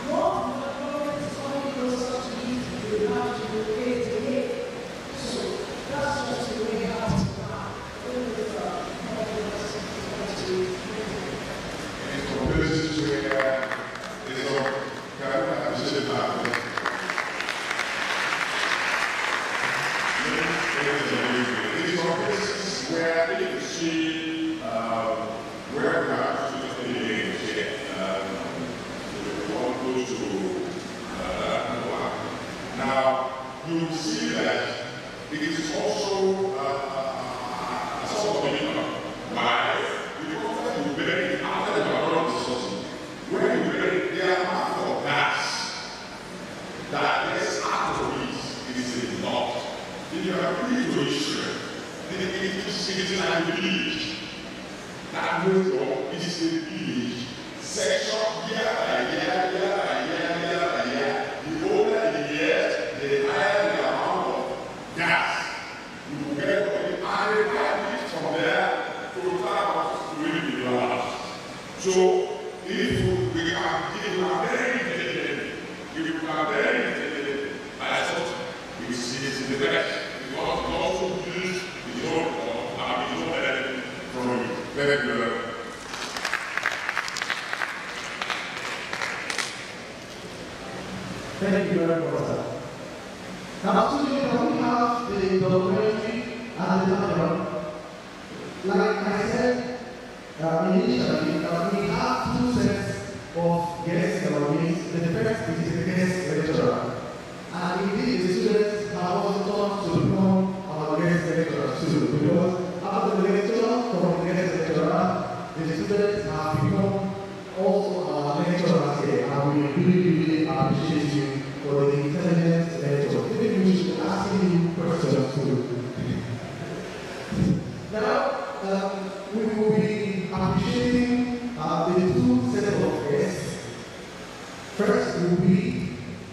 more of the government is coming closer to it, we have to locate again. So that's just the way it has to be. Where you can see where we are students here. We want close to now, you will see that it is also a sort of minimum. Why? Because you bury it after the background resources. When you bury it, there are amount of gas that is out of it is not. If you are really to issue it is like a village. That means it is a village. Section year by year, year by year, year by year. The older the years, the higher the amount of gas you will get from it. And the pipe is from there to the house to really be large. So if we are very intelligent, I thought it is the best. Because we also use the old from it. Very good. Thank you very much, sir. Now, students, we have the documentary and the background. Like I said initially, we have two sets of guests in our meetings. The first is the guest lecturer. And indeed, the students have also taught to become our guest lecturers too. Because after the lecture from the guest lecturer, the students have become also our lecturers here. And we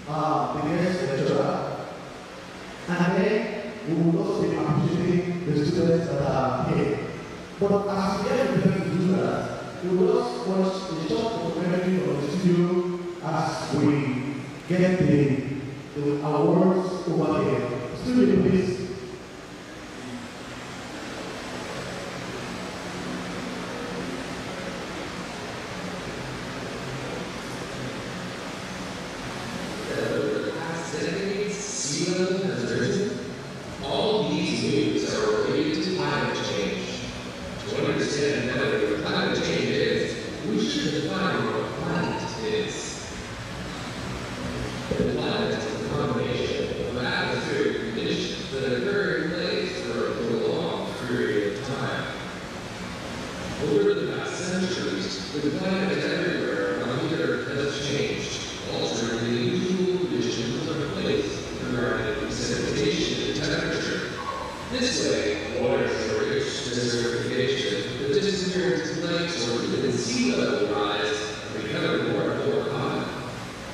the guest lecturer, and then we will also be appreciating the students that are here. But as we get prepared to do that, we will just watch a short documentary of the studio as we get the awards over here. Studio, please. All these news are related to climate change. To understand better what climate change is, we should define what a planet is. The planet is a combination of atmospheric conditions that occur in place for a prolonged period of time. Over the past centuries, the climate everywhere around the Earth has changed, altering the usual conditions of place regarding precipitation and temperature. This way, water shortage, desertification, the disappearance of lakes, or even sea level rise become more and more common.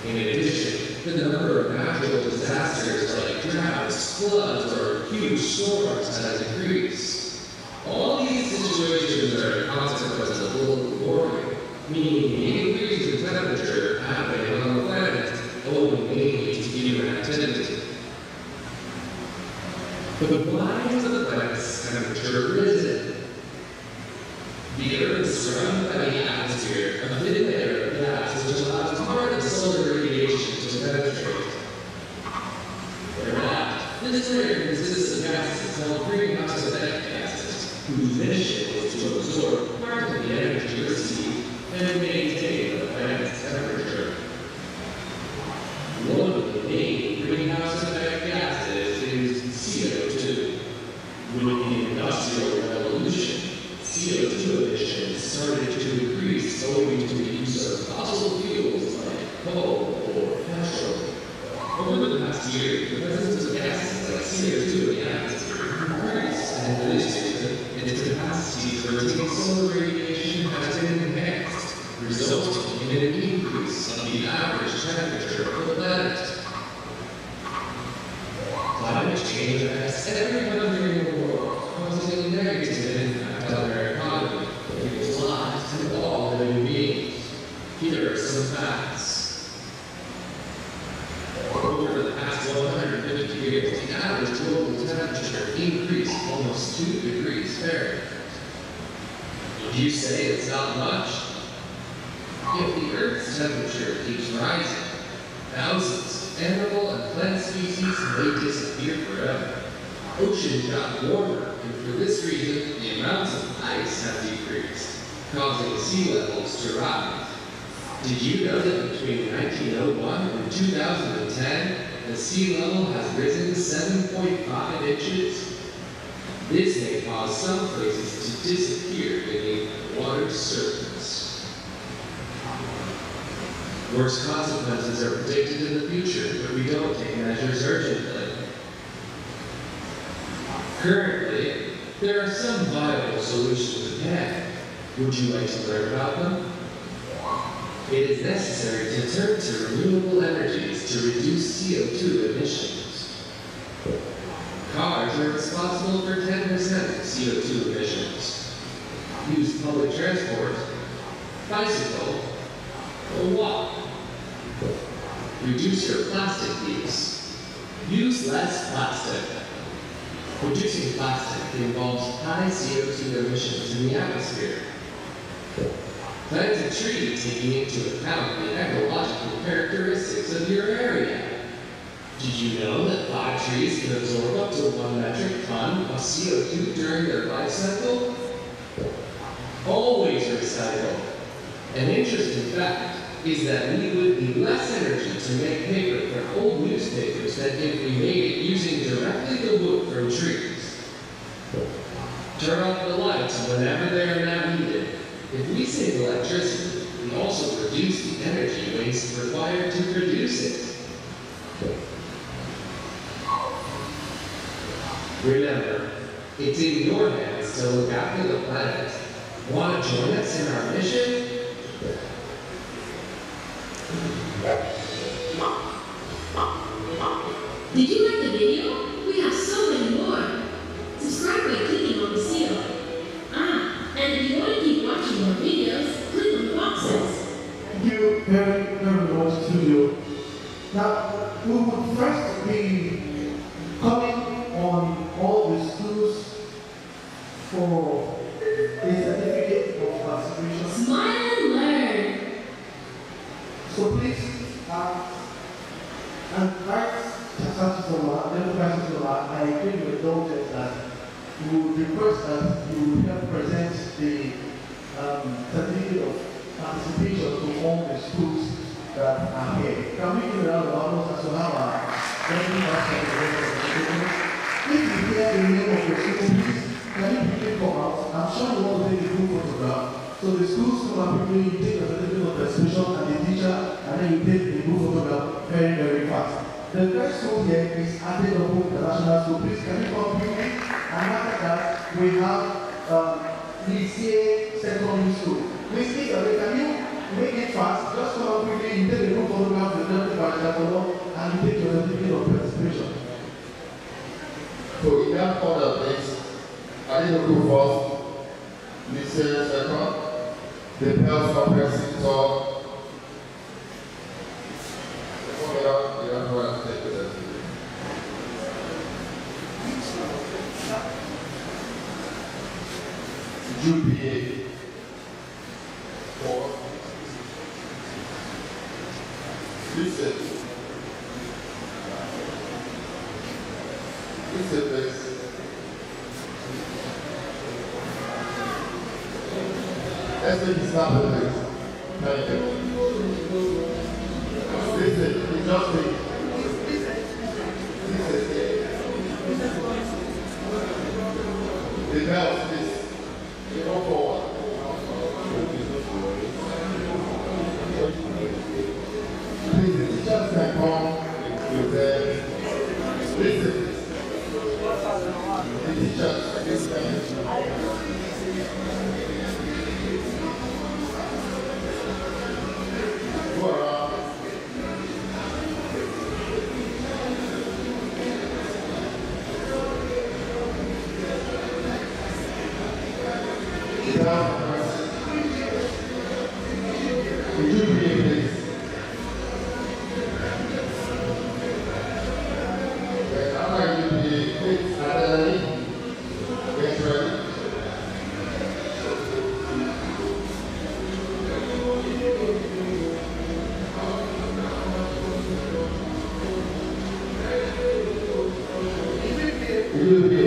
In addition, the number of natural disasters like droughts, floods, or huge storms has increased. All these situations are a consequence of global warming, meaning the increase in temperature happening on the planet owing mainly to human activity. But why has the planet's temperature risen? The Earth is surrounded by the atmosphere, a thin layer of gas which allows part of the solar radiation to penetrate. This layer consists of gases called greenhouse effect gases, whose mission is to absorb part of the energy received and maintain the planet's temperature. One of the main greenhouse effect gases is CO2. With the Industrial Revolution, CO2 emissions started to increase owing to the use of fossil fuels like coal or petrol. Over the past year, the presence of gases like CO2 in the atmosphere increased, and for this reason, its capacity to retain solar radiation has been enhanced, resulting in an increase of the average temperature of the planet. Climate change affects every country in the world, causing a negative impact on their economy, people's lives, and all living beings. Here are some facts. Over the past 150 years, the average global temperature increased almost 2 degrees Fahrenheit. Would you say it's not much? If the Earth's temperature keeps rising, thousands of animal and plant species may disappear forever. Oceans got warmer, and for this reason, the amounts of ice have decreased, causing sea levels to rise. Did you know that between 1901 and 2010, the sea level has risen 7.5 inches? This may cause some places to disappear beneath the water's surface. Worse consequences are predicted in the future, but we don't take measures urgently. Currently, there are some viable solutions at hand. Would you like to learn about them? It is necessary to turn to renewable energies to reduce CO2 emissions. Cars are responsible for 10% of CO2 emissions. Use public transport, bicycle, or walk. Reduce your plastic use. Use less plastic. Reducing plastic involves high CO2 emissions in the atmosphere. Plant a tree taking into account the ecological characteristics of your area. Did you know that 5 trees can absorb up to 1 metric ton of CO2 during their life cycle? Always recycle. An interesting fact is that we would need less energy to make paper from old newspapers than if we made it using directly the wood from trees. Turn off the lights whenever they are not needed. If we save electricity, we also reduce the energy waste required to produce it. Remember, it's in your hands to look after the planet. Want to join us in our mission? Did you like the video? We have so many more. Subscribe by clicking on the seal. And if you want to keep watching more videos, click on the boxes. Thank you very much, studio. Now, we would first be calling on all the schools for a certificate of participation. Smile and learn. So please, and Vice Chancellor, I agree with indulgence that we would request that you would help present the certificate of participation to all the schools that are here. Can we give a round of applause as to how our very much of the rest of the students? If you hear the name of your school, please, can you quickly come out? I'm sure you want to take a group photograph. So the schools come up quickly, you take a certificate of participation and the teacher, and then you take the group photograph very fast. The first school here is Adedopo International School. Please, can you come quickly? And after that, we have Lycée Secondary School. Please, can you make it fast? Just come up quickly, you take the group photograph, you take the Chancellor, and you take your certificate of participation. So in that order, please, Adedopo first, Lycée second, the Pels Comprehensive Talk. UPA 4. Listen, please. Let's take this sample, please. Thank you. Listen, it's just me. The bells, please. You go forward. Please, the teachers can come with them. Listen. The teachers, please can. Go around. Would you be please? After you be please, get ready. You be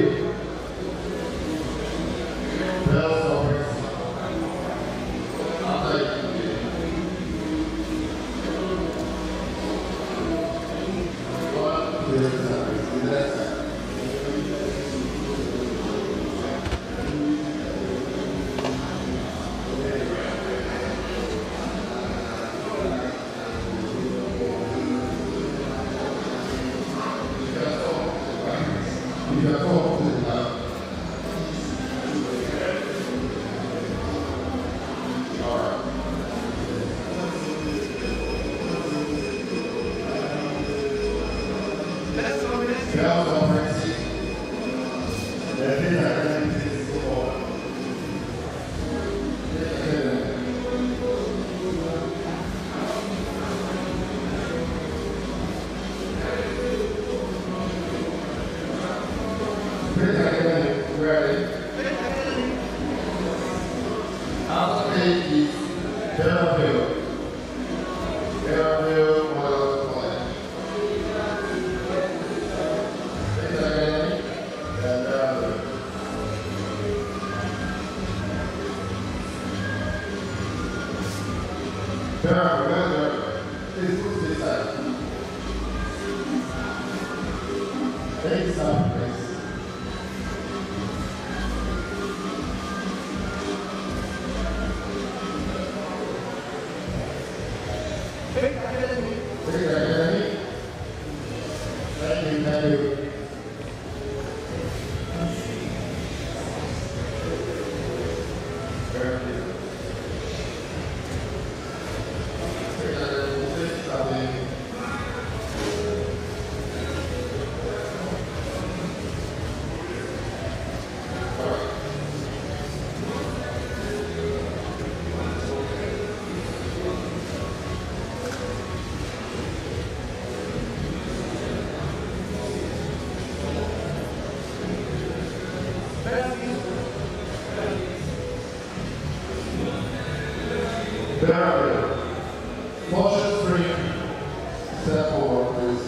Step forward, please.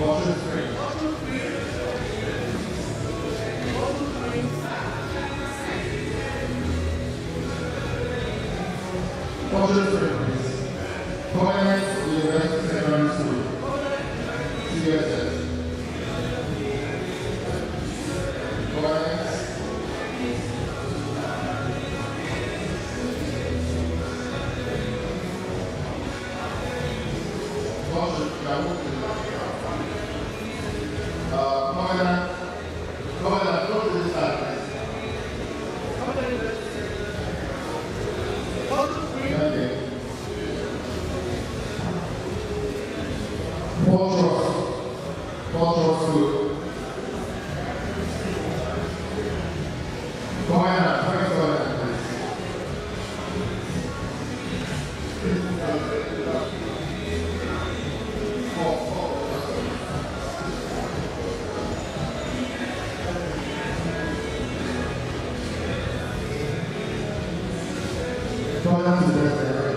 Watch your screen. Watch your screen, please. Covenant University Secondary School. CSS. Covenant. Watch your Covenant. Covenant, go to this side, please. Thank you. Cultural school. Covenant, first Covenant, please. Covenant is there.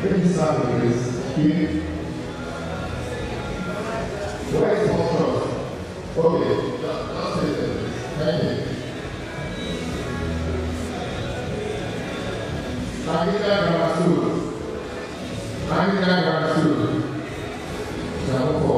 Please start with this. Here. Where is cultural? Okay, just say that. Thank you. Anglican Grammar School. Anglican Grammar School. Number 4.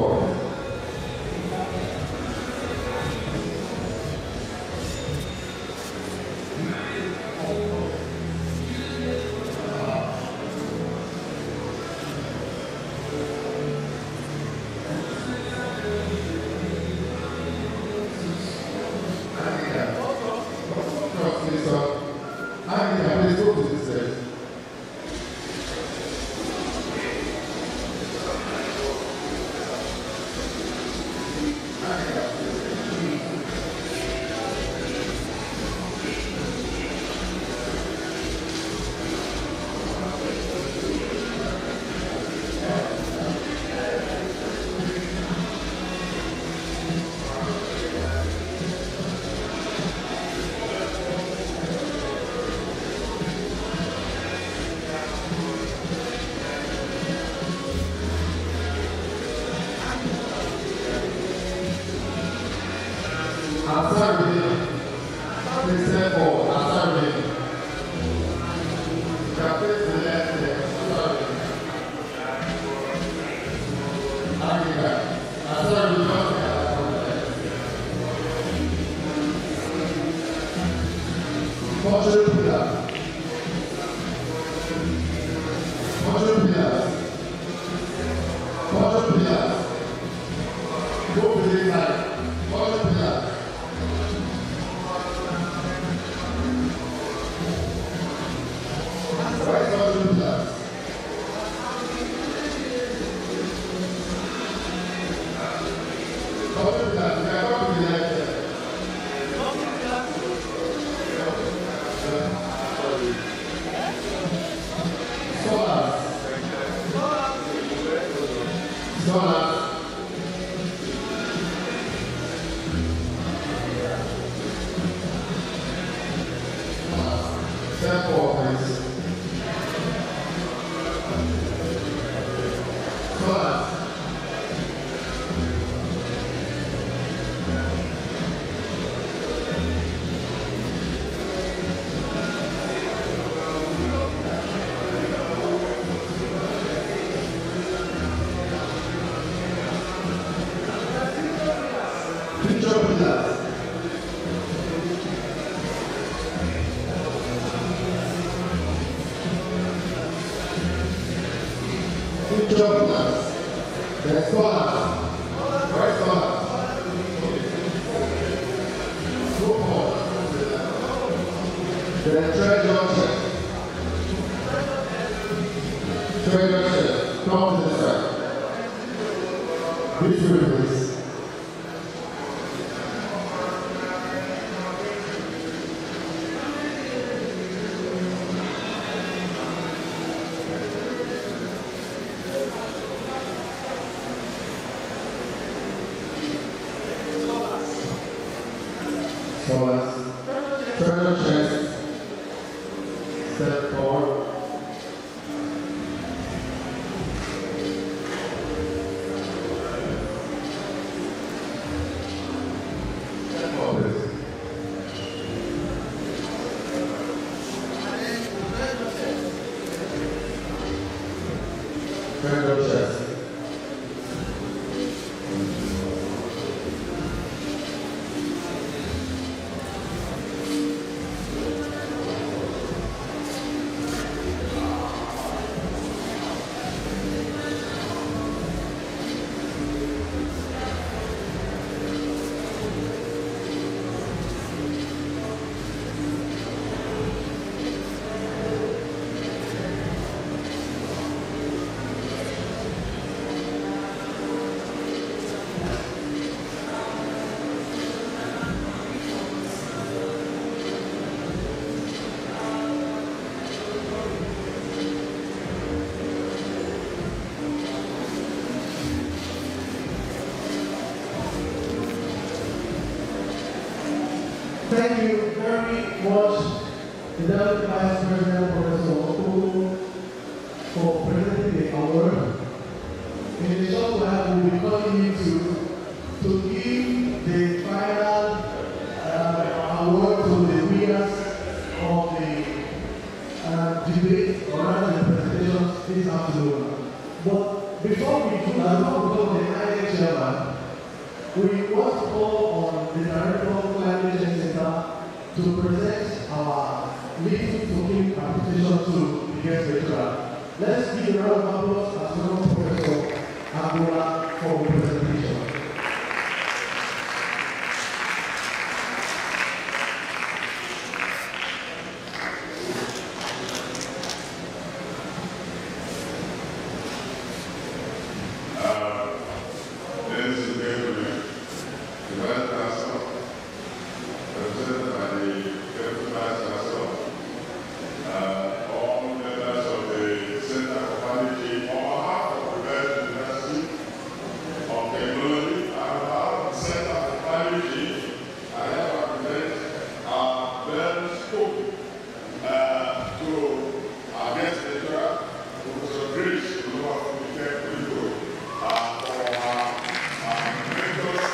Anglican, please go to this side. Turn your chest, step forward. Federal Chess. Thank you very much, the Deputy Vice President, Professor Okoro, for presenting the award. In a short while, we'll be calling you to give the final award to the winners of the debate or rather the presentations this afternoon. But before we do that, before we go to the INEC chairman, we want to call on the Director of Climate Change Center to present our leading token application to the guest lecturer. Let's give a round of applause as well as Professor Angola for the presentation. Ladies and gentlemen, the Vice Chancellor, represented by the Deputy Vice Chancellor, all members of the Center for Climate Change, on behalf of the West University of Technology, and on behalf of the Center for Climate Change, I have represented our very spoken to our guest lecturer, Professor Grace, who are from the Tech People, for our mentors,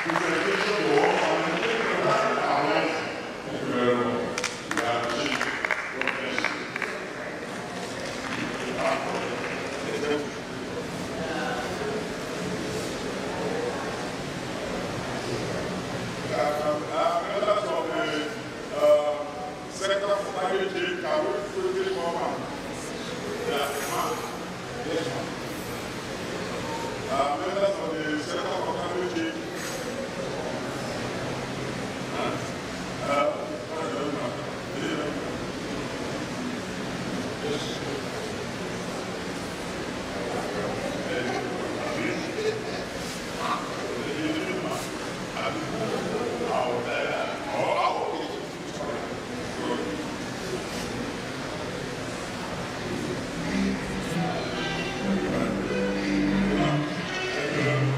presentation to all, and the people that are awareness. Thank you very much. We appreciate it. God bless you. Members of the Center for Climate Change, can we quickly come and yes, ma'am. Members of the Center for Climate Change.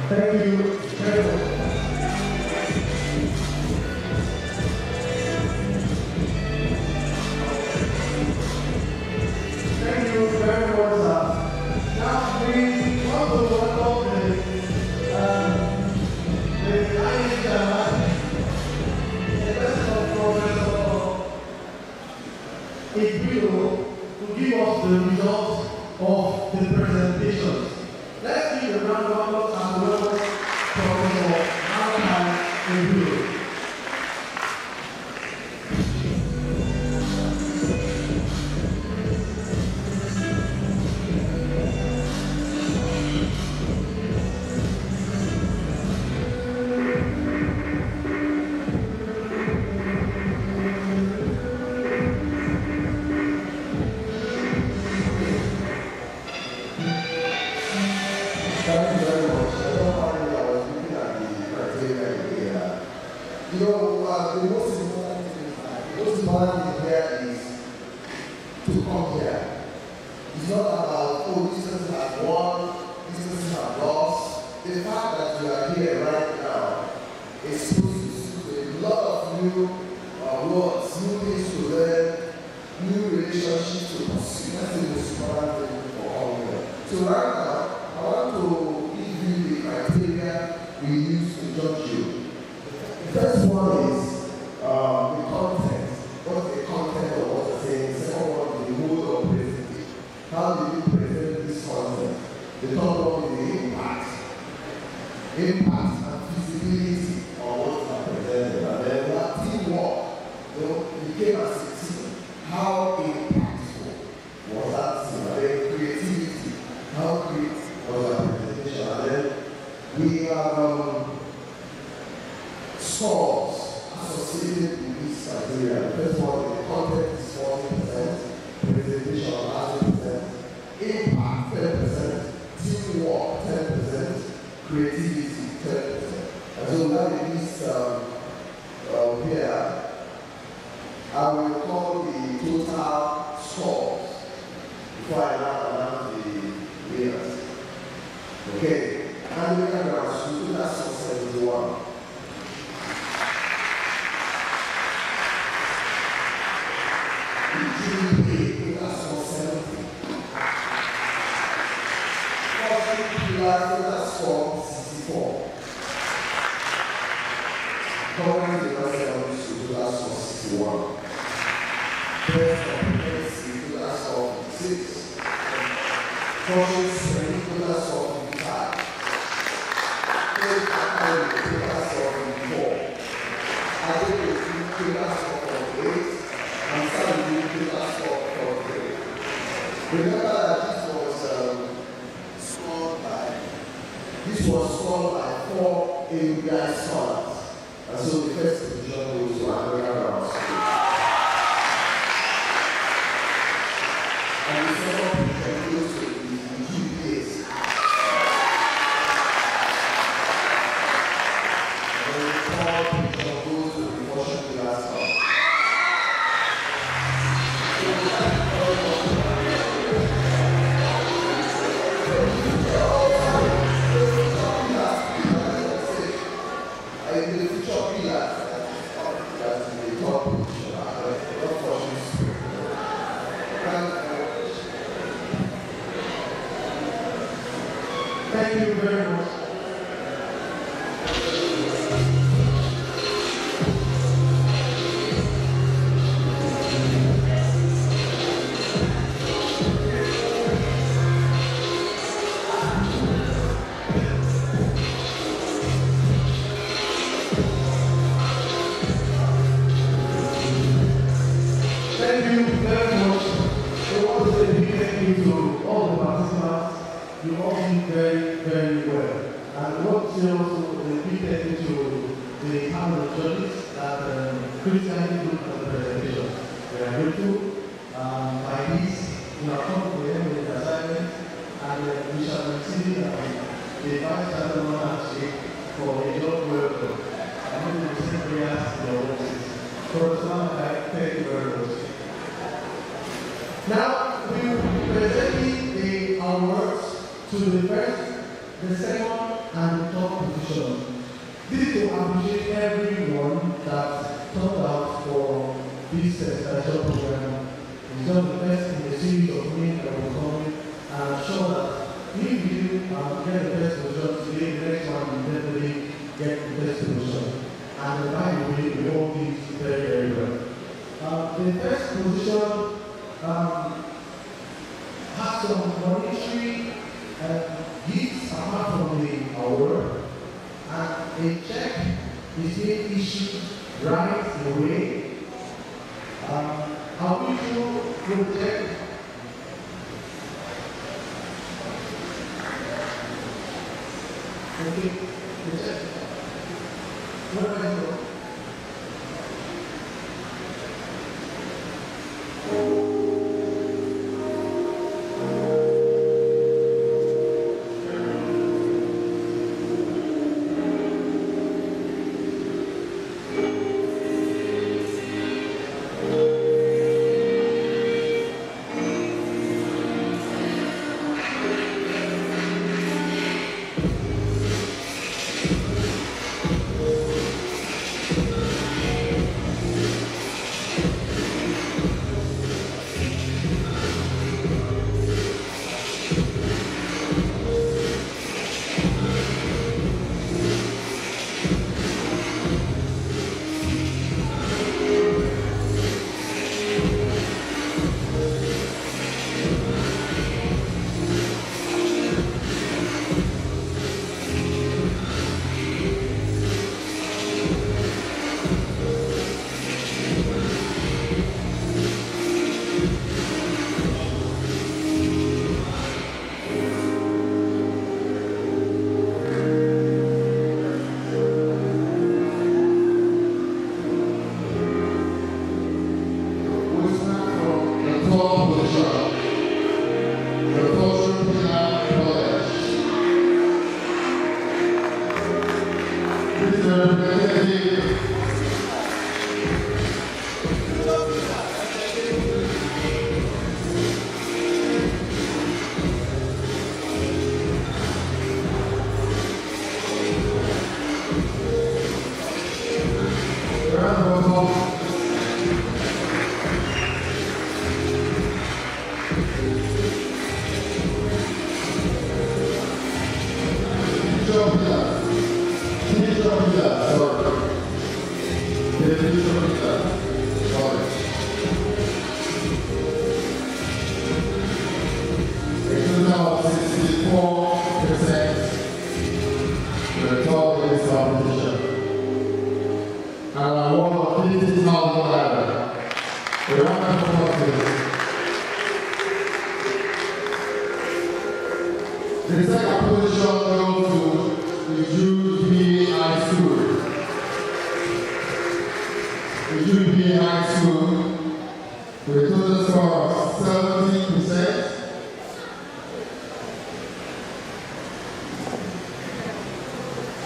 Thank you very much. Thank you very much, sir. Now we want to welcome the INEC chairman, the person of Professor Igbilo, to give us the results of the presentations. Let's give a round of applause and welcome Professor Malachi Igbilo. Thank you very much. I don't mind, I was looking at the criteria here. You know, the most important thing here is to come here. It's not about, oh, this person has won, this person has lost. The fact that you are here right now is supposed to a lot of new words, new things to learn, new relationships to pursue. That's the most important thing for all of them. So right now, I want to give you the criteria we use to judge you. The first one is the content. What's the content of what you're saying? The second one is the mode of presenting. How do you present this The third one is the impact. Impact and feasibility of what is presented. And then we have teamwork. We came as a team. How impactful was that team? And then creativity. How great was that presentation? And then we have scores associated with this criteria. The first one is the content is 40%, presentation 90%, impact 10%, teamwork 10%, creativity 10%. And so that is here. I will call the total scores before I now announce the winners. Okay, and we have our total score 71. Total score 70. Total score 64. Covering the rest of the school, total score 61. Best competency, total score 56. Cultural strength, total score 55. Faith academy, total score 54. Advocacy, total score 48. And Saturday, total score 43. Remember that this was scored by 4 AUBI scholars. And so the first division goes to American Grammar School. And the second division goes to the GPAs. And the third division goes to the Washington Glass School. Thank you very much. Thank you very much. I want to say a big thank you to all the participants. You all did very, very well. And I want to say also a big thank you to the panel of judges that critically looked at the presentation. We are grateful. By this, we have come to the end of the assignment, and we shall receive the Vice Chancellor handshake for a job well done. I want to say prayers in your voices. Correspondent, thank you very much. Now, we will be presenting the awards to the first, the second, and the third position. This is to appreciate everyone that turned out for this special program. It's just the first in the series of meetings that will come, and I'm sure that if you get the best position today, the next one will definitely get the best position. And by the way, we all did very, very well. The first position has some monetary gifts apart from the award, and a check is being issued right away. I'll give you the check. Okay, the check. Where do I go? The second position goes to the UB High School. The UB High School with a total score of 70%.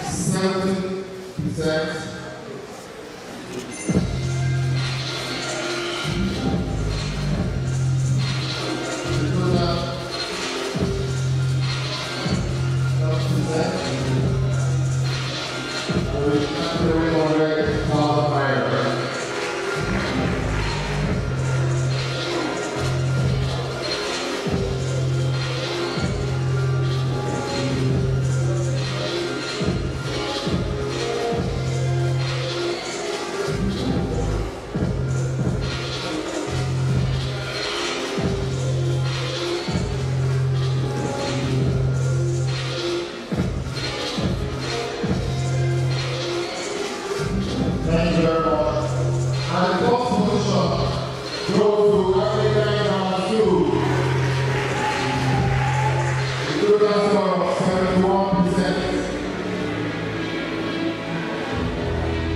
70%. Thank you very much. And the fourth position goes to African Grammar School. The total score of 71%.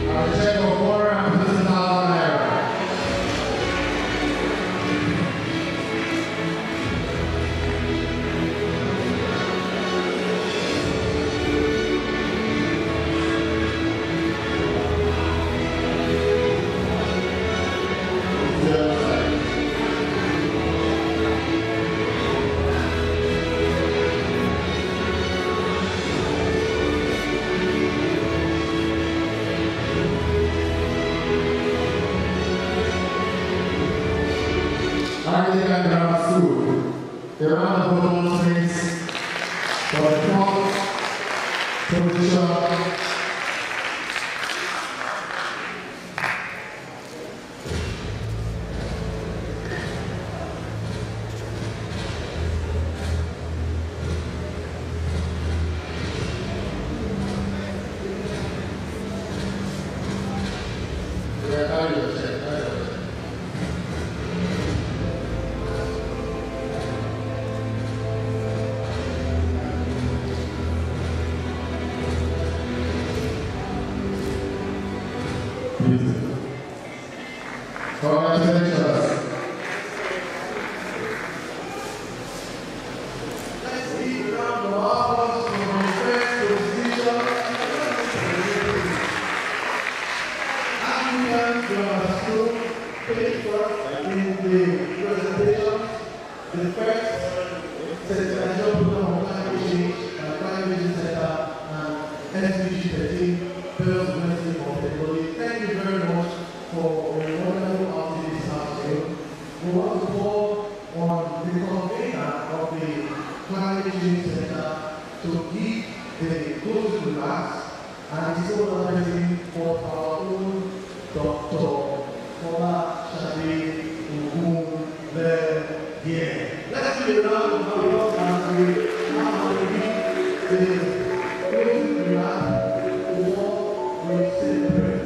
And a check of 450,000 naira. African Grammar School. The round of applause, please, for the fourth position. Congratulations. Let's give a round of applause to my first position. African Grammar School paid for in the presentation. The first certification program of climate change and climate change center and SDG 13 Pillars of Medicine of Technology. Thank you very much for a wonderful outing this afternoon. We want to call on the convener of the Climate Change Center to give the closing remarks, and it is organizing for our own Dr. Kola Shade Ugun here. Let's give a round of applause as we now give the closing remarks before we celebrate.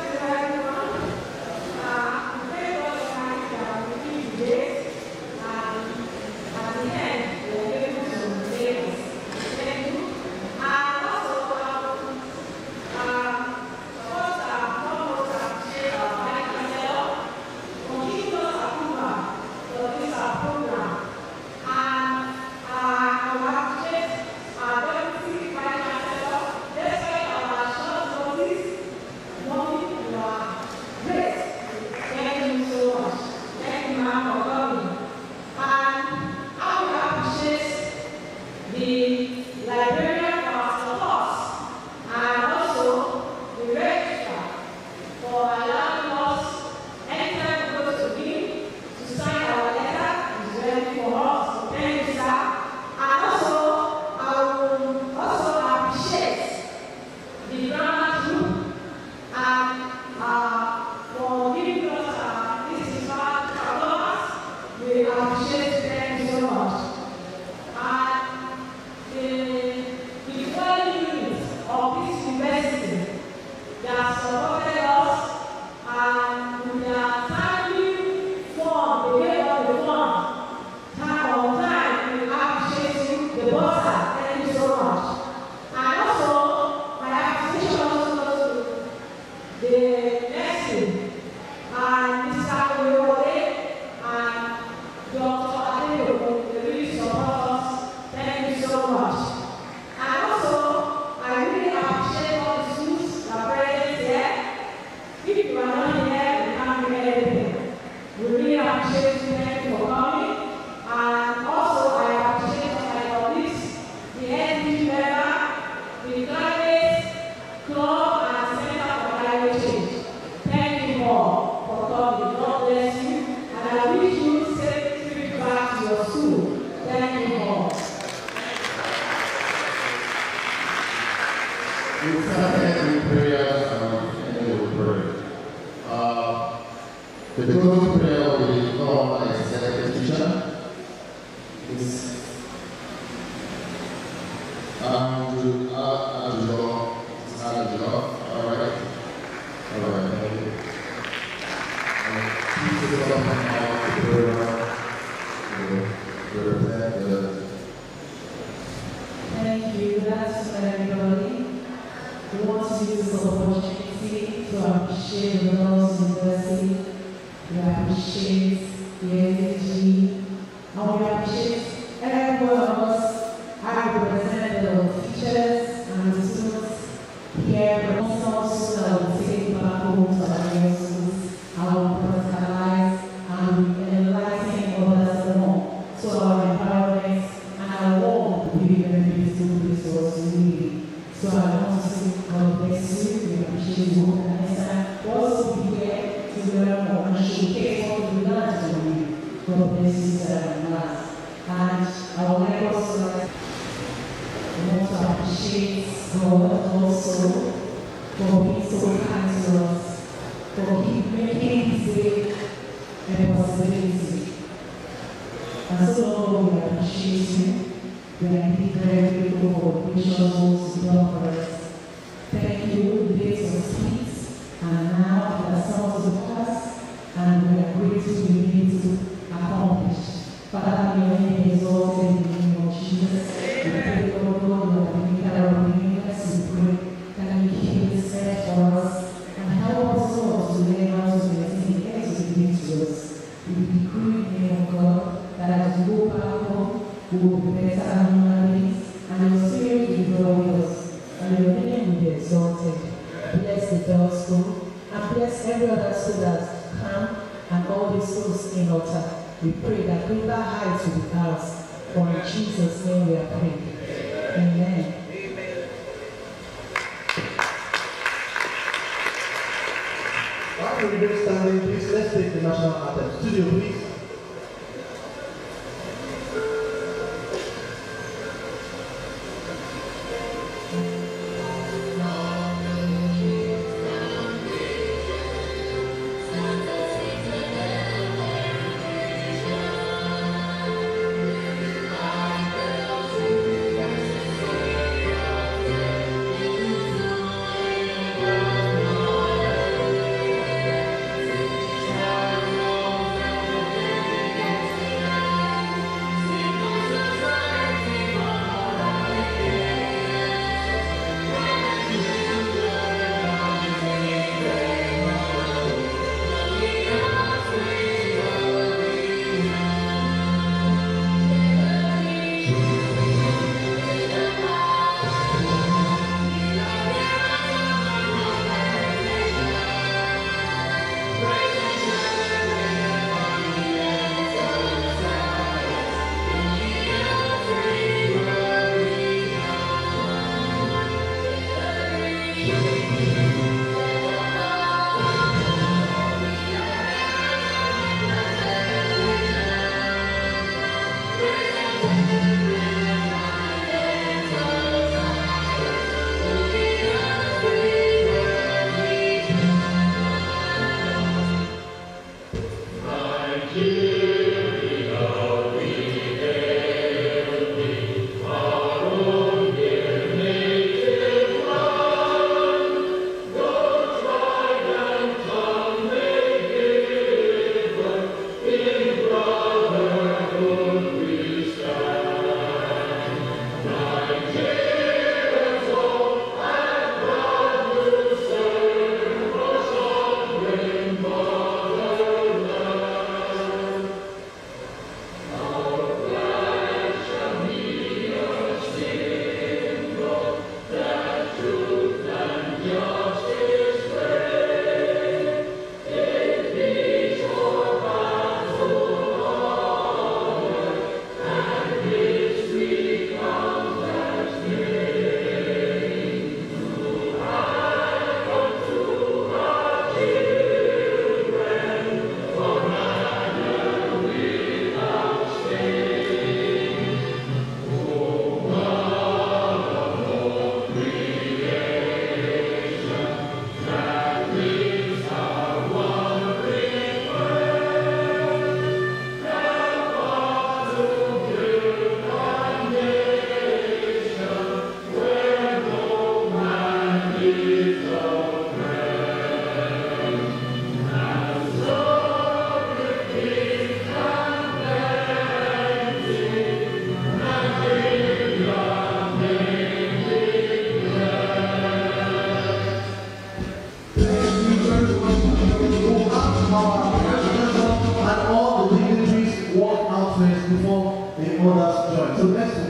Thank you. the butter. Thank you so much. And also, my appreciation also goes to the next thing, and Mr. Oyewole and Dr. Adeyomo, they really support us. Thank you so much. And also, I really appreciate all the schools that are present here. If you are not here, you can't do anything. We really appreciate you. Thank you for coming. And also, I appreciate my colleagues, the NDG member, the climate club, and Center for Climate Change. Thank you all for coming. God bless you. And I wish you safe trip back to your school. Thank you all. We started with prayers and we will pray. The closing prayer will be called by Secretary Teacher. It's Angelo. All right. Please come out to prayer. Thank you. That's everybody. We want to use this opportunity to appreciate the Girls University. We appreciate the energy. And we appreciate every one of us. I represent the teachers and the students here, but also that will take back home to our various schools. I will practicalize and enlighten others more. So our environment and our world will be a very beautiful place for us to live. So I want to say God bless you. We appreciate you. And next time, we'll also be here to learn more and showcase what we learned from you. God bless you, sir, and last. And I would like also I want to appreciate God also for being so kind to us, for making this day a possibility. And so we appreciate you. We are indeed very grateful for the precious you done for us. Thank you, the days of peace, and now it has come to pass, and we are grateful to be able to accomplish. Father, may your name be exalted in the name of Jesus. We pray, Lord God, you are the maker of the universe. We pray that you keep this fair for us and help us, Lord, to learn how to maintain everything you give to us. We decree in the name of God that as we go back home, we will be better than human beings, and your spirit will grow with us, and your name will be exalted. Bless the Bell School, and bless every other school that's come, and all the schools in Otta. We pray that greater heights will be ours. For in Jesus' name we are praying. Amen. While we remain standing, please let's take the national anthem. Studio, please. Thank you.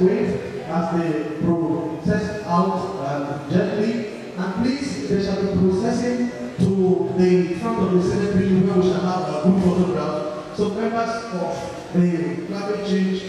wait as they process out gently. And please, they shall be processing to the front of the Senate building where we shall have a good photograph. So members of the Climate Change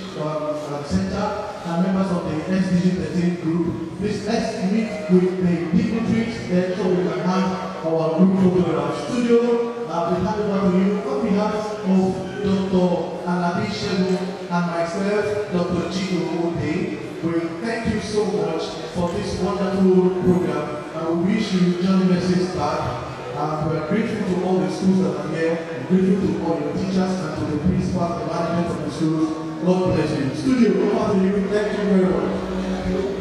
Center and members of the SDG 13 group, please let's meet with the dignitaries there so we can have our group photograph. Studio, we hand over to you on behalf of Dr. Alabi Shegun and myself, Dr. Chido Ode. We thank you so much for this wonderful program. And we wish you Johnny Mercy's back. And we are grateful to all the schools that are here, grateful to all your teachers and to the principals, the management of the schools. God bless you. Studio, over to you. Thank you very much.